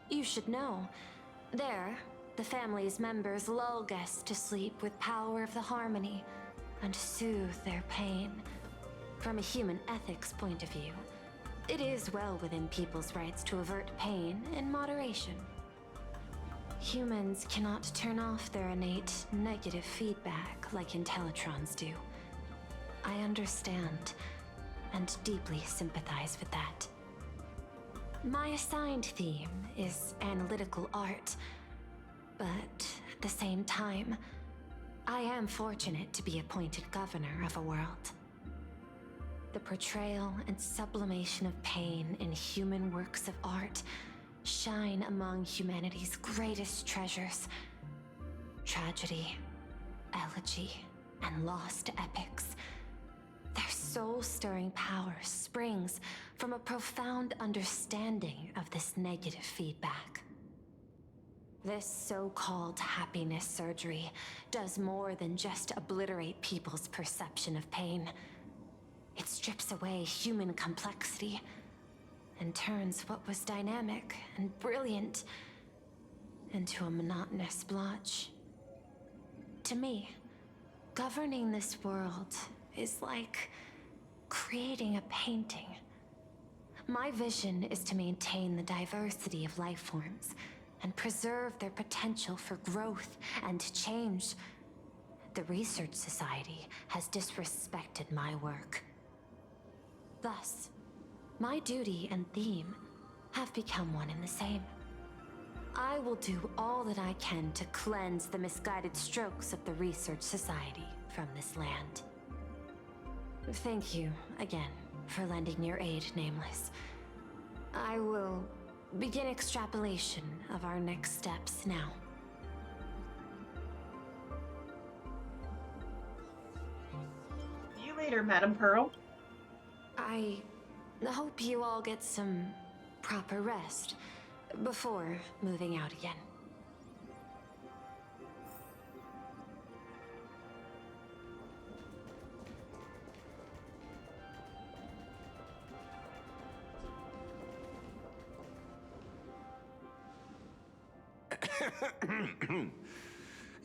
You should know. There, the family's members lull guests to sleep with power of the harmony and soothe their pain. From a human ethics point of view, it is well within people's rights to avert pain in moderation. Humans cannot turn off their innate negative feedback like Intellitrons do. I understand and deeply sympathize with that. My assigned theme is analytical art, but at the same time, I am fortunate to be appointed governor of a world. The portrayal and sublimation of pain in human works of art shine among humanity's greatest treasures. Tragedy, elegy, and lost epics. Their soul-stirring power springs from a profound understanding of this negative feedback. This so-called happiness surgery does more than just obliterate people's perception of pain. It strips away human complexity and turns what was dynamic and brilliant into a monotonous blotch. To me, governing this world is like creating a painting. My vision is to maintain the diversity of life forms and preserve their potential for growth and change. The Research Society has disrespected my work. Thus, my duty and theme have become one and the same. I will do all that I can to cleanse the misguided strokes of the Research Society from this land. Thank you, again, for lending your aid, Nameless. I will begin extrapolation of our next steps now. See you later, Madam Pearl. I hope you all get some proper rest before moving out again.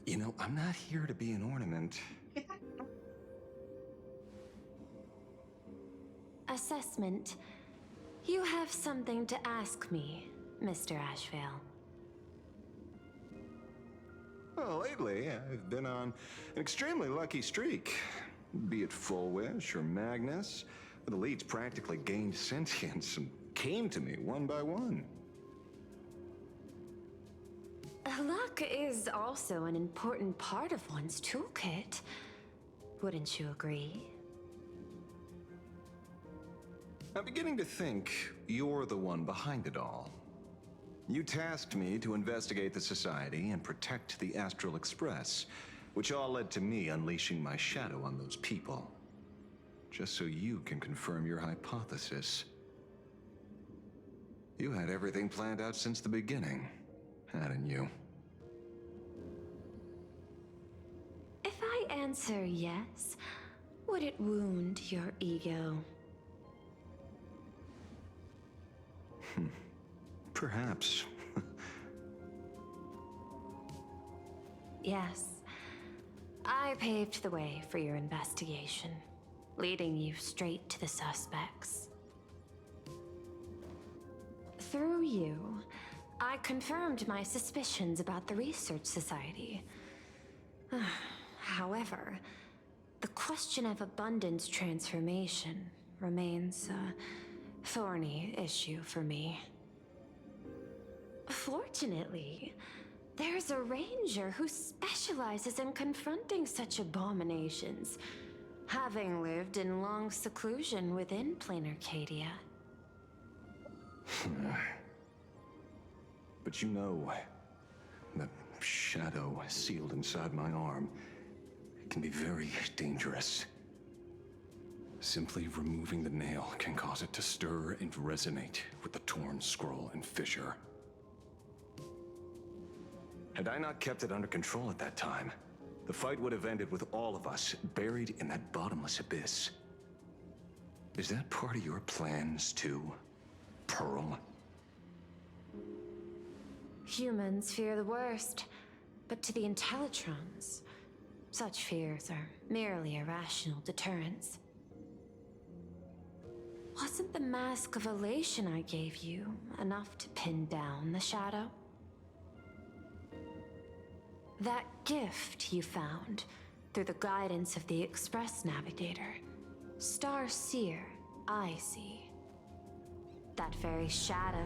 You know, I'm not here to be an ornament. Assessment. You have something to ask me, Mr. Ashvale. Well, lately, I've been on an extremely lucky streak. Be it Full Wish or Magnus, the leads practically gained sentience and came to me one by one. Luck is also an important part of one's toolkit. Wouldn't you agree? I'm beginning to think you're the one behind it all. You tasked me to investigate the Society and protect the Astral Express, which all led to me unleashing my shadow on those people. Just so you can confirm your hypothesis. You had everything planned out since the beginning, hadn't you? If I answer yes, would it wound your ego? Perhaps. Yes. I paved the way for your investigation, leading you straight to the suspects. Through you, I confirmed my suspicions about the Research Society. However, the question of abundance transformation remains a thorny issue for me. Fortunately, there's a ranger who specializes in confronting such abominations, having lived in long seclusion within Plain Arcadia. But you know, the shadow sealed inside my arm can be very dangerous. Simply removing the nail can cause it to stir and resonate with the torn scroll and fissure. Had I not kept it under control at that time, the fight would have ended with all of us buried in that bottomless abyss. Is that part of your plans too, Pearl? Humans fear the worst, but to the Intellitrons, such fears are merely irrational deterrents. Wasn't the mask of elation I gave you enough to pin down the shadow? That gift you found through the guidance of the Express Navigator, Star Seer, I see. That very shadow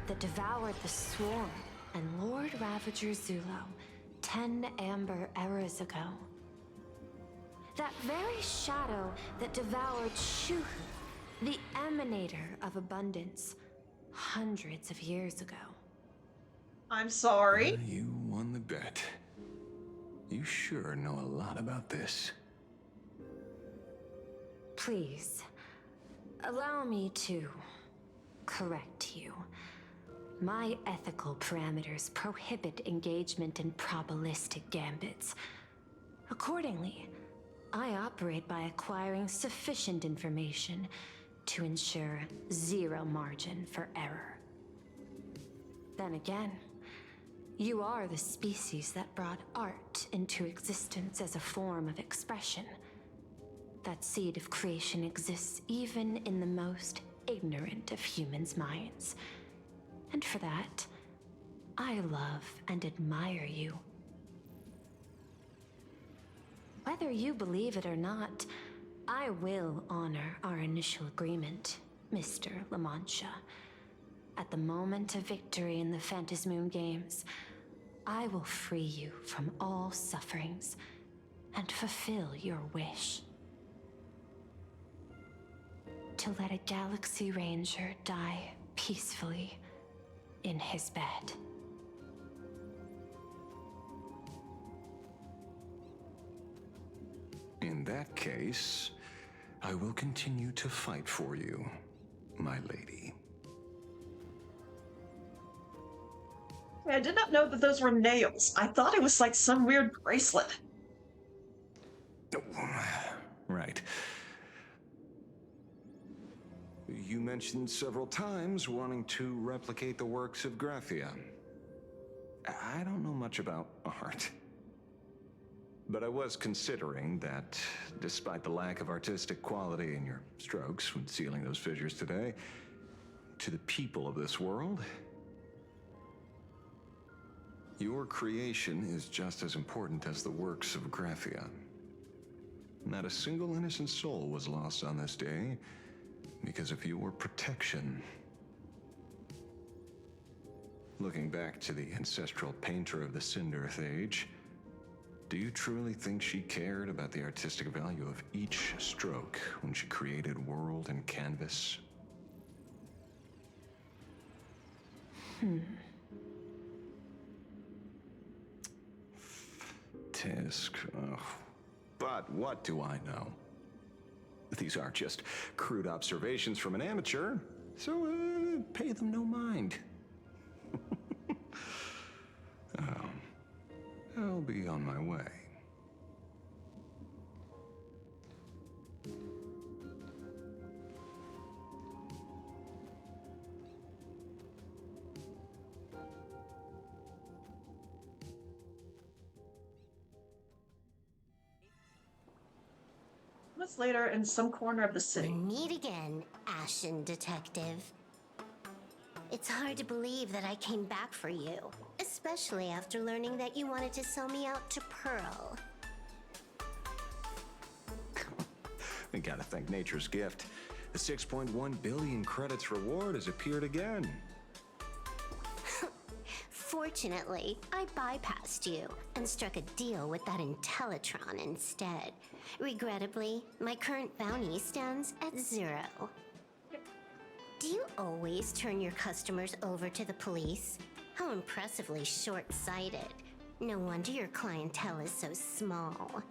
that devoured the Swarm and Lord Ravager Zulo 10 amber eras ago. That very shadow that devoured Shuhu, the Emanator of Abundance, hundreds of years ago. I'm sorry. You won the bet. You sure know a lot about this. Please, allow me to correct you. My ethical parameters prohibit engagement in probabilistic gambits. Accordingly, I operate by acquiring sufficient information to ensure zero margin for error. Then again, you are the species that brought art into existence as a form of expression. That seed of creation exists even in the most ignorant of humans' minds. And for that, I love and admire you. Whether you believe it or not, I will honor our initial agreement, Mr. La Mancha. At the moment of victory in the Phantasmoon Games, I will free you from all sufferings and fulfill your wish. To let a Galaxy Ranger die peacefully in his bed. In that case, I will continue to fight for you, my lady. I did not know that those were nails. I thought it was like some weird bracelet. Right. You mentioned several times wanting to replicate the works of Graphia. I don't know much about art. But I was considering that, despite the lack of artistic quality in your strokes when sealing those fissures today, to the people of this world, your creation is just as important as the works of Graphion. Not a single innocent soul was lost on this day because of your protection. Looking back to the ancestral painter of the Cinderth Age, do you truly think she cared about the artistic value of each stroke when she created world and canvas? Tisk. Ugh. But what do I know? These are just crude observations from an amateur, so pay them no mind. I'll be on my way. Months later, in some corner of the We city. meet again, Ashen Detective. It's hard to believe that I came back for you, especially after learning that you wanted to sell me out to Pearl. We gotta thank nature's gift. The 6.1 billion credits reward has appeared again. Fortunately, I bypassed you and struck a deal with that Intellitron instead. Regrettably, my current bounty stands at 0. Do you always turn your customers over to the police? How impressively short-sighted. No wonder your clientele is so small.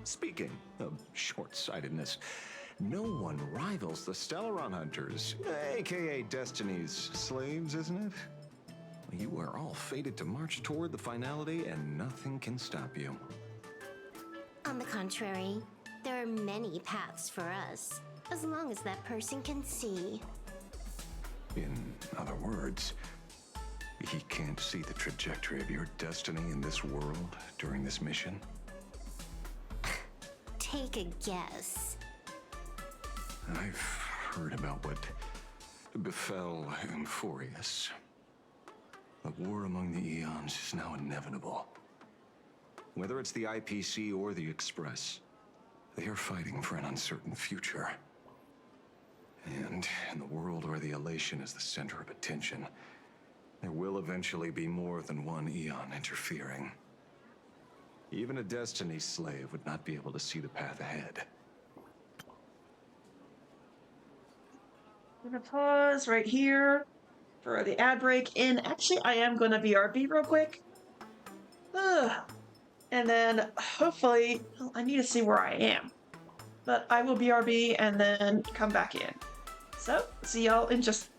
Speaking of short-sightedness, no one rivals the Stellaron Hunters, aka Destiny's slaves, isn't it? You are all fated to march toward the finality, and nothing can stop you. On the contrary, there are many paths for us, as long as that person can see. In other words, he can't see the trajectory of your destiny in this world during this mission? Take a guess. I've heard about what befell Euphorius. The war among the Eons is now inevitable. Whether it's the IPC or the Express, they are fighting for an uncertain future. And in the world where the elation is the center of attention, there will eventually be more than one Eon interfering. Even a Destiny slave would not be able to see the path ahead. I'm gonna pause right here for the ad break. And actually, I am gonna BRB real quick. Ugh. And then hopefully, well, I need to see where I am. But I will BRB and then come back in. So, see y'all in just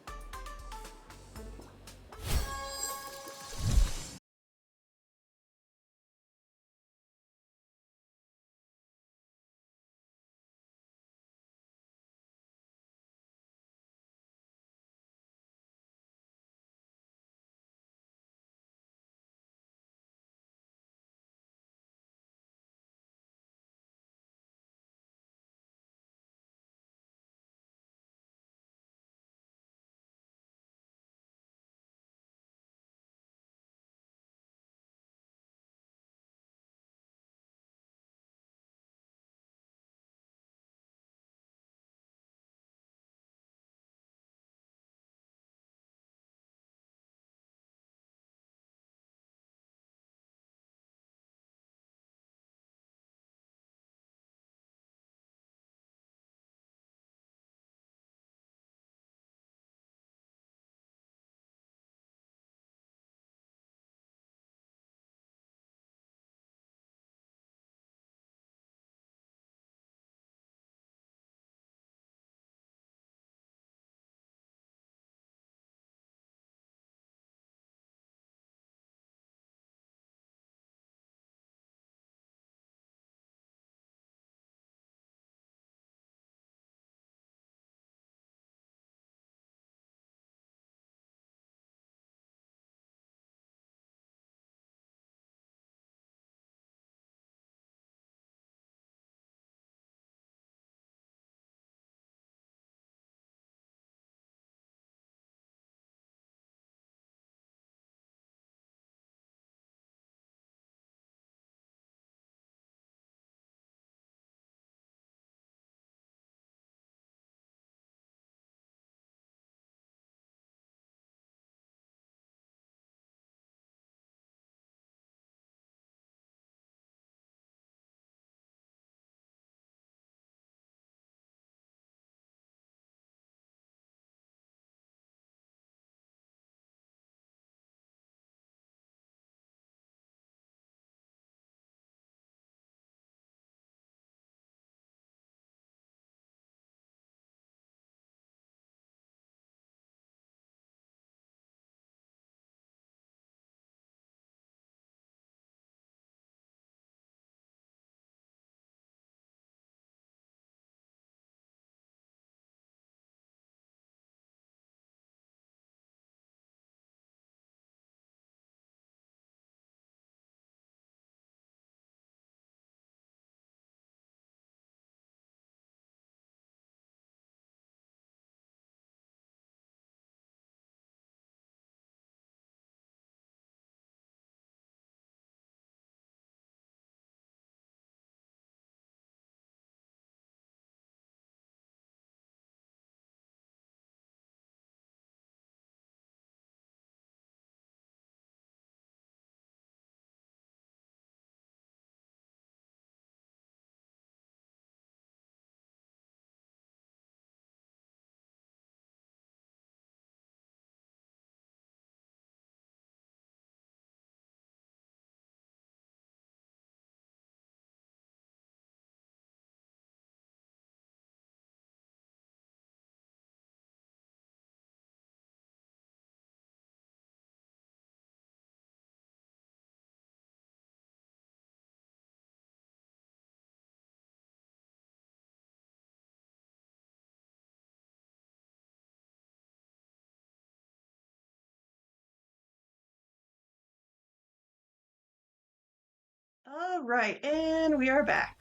All right, and we are back.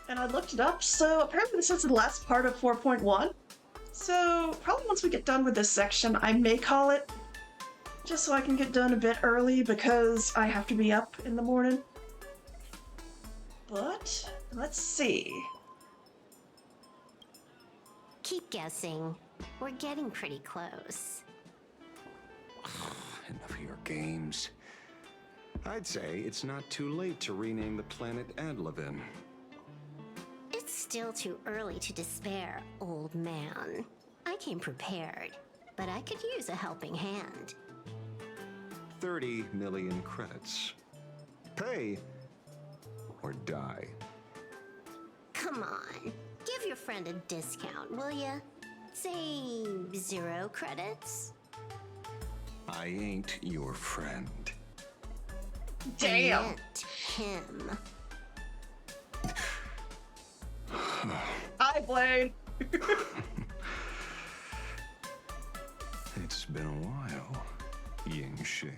And I looked it up, so apparently this is the last part of 4.1. So probably once we get done with this section, I may call it, just so I can get done a bit early because I have to be up in the morning. But let's see. Keep guessing. We're getting pretty close. Enough of your games. I'd say it's not too late to rename the planet Adlevin. It's still too early to despair, old man. I came prepared, but I could use a helping hand. 30 million credits. Pay or die. Come on, give your friend a discount, will ya? Say 0 credits? I ain't your friend. Damn. I meant him. Hi, Blade. It's been a while, Ying Xing.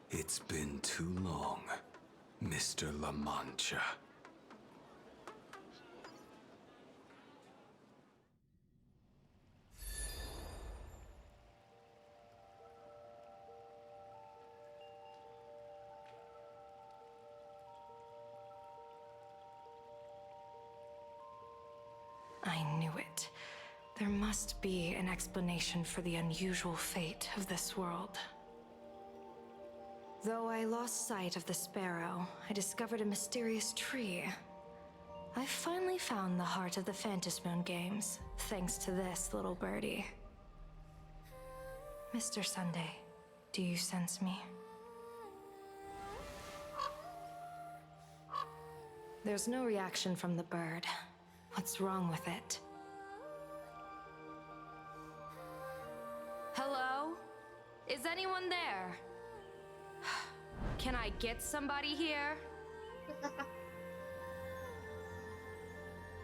It's been too long, Mr. La Mancha. I knew it. There must be an explanation for the unusual fate of this world. Though I lost sight of the sparrow, I discovered a mysterious tree. I finally found the heart of the Phantasmoon games, thanks to this little birdie. Mr. Sunday, do you sense me? There's no reaction from the bird. What's wrong with it? Hello? Is anyone there? Can I get somebody here?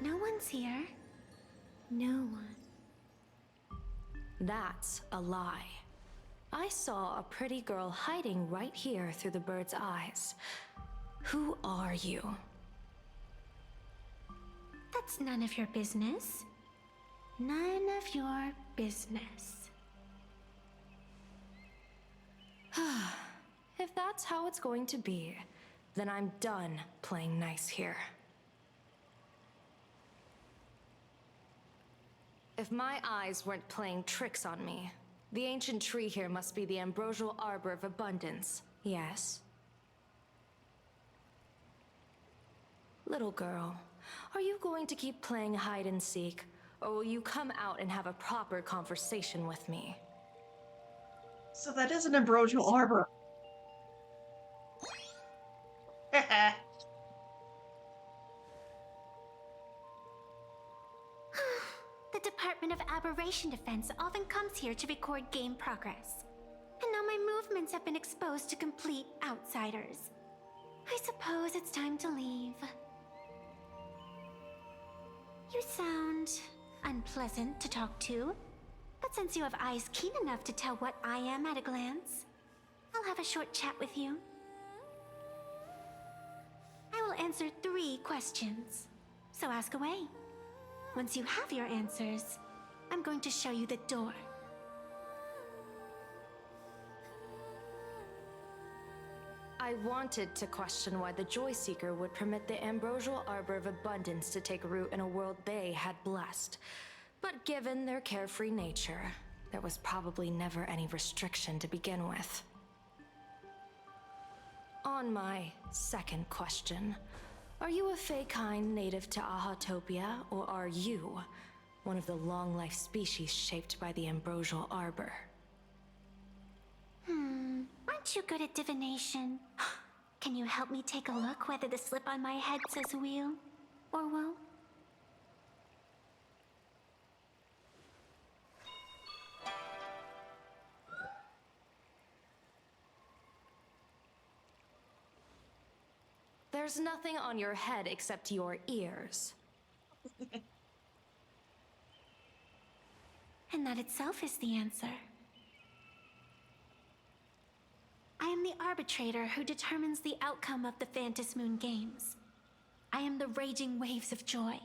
No one's here. No one. That's a lie. I saw a pretty girl hiding right here through the bird's eyes. Who are you? That's none of your business. None of your business. If that's how it's going to be, then I'm done playing nice here. If my eyes weren't playing tricks on me, the ancient tree here must be the ambrosial arbor of abundance, yes? Little girl, are you going to keep playing hide and seek, or will you come out and have a proper conversation with me? So that is an ambrosial arbor. The Department of Aberration Defense often comes here to record game progress. And now my movements have been exposed to complete outsiders. I suppose it's time to leave. You sound unpleasant to talk to, but since you have eyes keen enough to tell what I am at a glance, I'll have a short chat with you. I will answer 3 questions, so ask away. Once you have your answers, I'm going to show you the door. I wanted to question why the Joy Seeker would permit the ambrosial arbor of abundance to take root in a world they had blessed. But given their carefree nature, there was probably never any restriction to begin with. On my second question, are you a Feykind native to Ahatopia, or are you one of the long-life species shaped by the ambrosial arbor? Aren't you good at divination? Can you help me take a look whether the slip on my head says wheel or woe? There's nothing on your head except your ears. And that itself is the answer. I am the arbitrator who determines the outcome of the Phantasmoon Games. I am the raging waves of joy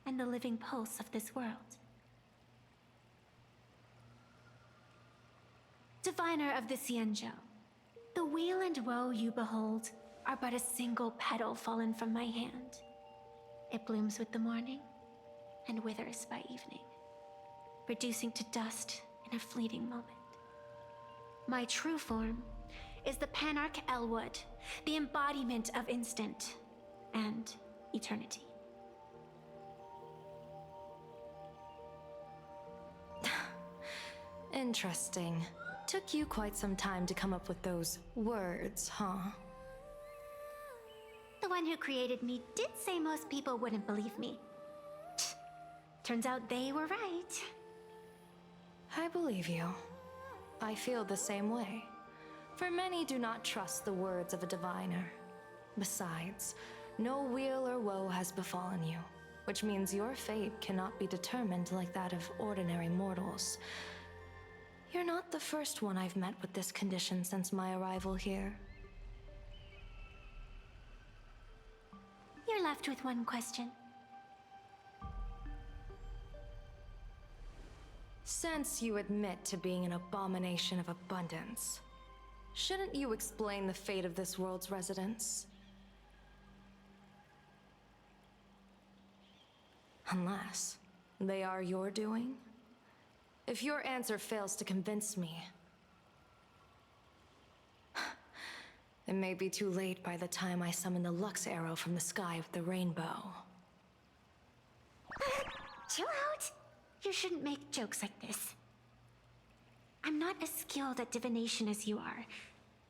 and the living pulse of this world. Diviner of the Xianzhou, the weal and woe you behold are but a single petal fallen from my hand. It blooms with the morning and withers by evening, reducing to dust in a fleeting moment. My true form is the Panarch Elwood, the embodiment of instant and eternity. Interesting. Took you quite some time to come up with those words, huh? The one who created me did say most people wouldn't believe me. Turns out they were right. I believe you. I feel the same way. For many do not trust the words of a diviner. Besides, no weal or woe has befallen you, which means your fate cannot be determined like that of ordinary mortals. You're not the first one I've met with this condition since my arrival here. You're left with one question. Since you admit to being an abomination of abundance, shouldn't you explain the fate of this world's residents? Unless they are your doing? If your answer fails to convince me, it may be too late by the time I summon the Lux Arrow from the sky with the rainbow. Chill out! You shouldn't make jokes like this. I'm not as skilled at divination as you are.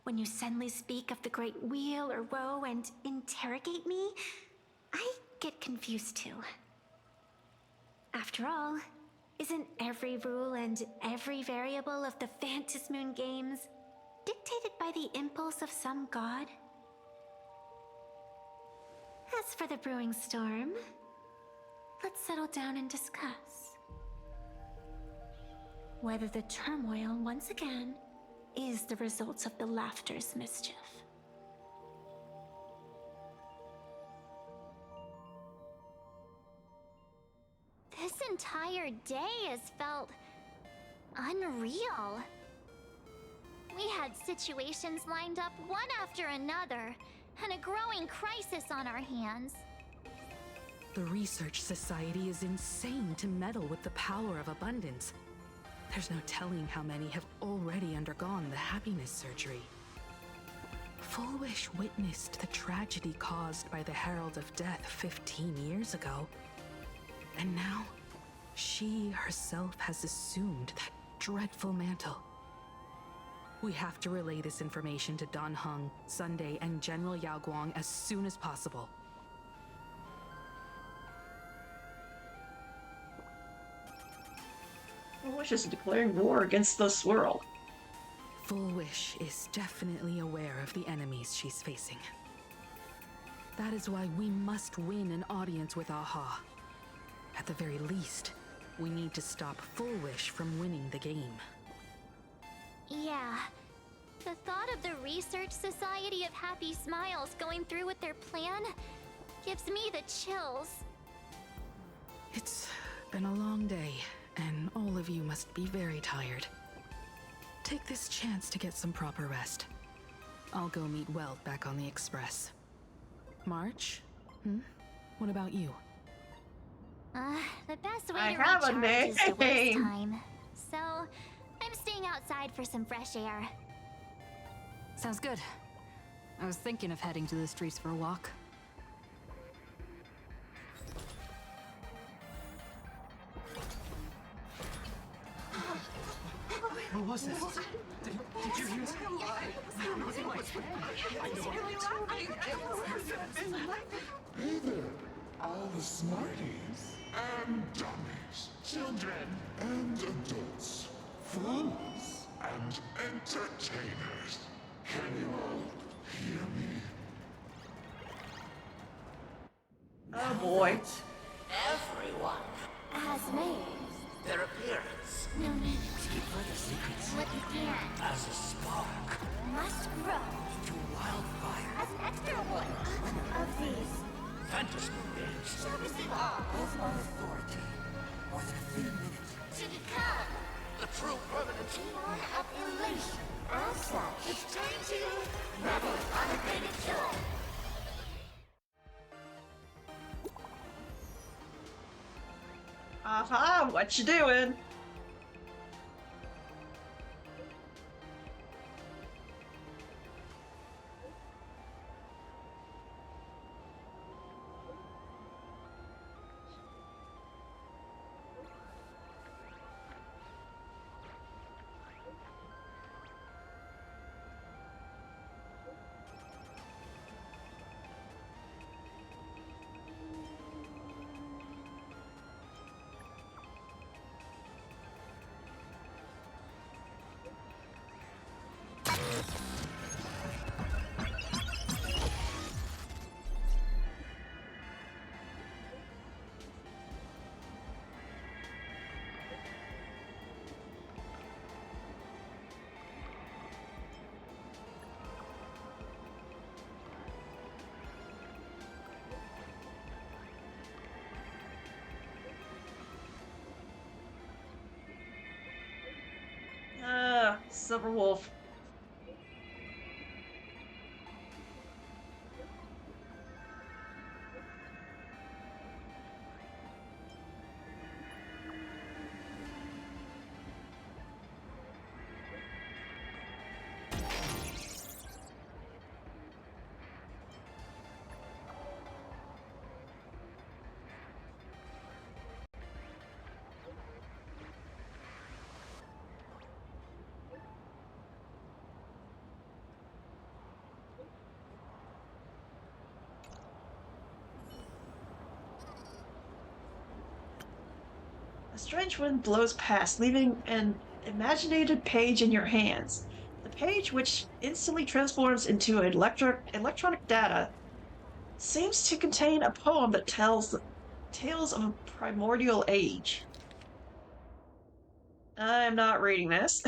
When you suddenly speak of the great weal or woe and interrogate me, I get confused too. After all, isn't every rule and every variable of the Phantasmoon Games dictated by the impulse of some god? As for the brewing storm, let's settle down and discuss whether the turmoil once again is the result of the laughter's mischief. This entire day has felt unreal. We had situations lined up one after another, and a growing crisis on our hands. The Research Society is insane to meddle with the power of abundance. There's no telling how many have already undergone the happiness surgery. Full Wish witnessed the tragedy caused by the Herald of Death 15 years ago. And now, she herself has assumed that dreadful mantle. We have to relay this information to Dan Heng, Sunday, and General Yao Guang as soon as possible. Full Wish is declaring war against the swirl. Full Wish is definitely aware of the enemies she's facing. That is why we must win an audience with Aha. At the very least, we need to stop Full Wish from winning the game. Yeah. The thought of the Research Society of Happy Smiles going through with their plan gives me the chills. It's been a long day, and all of you must be very tired. Take this chance to get some proper rest. I'll go meet Weld back on the Express. March? What about you? The best way I to have a recharge is to waste name. time. So, I'm staying outside for some fresh air. Sounds good. I was thinking of heading to the streets for a walk. What was that? Did you hear that? Hey there, all the smarties and dummies, children and adults, fools and entertainers. Can you all hear me? Oh boy. Everyone Has me. Their appearance. No need. To keep further secrets. What you can. As a spark. Must grow. Into wildfire. As an extra one of these. Fantasy games. Shall receive all. Of my authority. More than a thin minute. To become. The true permanent. Demon of elation. As such. It's time to. Revel in unabated joy. Aha, what you doing? Silver Wolf. A strange wind blows past, leaving an imaginated page in your hands. The page, which instantly transforms into electronic data, seems to contain a poem that tells tales of a primordial age. I'm not reading this.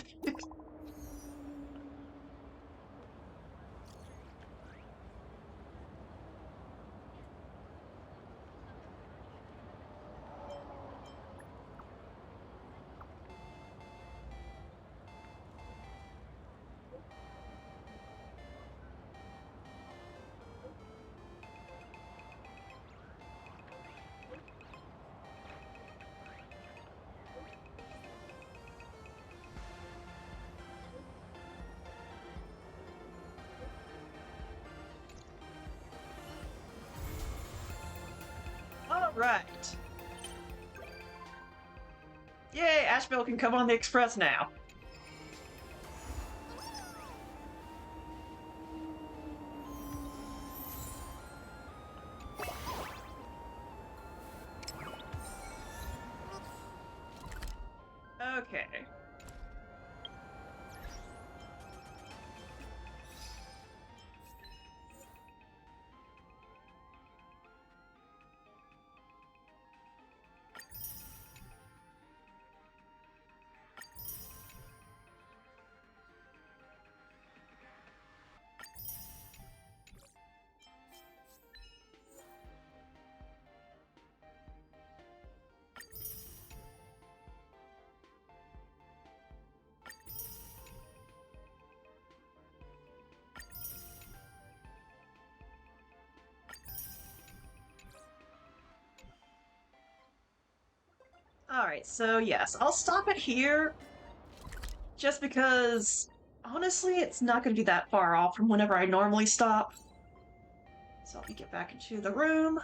All right. Yay, Asheville can come on the express now. Okay. Alright, so yes, I'll stop it here just because honestly it's not going to be that far off from whenever I normally stop. So let me get back into the room.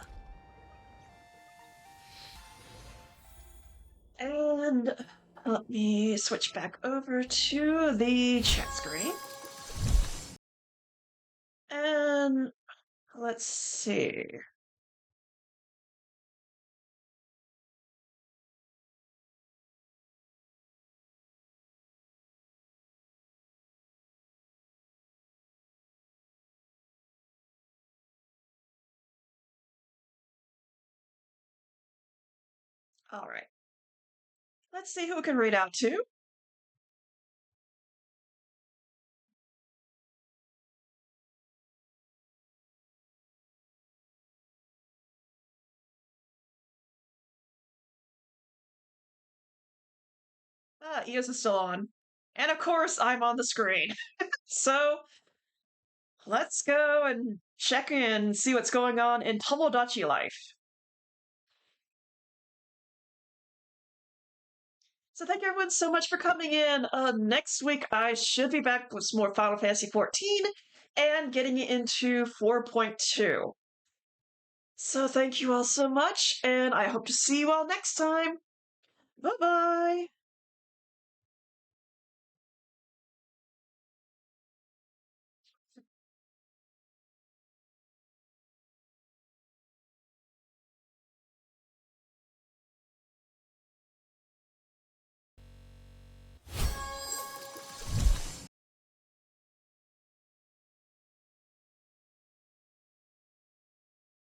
And let me switch back over to the chat screen. And let's see. All right. Let's see who we can read out to. EOS is still on. And of course, I'm on the screen. So let's go and check in, see what's going on in Tomodachi life. So thank you everyone so much for coming in. Next week I should be back with some more Final Fantasy XIV and getting into 4.2. So thank you all so much, and I hope to see you all next time. Bye bye.